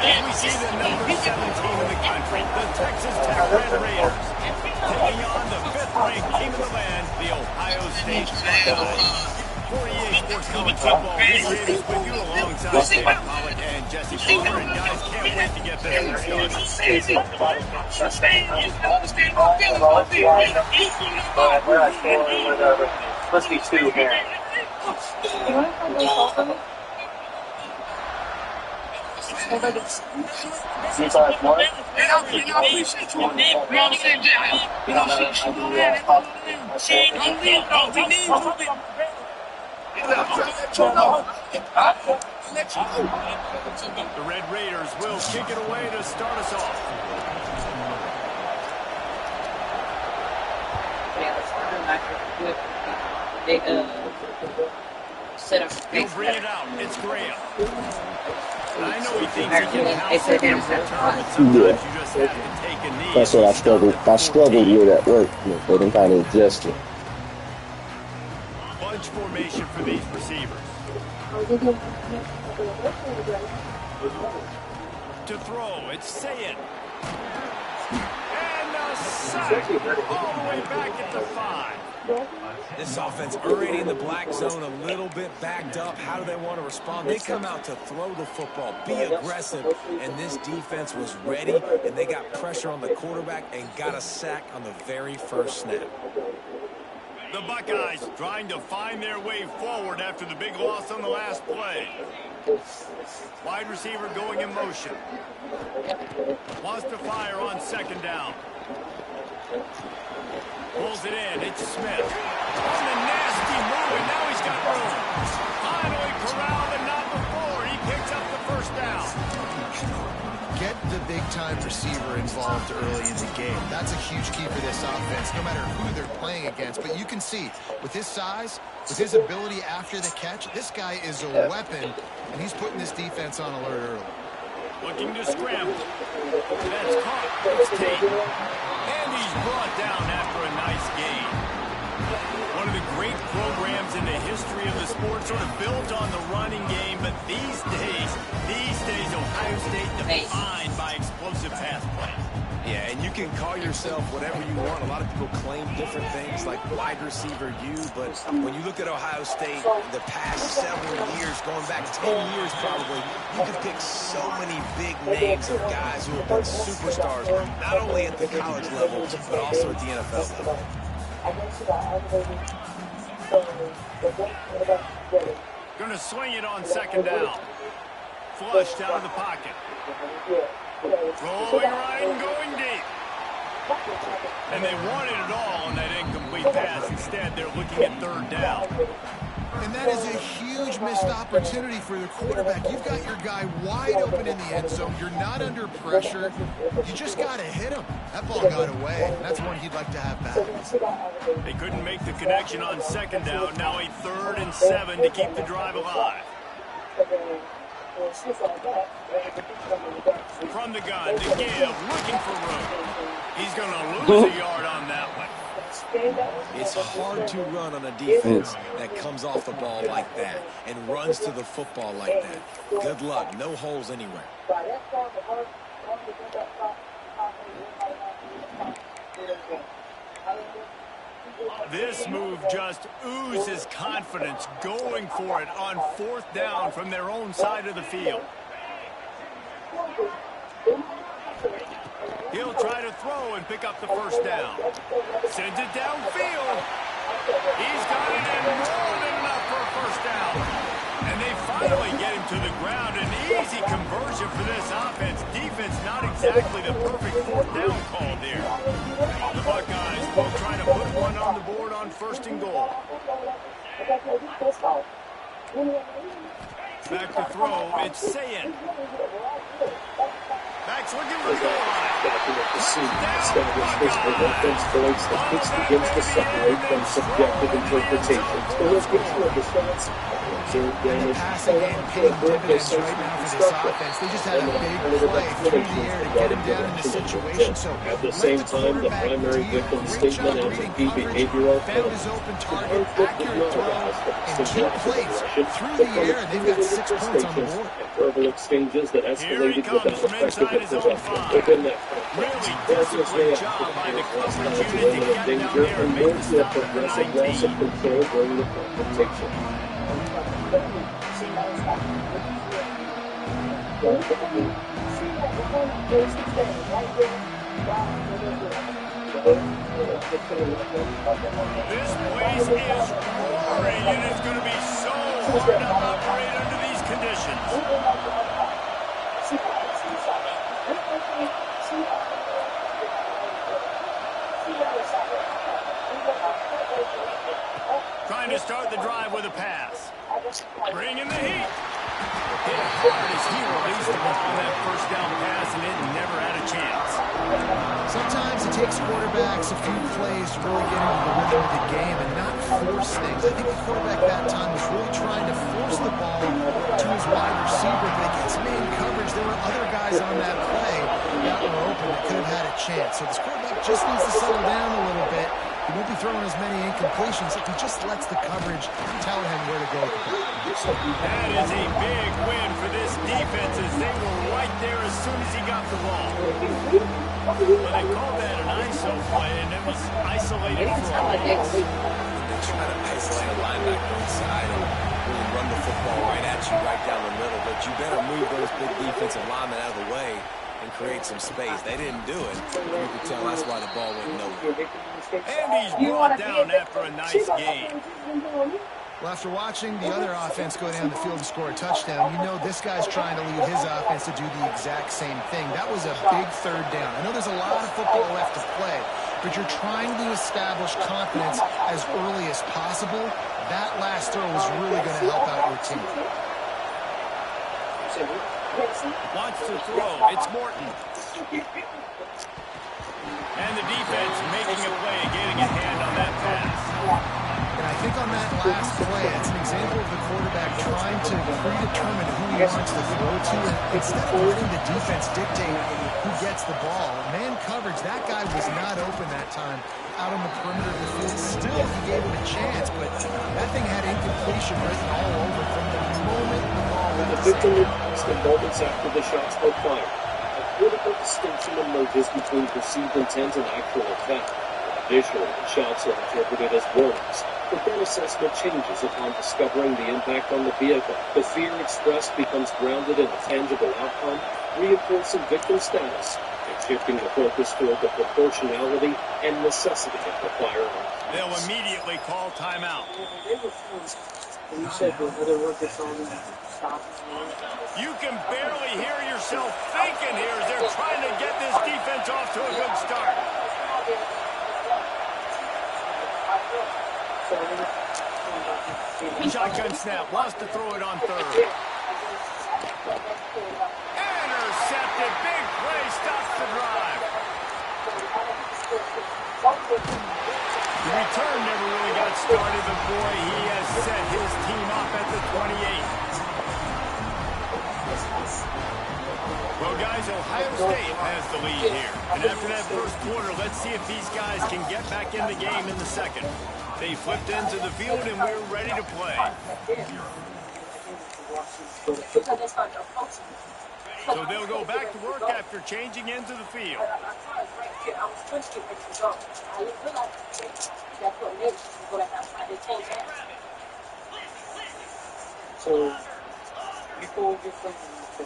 As we see the number 7 team in the country, the Texas Tech Red Raiders, taking on the 5th-ranked team in the land, the Ohio State Buckeyes. For EA Sports College Football, Nick Davis with you alongside Dave Pollock and Jesse Palmer, and guys, can't wait to get this one started. Must be 2 here. You want to play baseball for me? The Red Raiders will kick it away to start us off. He'll bring it out. It's Graham. I know he thinks he can house it in return, but sometimes you just have to take a knee. That's what I struggled with at work, for them kind of adjusting. Bunch formation for these receivers. To throw, it's Sayed. And a sack all the way back at the 5. This offense already in the black zone, a little bit backed up. How do they want to respond? They come out to throw the football, be aggressive, and this defense was ready, and they got pressure on the quarterback and got a sack on the very first snap. The Buckeyes trying to find their way forward after the big loss on the last play. Wide receiver going in motion. Wants to fire on 2nd down. Pulls it in. It's Smith. On the nasty move, and now he's got room. Finally corralled, but not before. He picks up the 1st down. Get the big-time receiver involved early in the game. That's a huge key for this offense, no matter who they're playing against. But you can see, with his size, with his ability after the catch, this guy is a weapon, and he's putting this defense on alert early. Looking to scramble. That's caught. It's Tate. And he's brought down after a nice gain. One of the great programs in the history of the sport, sort of built on the running game, but these days, Ohio State defined by explosive pass play. Yeah, and you can call yourself whatever you want. A lot of people claim different things like wide receiver U, but when you look at Ohio State, the past several years, going back 10 years probably, you can pick so many big names of guys who have been superstars, not only at the college level, but also at the NFL level. Going to swing it on 2nd down. flushed out of the pocket. Rolling right and going deep. And they wanted it all on that incomplete pass. Instead, they're looking at third down. And that is a huge missed opportunity for the quarterback. You've got your guy wide open in the end zone. You're not under pressure. You just got to hit him. That ball got away. That's one he'd like to have back. They couldn't make the connection on second down. Now a 3rd and 7 to keep the drive alive. From the gun to give, looking for room. He's going to lose a yard on that one. It's hard to run on a defense that comes off the ball like that and runs to the football like that. Good luck. No holes anywhere. This move just oozes confidence, going for it on 4th down from their own side of the field. He'll try to throw and pick up the 1st down. Sends it downfield. He's got it in more than enough for a 1st down. And they finally get him to the ground. An easy conversion for this offense. Defense not exactly the perfect 4th down call there. The Buckeyes will try to put one on the board on 1st and goal. Back to throw. It's Sayin. Back's looking for the goal line. Offense points as Pitts begins to separate from subjective interpretations. The location of the shots, observed damage, Passing and paying dividends right now for this offense. They just had a big play through the air to get him down in the situation. So at the same time, the primary victim statement and the key behavioral found his open target, accurate throw, and 2 plays through the air, and they've got 6 points on the board. Verbal exchanges that escalated without effective interruption. Within that really disciplined job by the coverage unit to get down there and make the stop at the 19. Loss of control during the confrontation. This place is roaring, and it's going to be so hard to operate under these conditions. Trying to start the drive with a pass. Bringing the heat. Hit hard as he released the ball on that 1st down pass, and it never had a chance. Sometimes it takes quarterbacks a few plays to really get into the rhythm of the game and not force things. I think the quarterback that time was really trying to force the ball to his wide receiver, but against man coverage, there were other guys on that play that were open that could have had a chance. So this quarterback just needs to settle down a little bit. He won't be throwing as many incompletions if he just lets the coverage tell him where to go with the ball. That is a big win for this defense as they were right there as soon as he got the ball. Well, they called that an ISO play, and it was isolated for a loss. They're trying to isolate a linebacker inside and really run the football right at you, right down the middle. But you better move those big defensive linemen out of the way and create some space. They didn't do it. You can tell that's why the ball went nowhere. And he's brought down after a nice game. Well, after watching the other offense go down the field and score a touchdown, you know this guy's trying to lead his offense to do the exact same thing. That was a big 3rd down. I know there's a lot of football left to play, but you're trying to establish confidence as early as possible. That last throw was really going to help out your team. Wants to throw. It's Morton. And the defense making a play, getting a hand on that pass. And I think on that last play, it's an example of the quarterback trying to predetermine who he wants to throw to. And instead of letting the defense dictate who gets the ball, man coverage, that guy was not open that time out on the perimeter of the field. Still, he gave him a chance, but that thing had incompletion written all over from the moment the ball went the victim reacts the moments after the shots were fired. A critical distinction emerges between perceived intent and actual effect. Visually, the shots are interpreted as warnings, but then assessment changes upon discovering the impact on the vehicle. The fear expressed becomes grounded in a tangible outcome, reinforcing victim status and shifting the focus toward the proportionality and necessity of the firearm. They'll immediately call timeout. You said the other workers on stop. You can barely hear yourself thinking here as they're trying to get this defense off to a good start. Shotgun snap, wants to throw it on third. Intercepted, big play, stops the drive. The return never really got started, but boy, he has set his team up at the 28. Well, guys, Ohio State has the lead here. And after that first quarter, let's see if these guys can get back in the game in the second. They flipped into the field, and we're ready to play. So they'll go back to work after changing into the field. So, people get from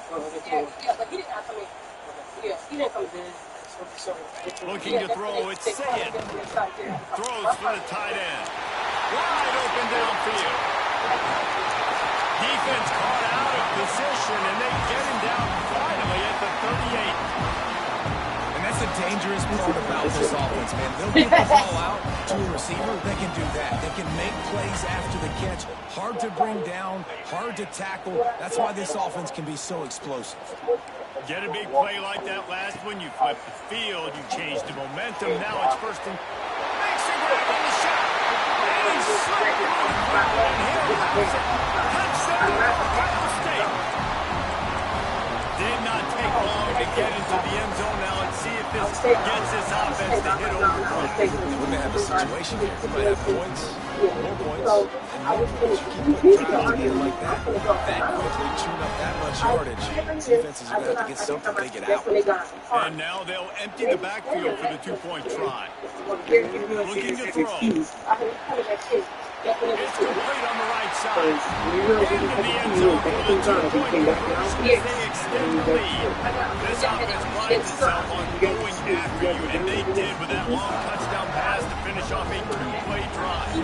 yeah, but he did not come in. Yeah, he didn't come in. Looking to throw, it's Sayed. Throws for the tight end. Wide open downfield. Defense caught out of position, and they get him down finally at the 38. And that's the dangerous part about this offense, man. They'll get the ball out to a receiver. They can do that. They can make plays after the catch. Hard to bring down, hard to tackle. That's why this offense can be so explosive. Get a big play like that last one, you flip the field, you change the momentum. Now it's first and makes a grab on the shot. And he slipped through the crowd, and here comes it. Touchdown, Ohio State. Did not take long to get into the end zone. Now let's see if this gets this offense to hit over front. We may have a situation here. We might have points, more points, and more points. You keep putting drives in like that quickly tune up that much yardage. Defenses are going to have to get something to take it out. And now they'll empty the backfield for the two-point try. Looking to throw. It's complete on the right side. Into the end zone for the two-point conversion. They extend the lead. This offense prides itself on going after you, and they did with that long touchdown pass to finish off a two-play drive.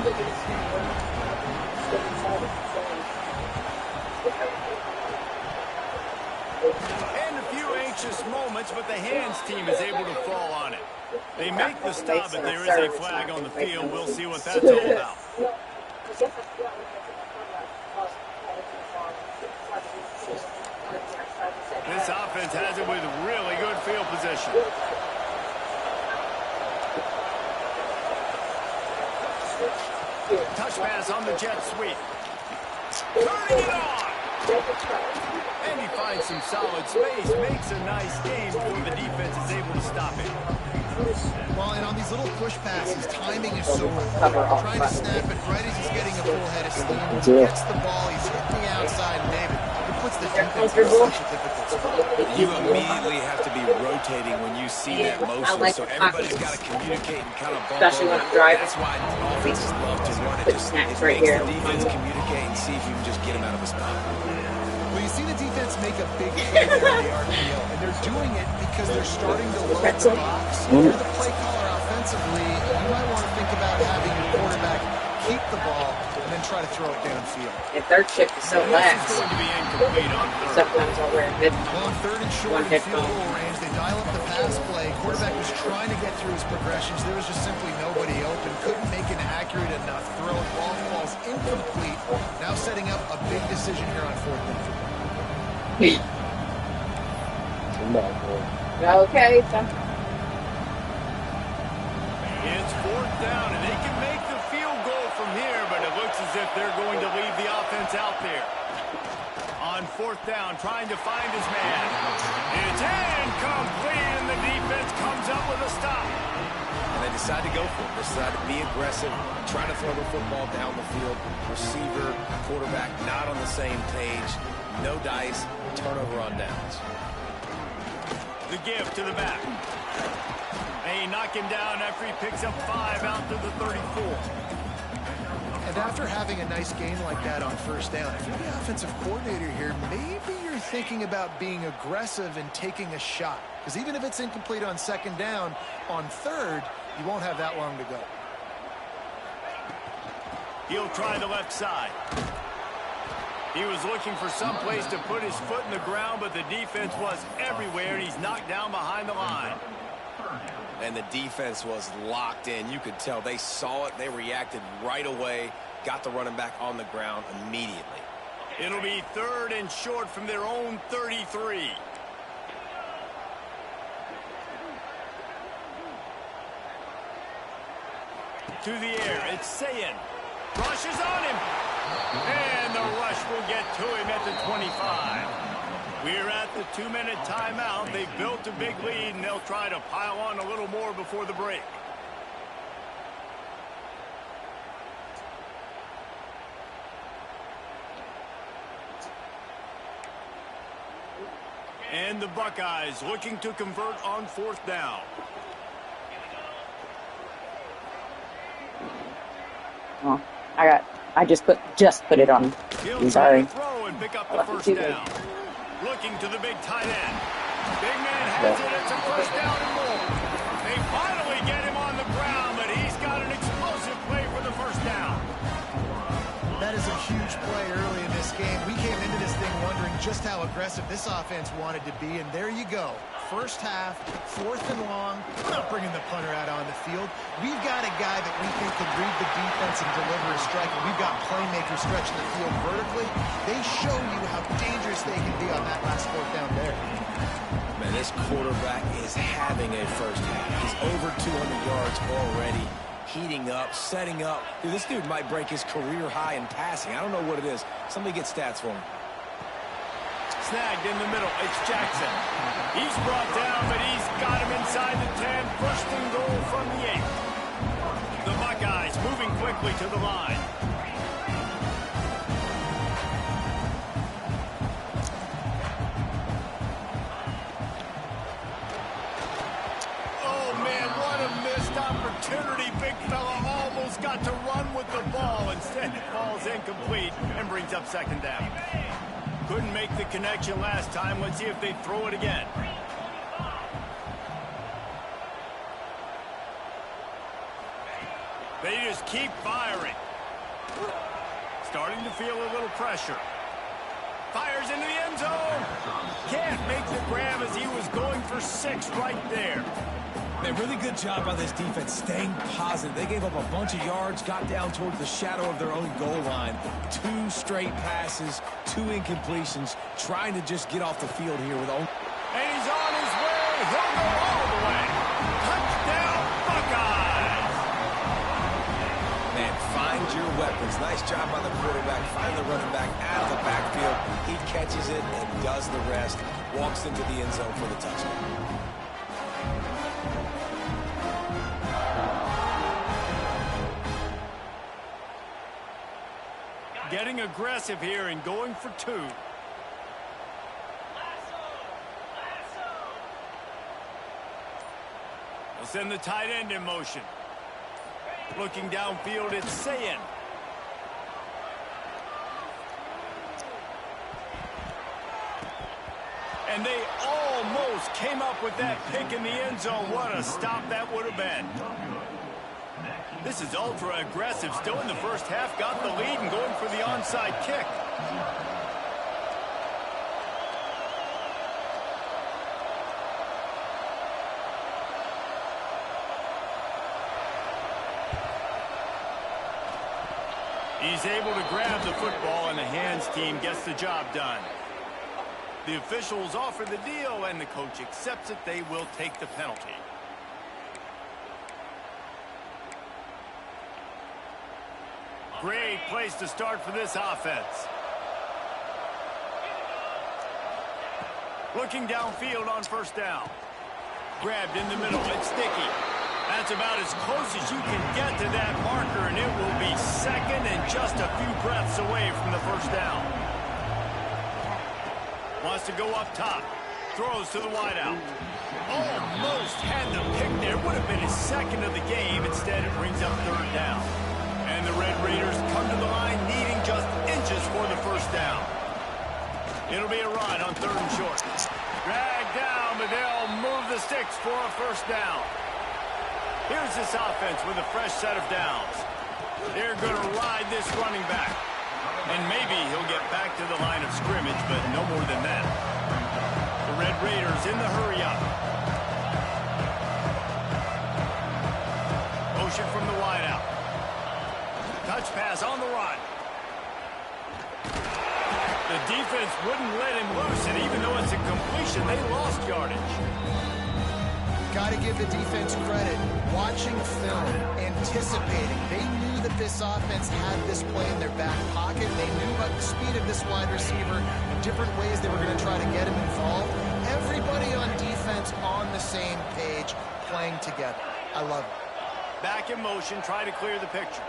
And a few anxious moments, but the hands team is able to fall on it. They make the stop, but there is a flag on the field. We'll see what that's all about. This offense has it with really good field position. Touch pass on the jet sweep. Turning it on. And he finds some solid space, makes a nice game before the defense is able to stop it. Well, and on these little push passes, timing is so important. Trying to snap it right as he's getting a full head of steam. He gets the ball, he's hitting the outside, and David, it puts the defense in such a difficult spot. You immediately have to be rotating when you see that motion, so everybody's got to communicate and kind of bump especially over. when I'm driving. That's why offenses love to run it. Just, it right makes here. the defense communicate and see if you can just get him out of a spot. Well, you see the defense make a big play there on the RPO, and they're doing it because they're starting to load the box. If you're the play caller offensively, you might want to think about having your quarterback keep the ball and then try to throw it downfield. And third shift is so lax. Going to be incomplete on third. Sometimes I'll wear a good Well, on third and short in field goal range, they dial up the pass play. Quarterback was trying to get through his progressions. There was just simply nobody open. Couldn't make an accurate enough throw. Ball falls incomplete. Now setting up a big decision here on fourth and four. Okay. It's fourth down, and they can make the field goal from here, but it looks as if they're going to leave the offense out there. On fourth down, trying to find his man. It's incomplete, and the defense comes up with a stop. And they decide to go for it. They decide to be aggressive, try to throw the football down the field. Receiver, quarterback not on the same page. No dice, turnover on downs. The give to the back. They knock him down after he picks up 5 out to the 34. And after having a nice game like that on first down, if you're the offensive coordinator here, maybe you're thinking about being aggressive and taking a shot. Because even if it's incomplete on second down, on third, you won't have that long to go. He'll try the left side. He was looking for some place to put his foot in the ground, but the defense was everywhere, and he's knocked down behind the line. And the defense was locked in. You could tell they saw it. They reacted right away, got the running back on the ground immediately. It'll be 3rd and short from their own 33. To the air, it's Sayin. Rushes on him. And the rush will get to him at the 25. We're at the 2-minute timeout. They've built a big lead, and they'll try to pile on a little more before the break. And the Buckeyes looking to convert on 4th down. Oh, I just put it on. I'm sorry. Throw and pick up the first down. Looking to the big tight end. Big man has it. It's a first down and more. They finally get him on the ground, but he's got an explosive play for the first down. That is a huge play early in this game. We came into this thing wondering just how aggressive this offense wanted to be, and there you go. First half, 4th and long. We're not bringing the punter out on the field. We've got a guy that we think can read the defense and deliver a strike. And we've got playmakers stretching the field vertically. They show you how dangerous they can be on that last 4th down there. Man, this quarterback is having a first half. He's over 200 yards already, heating up, setting up. Dude, this dude might break his career high in passing. I don't know what it is. Somebody get stats for him. Snagged in the middle. It's Jackson. He's brought down, but he's got him inside the 10. 1st and goal from the 8. The Buckeyes moving quickly to the line. Oh, man, what a missed opportunity. Big fella almost got to run with the ball. Instead, it falls incomplete and brings up 2nd down. Couldn't make the connection last time. Let's see if they throw it again. They just keep firing. Starting to feel a little pressure. Fires into the end zone. Can't make the grab as he was going for 6 right there. A really good job by this defense staying positive. They gave up a bunch of yards, got down towards the shadow of their own goal line. 2 straight passes, 2 incompletions, trying to just get off the field here with only... And he's on his way. He'll go all the way. Touchdown, Buckeyes. Man, find your weapons. Nice job by the quarterback. Find the running back out of the backfield. He catches it and does the rest. Walks into the end zone for the touchdown. Getting aggressive here and going for 2. They'll send the tight end in motion. Looking downfield, it's Sayin. And they almost came up with that pick in the end zone. What a stop that would have been. This is ultra aggressive. Still in the first half, got the lead and going for the onside kick. He's able to grab the football, and the hands team gets the job done. The officials offer the deal, and the coach accepts it. They will take the penalty. Great place to start for this offense. Looking downfield on 1st down. Grabbed in the middle. It's Sticky. That's about as close as you can get to that marker, and it will be 2nd and just a few breaths away from the 1st down. Wants to go up top. Throws to the wideout. Almost had the pick there. Would have been his 2nd of the game. Instead, it brings up 3rd down. And the Red Raiders come to the line needing just inches for the 1st down. It'll be a run on 3rd and short. Dragged down, but they'll move the sticks for a 1st down. Here's this offense with a fresh set of downs. They're going to ride this running back. And maybe he'll get back to the line of scrimmage, but no more than that. The Red Raiders in the hurry-up. Motion from the wideout. Touch pass on the run. The defense wouldn't let him loose, and even though it's a completion, they lost yardage. Got to give the defense credit. Watching film, anticipating. They knew that this offense had this play in their back pocket. They knew about the speed of this wide receiver and different ways they were going to try to get him involved. Everybody on defense on the same page, playing together. I love it. Back in motion, try to clear the picture.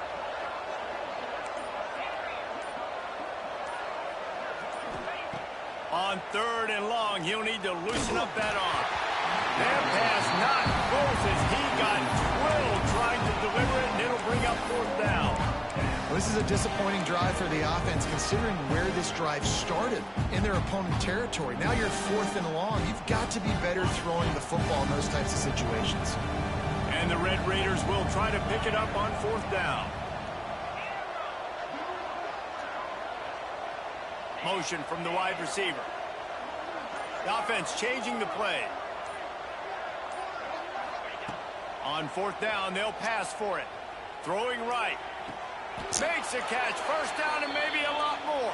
On 3rd and long, he'll need to loosen up that arm. That pass not close as he got drilled trying to deliver it, and it'll bring up 4th down. Well, this is a disappointing drive for the offense, considering where this drive started in their opponent territory. Now you're 4th and long. You've got to be better throwing the football in those types of situations. And the Red Raiders will try to pick it up on 4th down. Motion from the wide receiver. The offense changing the play. On 4th down, they'll pass for it. Throwing right. Makes a catch. 1st down and maybe a lot more.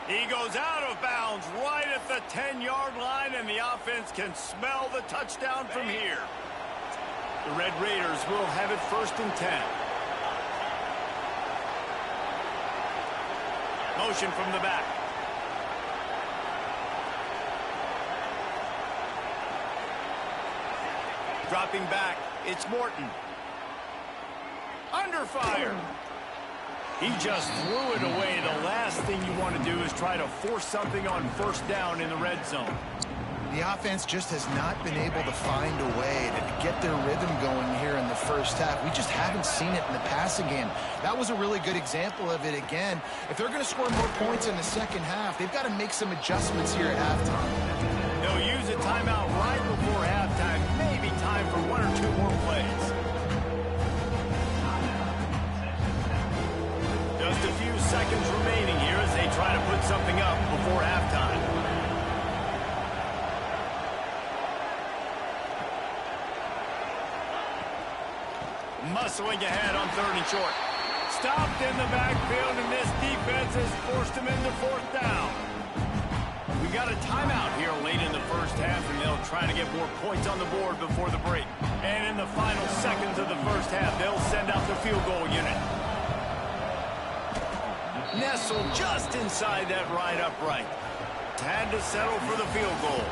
He goes out of bounds right at the 10-yard line, and the offense can smell the touchdown from here. The Red Raiders will have it 1st and 10. Motion from the back. Dropping back, it's Morton. Under fire. He just threw it away. The last thing you want to do is try to force something on 1st down in the red zone. The offense just has not been able to find a way to get their rhythm going here in the 1st half. We just haven't seen it in the passing game. That was a really good example of it again. If they're going to score more points in the 2nd half, they've got to make some adjustments here at halftime. They'll use a timeout right before halftime. Maybe time for 1 or 2 more plays. Just a few seconds remaining here as they try to put something up before halftime. Muscling ahead on 3rd and short. Stopped in the backfield, and this defense has forced him into 4th down. We got a timeout here late in the 1st half, and they'll try to get more points on the board before the break. And in the final seconds of the 1st half, they'll send out the field goal unit. Nestled just inside that right upright. Had to settle for the field goal.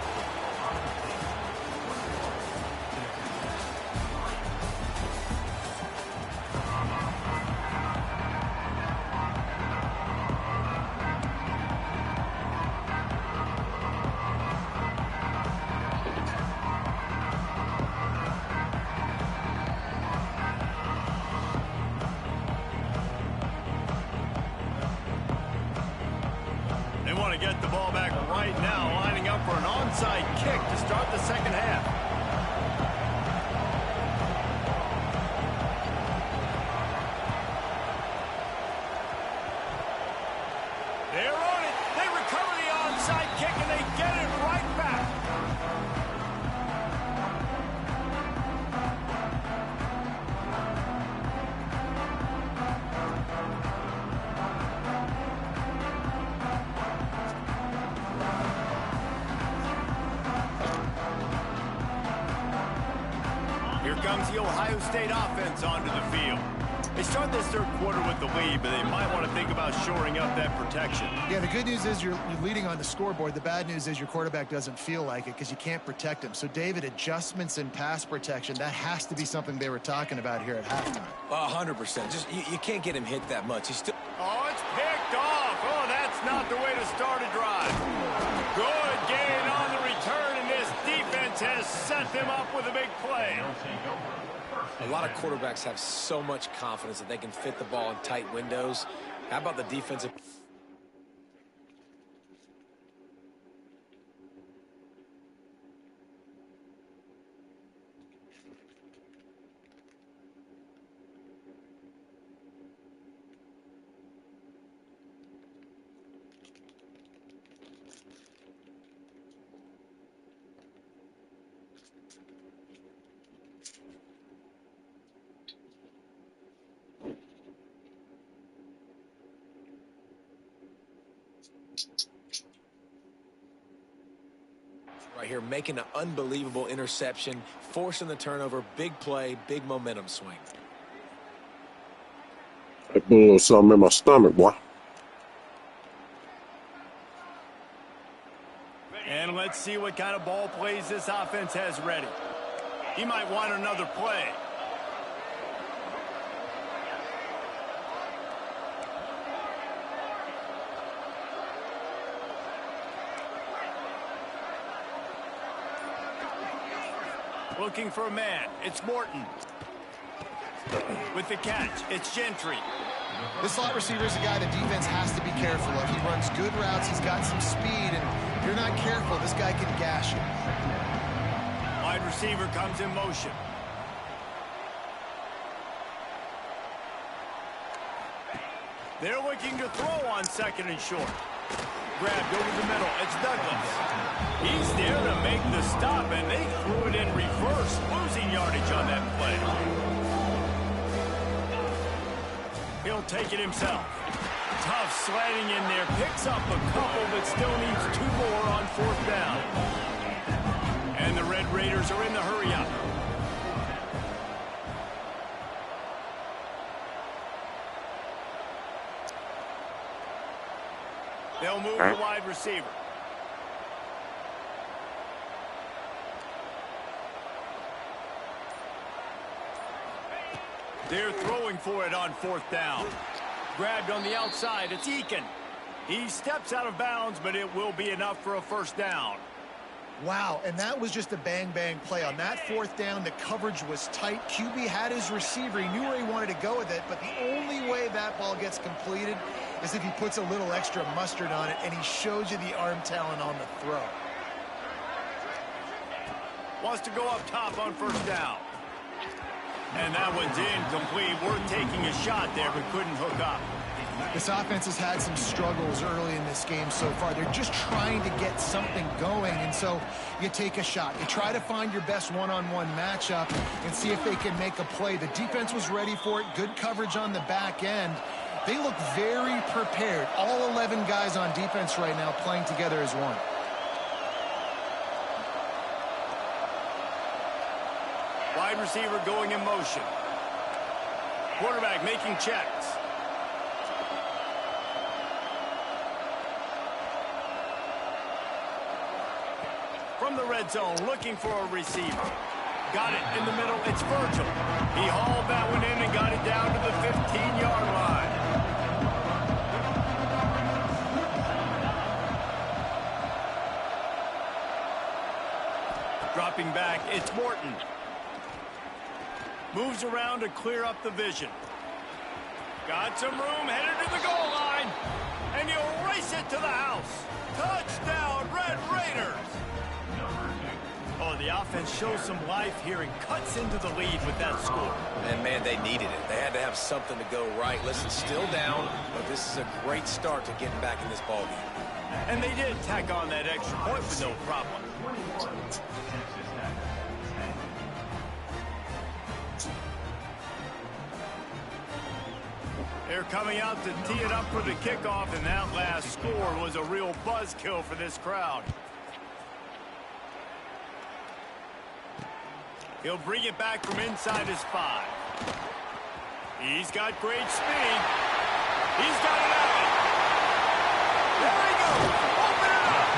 They want to get the ball back right now, lining up for an onside kick to start the 2nd half. They're on it. They recover the onside kick, and they get it right back. Here comes the Ohio State offense onto the field. They start this 3rd quarter with the lead, but they might want to think about shoring up that protection. Yeah, the good news is you're leading on the scoreboard. The bad news is your quarterback doesn't feel like it because you can't protect him. So, David, adjustments in pass protection, that has to be something they were talking about here at halftime. 100%. Just you can't get him hit that much. He's still... Oh, it's picked off. Oh, that's not the way to start a drive. Good gain on the return, and this defense has set them up with a big play. A lot of quarterbacks have so much confidence that they can fit the ball in tight windows. How about the defensive... here, making an unbelievable interception, forcing the turnover, big play, big momentum swing. I put a little something in my stomach, boy. And let's see what kind of ball plays this offense has ready. He might want another play. Looking for a man. It's Morton. With the catch, it's Gentry. This slot receiver is a guy the defense has to be careful of. He runs good routes. He's got some speed, and if you're not careful, this guy can gash you. Wide receiver comes in motion. They're looking to throw on 2nd and short. Grabbed over the middle. It's Douglas. He's there to make the stop, and they threw it in reverse, losing yardage on that play. He'll take it himself. Tough sliding in there. Picks up a couple, but still needs 2 more on 4th down. And the Red Raiders are in the hurry-up. They'll move the wide receiver. They're throwing for it on 4th down. Grabbed on the outside. It's Eakin. He steps out of bounds, but it will be enough for a 1st down. Wow, and that was just a bang-bang play. On that 4th down, the coverage was tight. QB had his receiver. He knew where he wanted to go with it, but the only way that ball gets completed is if he puts a little extra mustard on it, and he shows you the arm talent on the throw. Wants to go up top on 1st down. And that one's incomplete. Worth taking a shot there, but couldn't hook up. This offense has had some struggles early in this game so far. They're just trying to get something going, and so you take a shot. You try to find your best one-on-one matchup and see if they can make a play. The defense was ready for it. Good coverage on the back end. They look very prepared. All 11 guys on defense right now playing together as one. Wide receiver going in motion. Quarterback making checks. From the red zone, looking for a receiver. Got it in the middle. It's Virgil. He hauled that one in and got it down to the 15-yard line. Dropping back, it's Morton. Moves around to clear up the vision. Got some room, headed to the goal line. And he'll race it to the house. Touchdown, Red Raiders. Oh, the offense shows some life here and cuts into the lead with that score. And, man, they needed it. They had to have something to go right. Listen, still down, but this is a great start to getting back in this ballgame. And they did tack on that extra point with no problem. They're coming out to tee it up for the kickoff, and that last score was a real buzzkill for this crowd. He'll bring it back from inside his 5. He's got great speed. He's got it out. There he goes. Open it up.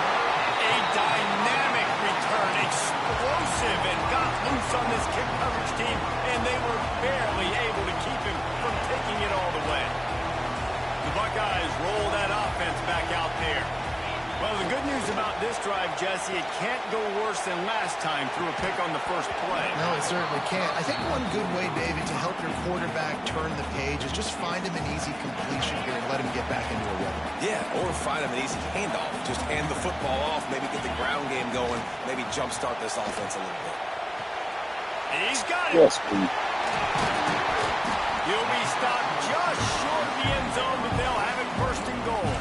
A dynamic return. Explosive, and got loose on this kick coverage team, and they were barely able to keep him from taking it all the way. The Buckeyes roll that offense back out there. Well, the good news about this drive, Jesse, it can't go worse than last time through a pick on the first play. No, it certainly can't. I think one good way, David, to help your quarterback turn the page is just find him an easy completion here and let him get back into a rhythm. Yeah, or find him an easy handoff. Just hand the football off, maybe get the ground game going, maybe jumpstart this offense a little bit. He's got it. Yes, please. He'll be stopped just short of the end zone, but they'll have it first and goal.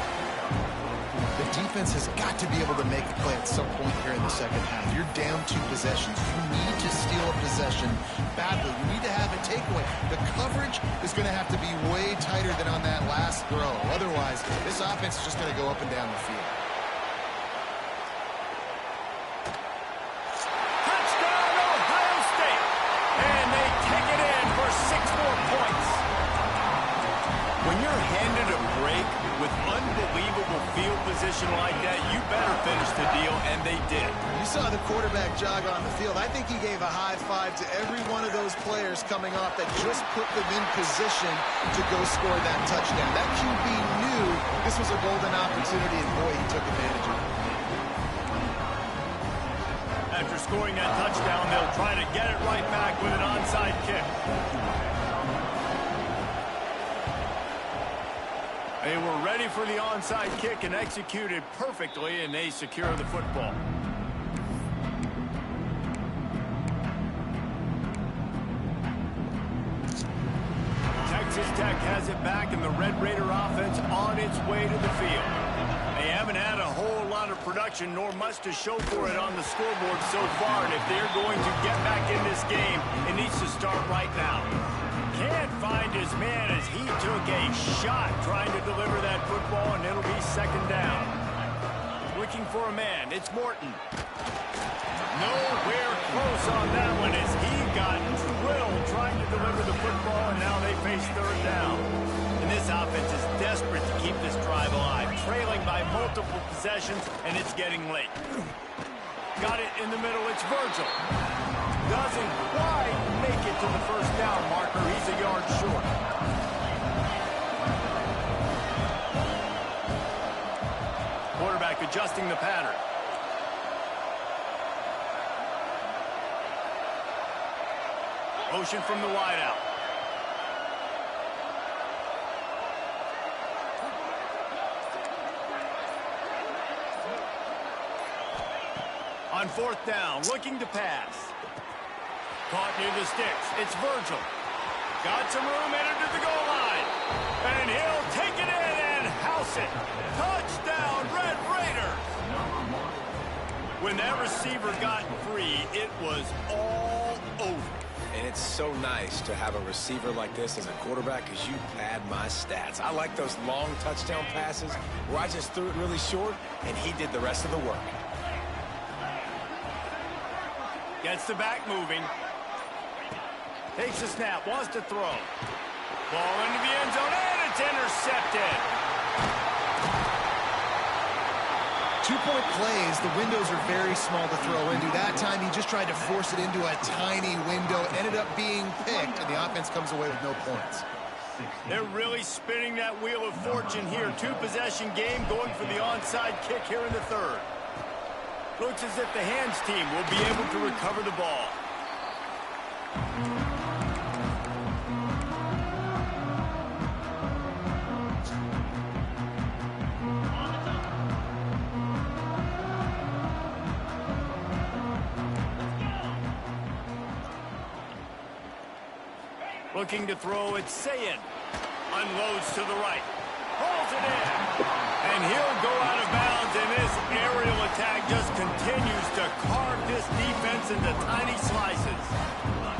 The defense has got to be able to make a play at some point here in the second half. You're down 2 possessions. You need to steal a possession badly. You need to have a takeaway. The coverage is going to have to be way tighter than on that last throw. Otherwise, this offense is just going to go up and down the field. position like that, you better finish the deal, and they did. You saw the quarterback jog on the field. I think he gave a high five to every one of those players coming off that just put them in position to go score that touchdown. That QB knew this was a golden opportunity, and boy, he took advantage of it. After scoring that touchdown, they'll try to get it right back with an onside kick. They were ready for the onside kick and executed perfectly, and they secure the football. Texas Tech has it back, and the Red Raider offense on its way to the field. They haven't had a whole lot of production, nor much to show for it on the scoreboard so far, and if they're going to get back in this game, it needs to start right now. Can't find his man as he took a shot trying to deliver that football, and it'll be second down. Looking for a man. It's Morton. Nowhere close on that one as he got drilled trying to deliver the football, and now they face third down. And this offense is desperate to keep this drive alive, trailing by multiple possessions, and it's getting late. Got it in the middle. It's Virgil. Doesn't quite make it to the first down marker. He's a yard short. Quarterback adjusting the pattern. Motion from the wideout. On fourth down, looking to pass. Caught near the sticks. It's Virgil. Got some room, entered to the goal line. And he'll take it in and house it. Touchdown, Red Raiders. When that receiver got free, it was all over. And it's so nice to have a receiver like this as a quarterback because you pad my stats. I like those long touchdown passes where I just threw it really short and he did the rest of the work. Gets the back moving. Takes a snap, wants to throw. Ball into the end zone, and it's intercepted. 2-point plays, the windows are very small to throw into. That time, he just tried to force it into a tiny window. Ended up being picked, and the offense comes away with no points. They're really spinning that wheel of fortune here. Two-possession game going for the onside kick here in the third. Looks as if the hands team will be able to recover the ball. Looking to throw, it's Sayin. Unloads to the right. Pulls it in. And he'll go out of bounds, and this aerial attack just continues to carve this defense into tiny slices.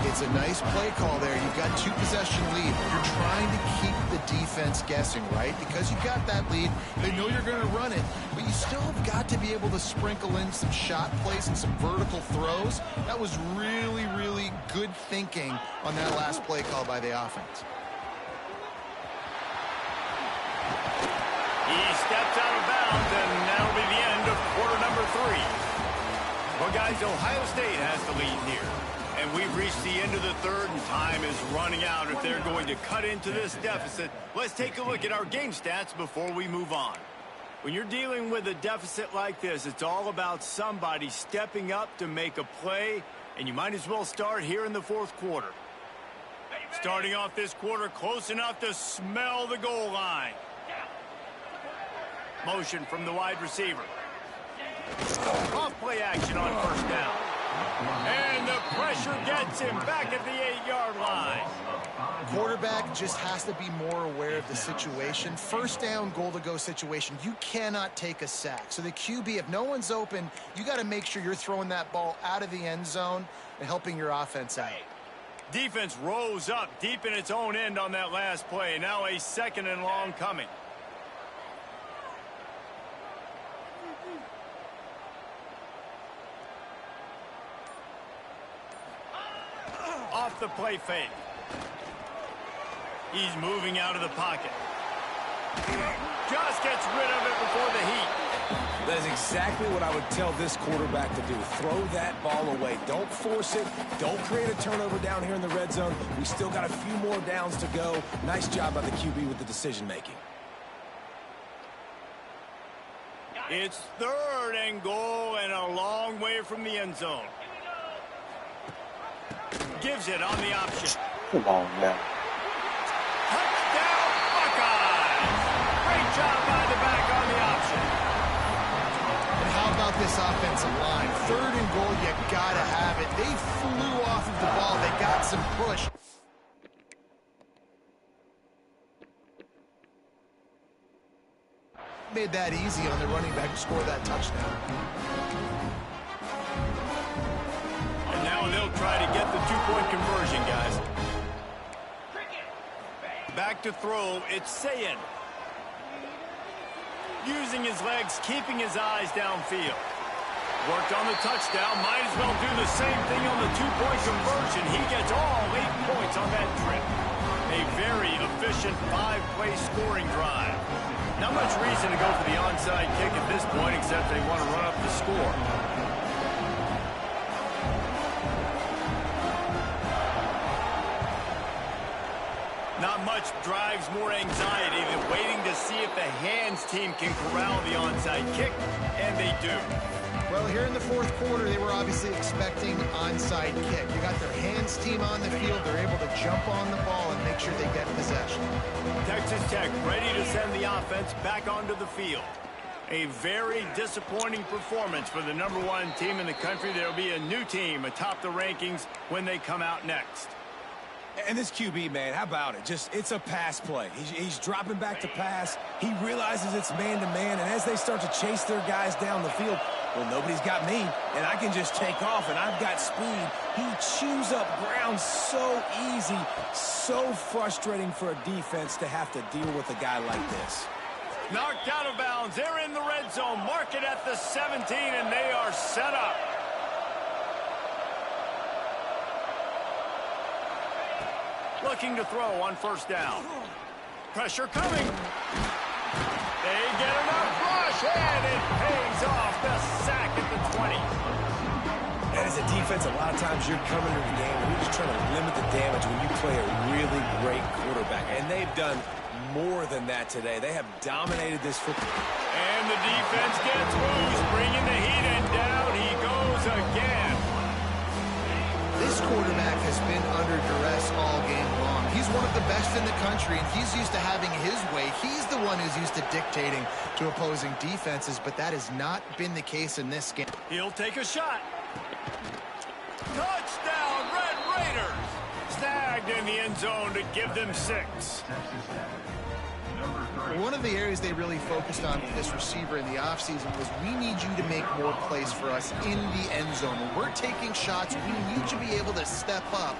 It's a nice play call there. You've got two-possession lead. You're trying to keep the defense guessing, right? Because you've got that lead, they know you're going to run it, but you still have got to be able to sprinkle in some shot plays and some vertical throws. That was really, really good thinking on that last play call by the offense. He steps out of bounds, and that'll be the end of quarter number 3. Well, guys, Ohio State has the lead here. And we've reached the end of the third, and time is running out if they're going to cut into this deficit. Let's take a look at our game stats before we move on. When you're dealing with a deficit like this, it's all about somebody stepping up to make a play, and you might as well start here in the fourth quarter. Starting off this quarter close enough to smell the goal line. Motion from the wide receiver. Off play action on first down. And the pressure gets him back at the 8-yard line. Quarterback just has to be more aware of the situation. First down, goal-to-go situation. You cannot take a sack. So the QB, if no one's open, you got to make sure you're throwing that ball out of the end zone and helping your offense out. Defense rose up deep in its own end on that last play. Now a second and long coming. Off the play fake. He's moving out of the pocket. Just gets rid of it before the heat. That is exactly what I would tell this quarterback to do. Throw that ball away. Don't force it. Don't create a turnover down here in the red zone. We still got a few more downs to go. Nice job by the QB with the decision-making. It's 3rd and goal and a long way from the end zone. Gives it on the option. Come on now. Touchdown, Buckeyes! Great job by the back on the option. And how about this offensive line? 3rd and goal, you gotta have it. They flew off of the ball. They got some push. Made that easy on the running back to score that touchdown. And now they'll try to get the 2-point conversion, guys. Back to throw, it's Sayin. Using his legs, keeping his eyes downfield. Worked on the touchdown, might as well do the same thing on the 2-point conversion. He gets all 8 points on that trip. A very efficient 5-play scoring drive. Not much reason to go for the onside kick at this point, except they want to run up the score. Not much drives more anxiety than waiting to see if the hands team can corral the onside kick, and they do. Well, here in the 4th quarter, they were obviously expecting onside kick. You got their hands team on the field. They're able to jump on the ball and make sure they get possession. Texas Tech ready to send the offense back onto the field. A very disappointing performance for the #1 team in the country. There'll be a new team atop the rankings when they come out next. And this QB, man, how about it? It's a pass play. He's dropping back to pass. He realizes it's man-to-man, and as they start to chase their guys down the field, well, nobody's got me, and I can just take off, and I've got speed. He chews up ground so easy, so frustrating for a defense to have to deal with a guy like this. Knocked out of bounds. They're in the red zone. Mark it at the 17, and they are set up. Looking to throw on 1st down. Pressure coming. They get enough rush, and it pays off. The sack at the 20. And as a defense, a lot of times you're coming to the game and you're just trying to limit the damage when you play a really great quarterback. And they've done more than that today. They have dominated this football. And the defense gets loose, bringing the heat, and down he goes again. This quarterback has been under duress all game long. He's one of the best in the country, and he's used to having his way. He's the one who's used to dictating to opposing defenses, but that has not been the case in this game. He'll take a shot. Touchdown, Red Raiders! Snagged in the end zone to give them 6. One of the areas they really focused on with this receiver in the offseason was we need you to make more plays for us in the end zone. When we're taking shots, we need you to be able to step up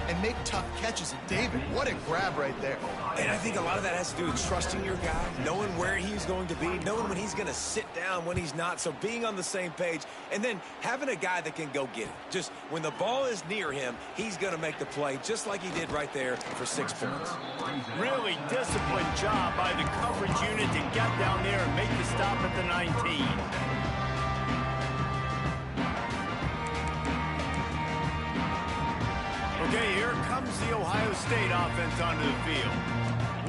and make tough catches. And David, what a grab right there. And I think a lot of that has to do with trusting your guy, knowing where he's going to be, knowing when he's going to sit down, when he's not. So being on the same page, and then having a guy that can go get it. Just when the ball is near him, he's going to make the play, just like he did right there for 6 points. Really disciplined job by the coverage unit to get down there and make the stop at the 19. Okay, here comes the Ohio State offense onto the field.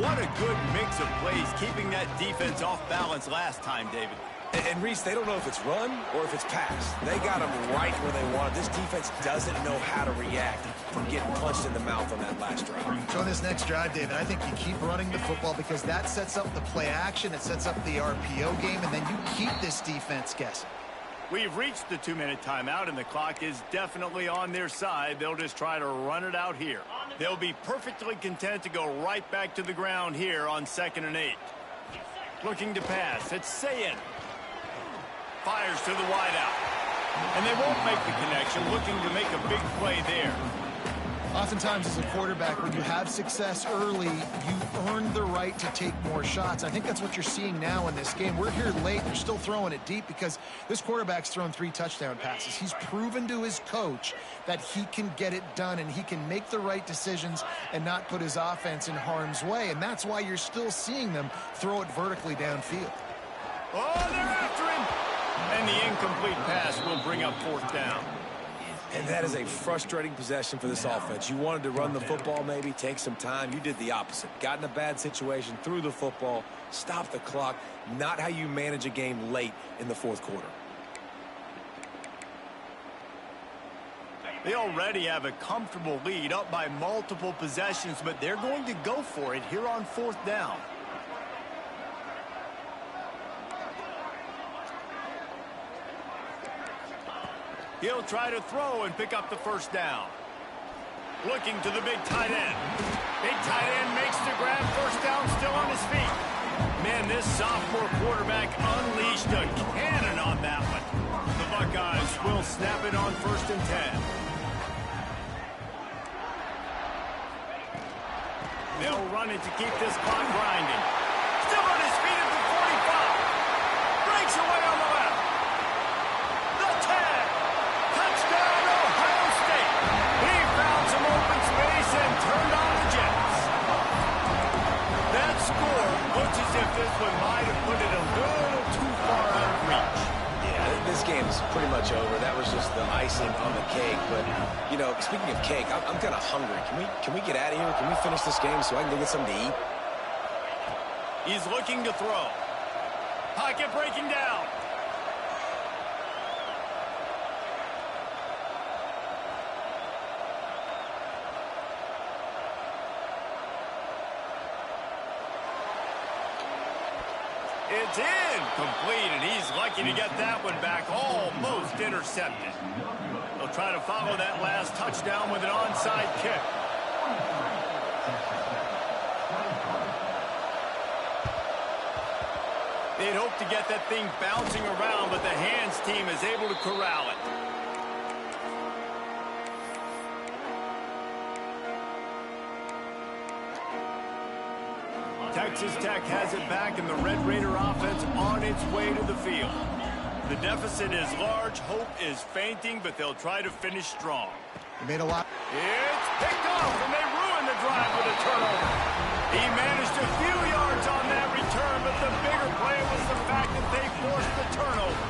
What a good mix of plays, keeping that defense off balance last time, David. And Reese, they don't know if it's run or if it's pass. They got them right where they want. This defense doesn't know how to react from getting punched in the mouth on that last drive. So on this next drive, David, I think you keep running the football because that sets up the play action, it sets up the RPO game, and then you keep this defense guessing. We've reached the 2-minute timeout, and the clock is definitely on their side. They'll just try to run it out here. They'll be perfectly content to go right back to the ground here on 2nd and 8. Looking to pass. It's Sayin. Fires to the wideout. And they won't make the connection, looking to make a big play there. Oftentimes as a quarterback, when you have success early, you earn the right to take more shots. I think that's what you're seeing now in this game. We're here late. They're still throwing it deep because this quarterback's thrown 3 touchdown passes. He's proven to his coach that he can get it done and he can make the right decisions and not put his offense in harm's way. And that's why you're still seeing them throw it vertically downfield. Oh, they're after him. And the incomplete pass will bring up 4th down. And that is a frustrating possession for this offense. You wanted to run the football, maybe take some time. You did the opposite. Got in a bad situation, threw the football, stopped the clock. Not how you manage a game late in the 4th quarter. They already have a comfortable lead, up by multiple possessions, but they're going to go for it here on 4th down. He'll try to throw and pick up the 1st down. Looking to the big tight end. Big tight end makes the grab. 1st down, still on his feet. Man, this sophomore quarterback unleashed a cannon on that one. The Buckeyes will snap it on 1st and 10. They'll run it to keep this clock grinding. Still on his feet at the 45. Breaks away on the left. The 10. Touchdown, Ohio State. He found some open space and turned on the Jets. That score looks as if this one might have put it a little too far out of reach. Yeah, this game's pretty much over. That was just the icing on the cake. But, you know, speaking of cake, I'm kind of hungry. Can we get out of here? Can we finish this game so I can go get something to eat? He's looking to throw. Pocket breaking down. It's incomplete, and he's lucky to get that one back, almost intercepted. They'll try to follow that last touchdown with an onside kick. They'd hope to get that thing bouncing around, but the hands team is able to corral it. Texas Tech has it back, and the Red Raider offense on its way to the field. The deficit is large, hope is fainting, but they'll try to finish strong. He made a lot. It's picked off, and they ruin the drive with a turnover. He managed a few yards on that return, but the bigger play was the fact that they forced the turnover.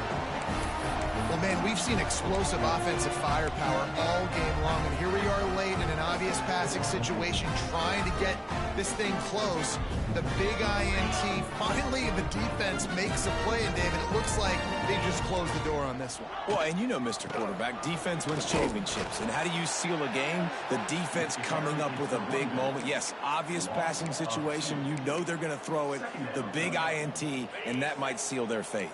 Well, man, we've seen explosive offensive firepower all game long, and here we are late in an obvious passing situation trying to get this thing close. The big INT, finally the defense makes a play, and David, it looks like they just closed the door on this one. Well, and you know, Mr. Quarterback, defense wins championships. And how do you seal a game? The defense coming up with a big moment. Yes, obvious passing situation. You know they're going to throw it. The big INT, and that might seal their fate.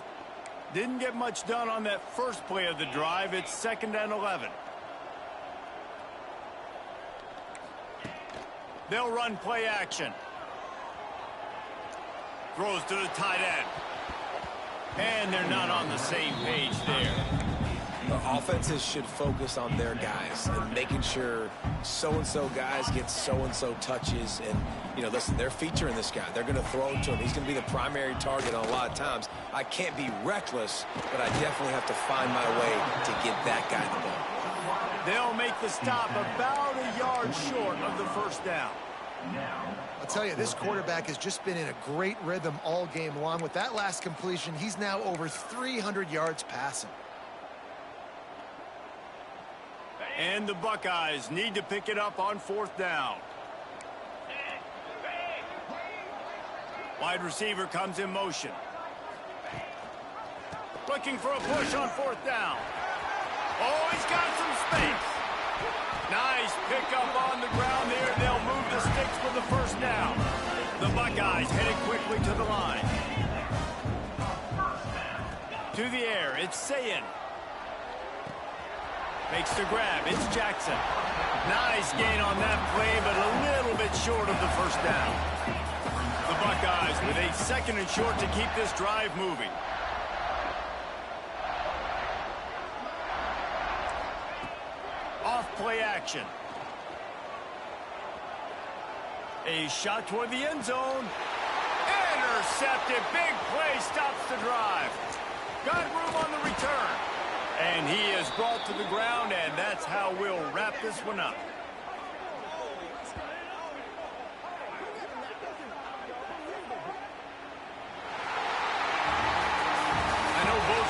Didn't get much done on that first play of the drive. It's 2nd and 11. They'll run play action. Throws to the tight end. And they're not on the same page there. The offenses should focus on their guys and making sure so-and-so guys get so-and-so touches. And, you know, listen, they're featuring this guy. They're going to throw it to him. He's going to be the primary target on a lot of times. I can't be reckless, but I definitely have to find my way to get that guy the ball. They'll make the stop about a yard short of the 1st down. I'll tell you, this quarterback has just been in a great rhythm all game long. With that last completion, he's now over 300 yards passing. And the Buckeyes need to pick it up on 4th down. Wide receiver comes in motion. Looking for a push on 4th down. Oh, he's got some space. Nice pickup on the ground there. They'll move the sticks for the 1st down. The Buckeyes headed quickly to the line. To the air, it's Sayin. Makes the grab, it's Jackson. Nice gain on that play, but a little bit short of the 1st down. The Buckeyes with a 2nd and short to keep this drive moving. Off play action. A shot toward the end zone. Intercepted, big play, stops the drive. Got room on the return. And he is brought to the ground, and that's how we'll wrap this one up. Bulls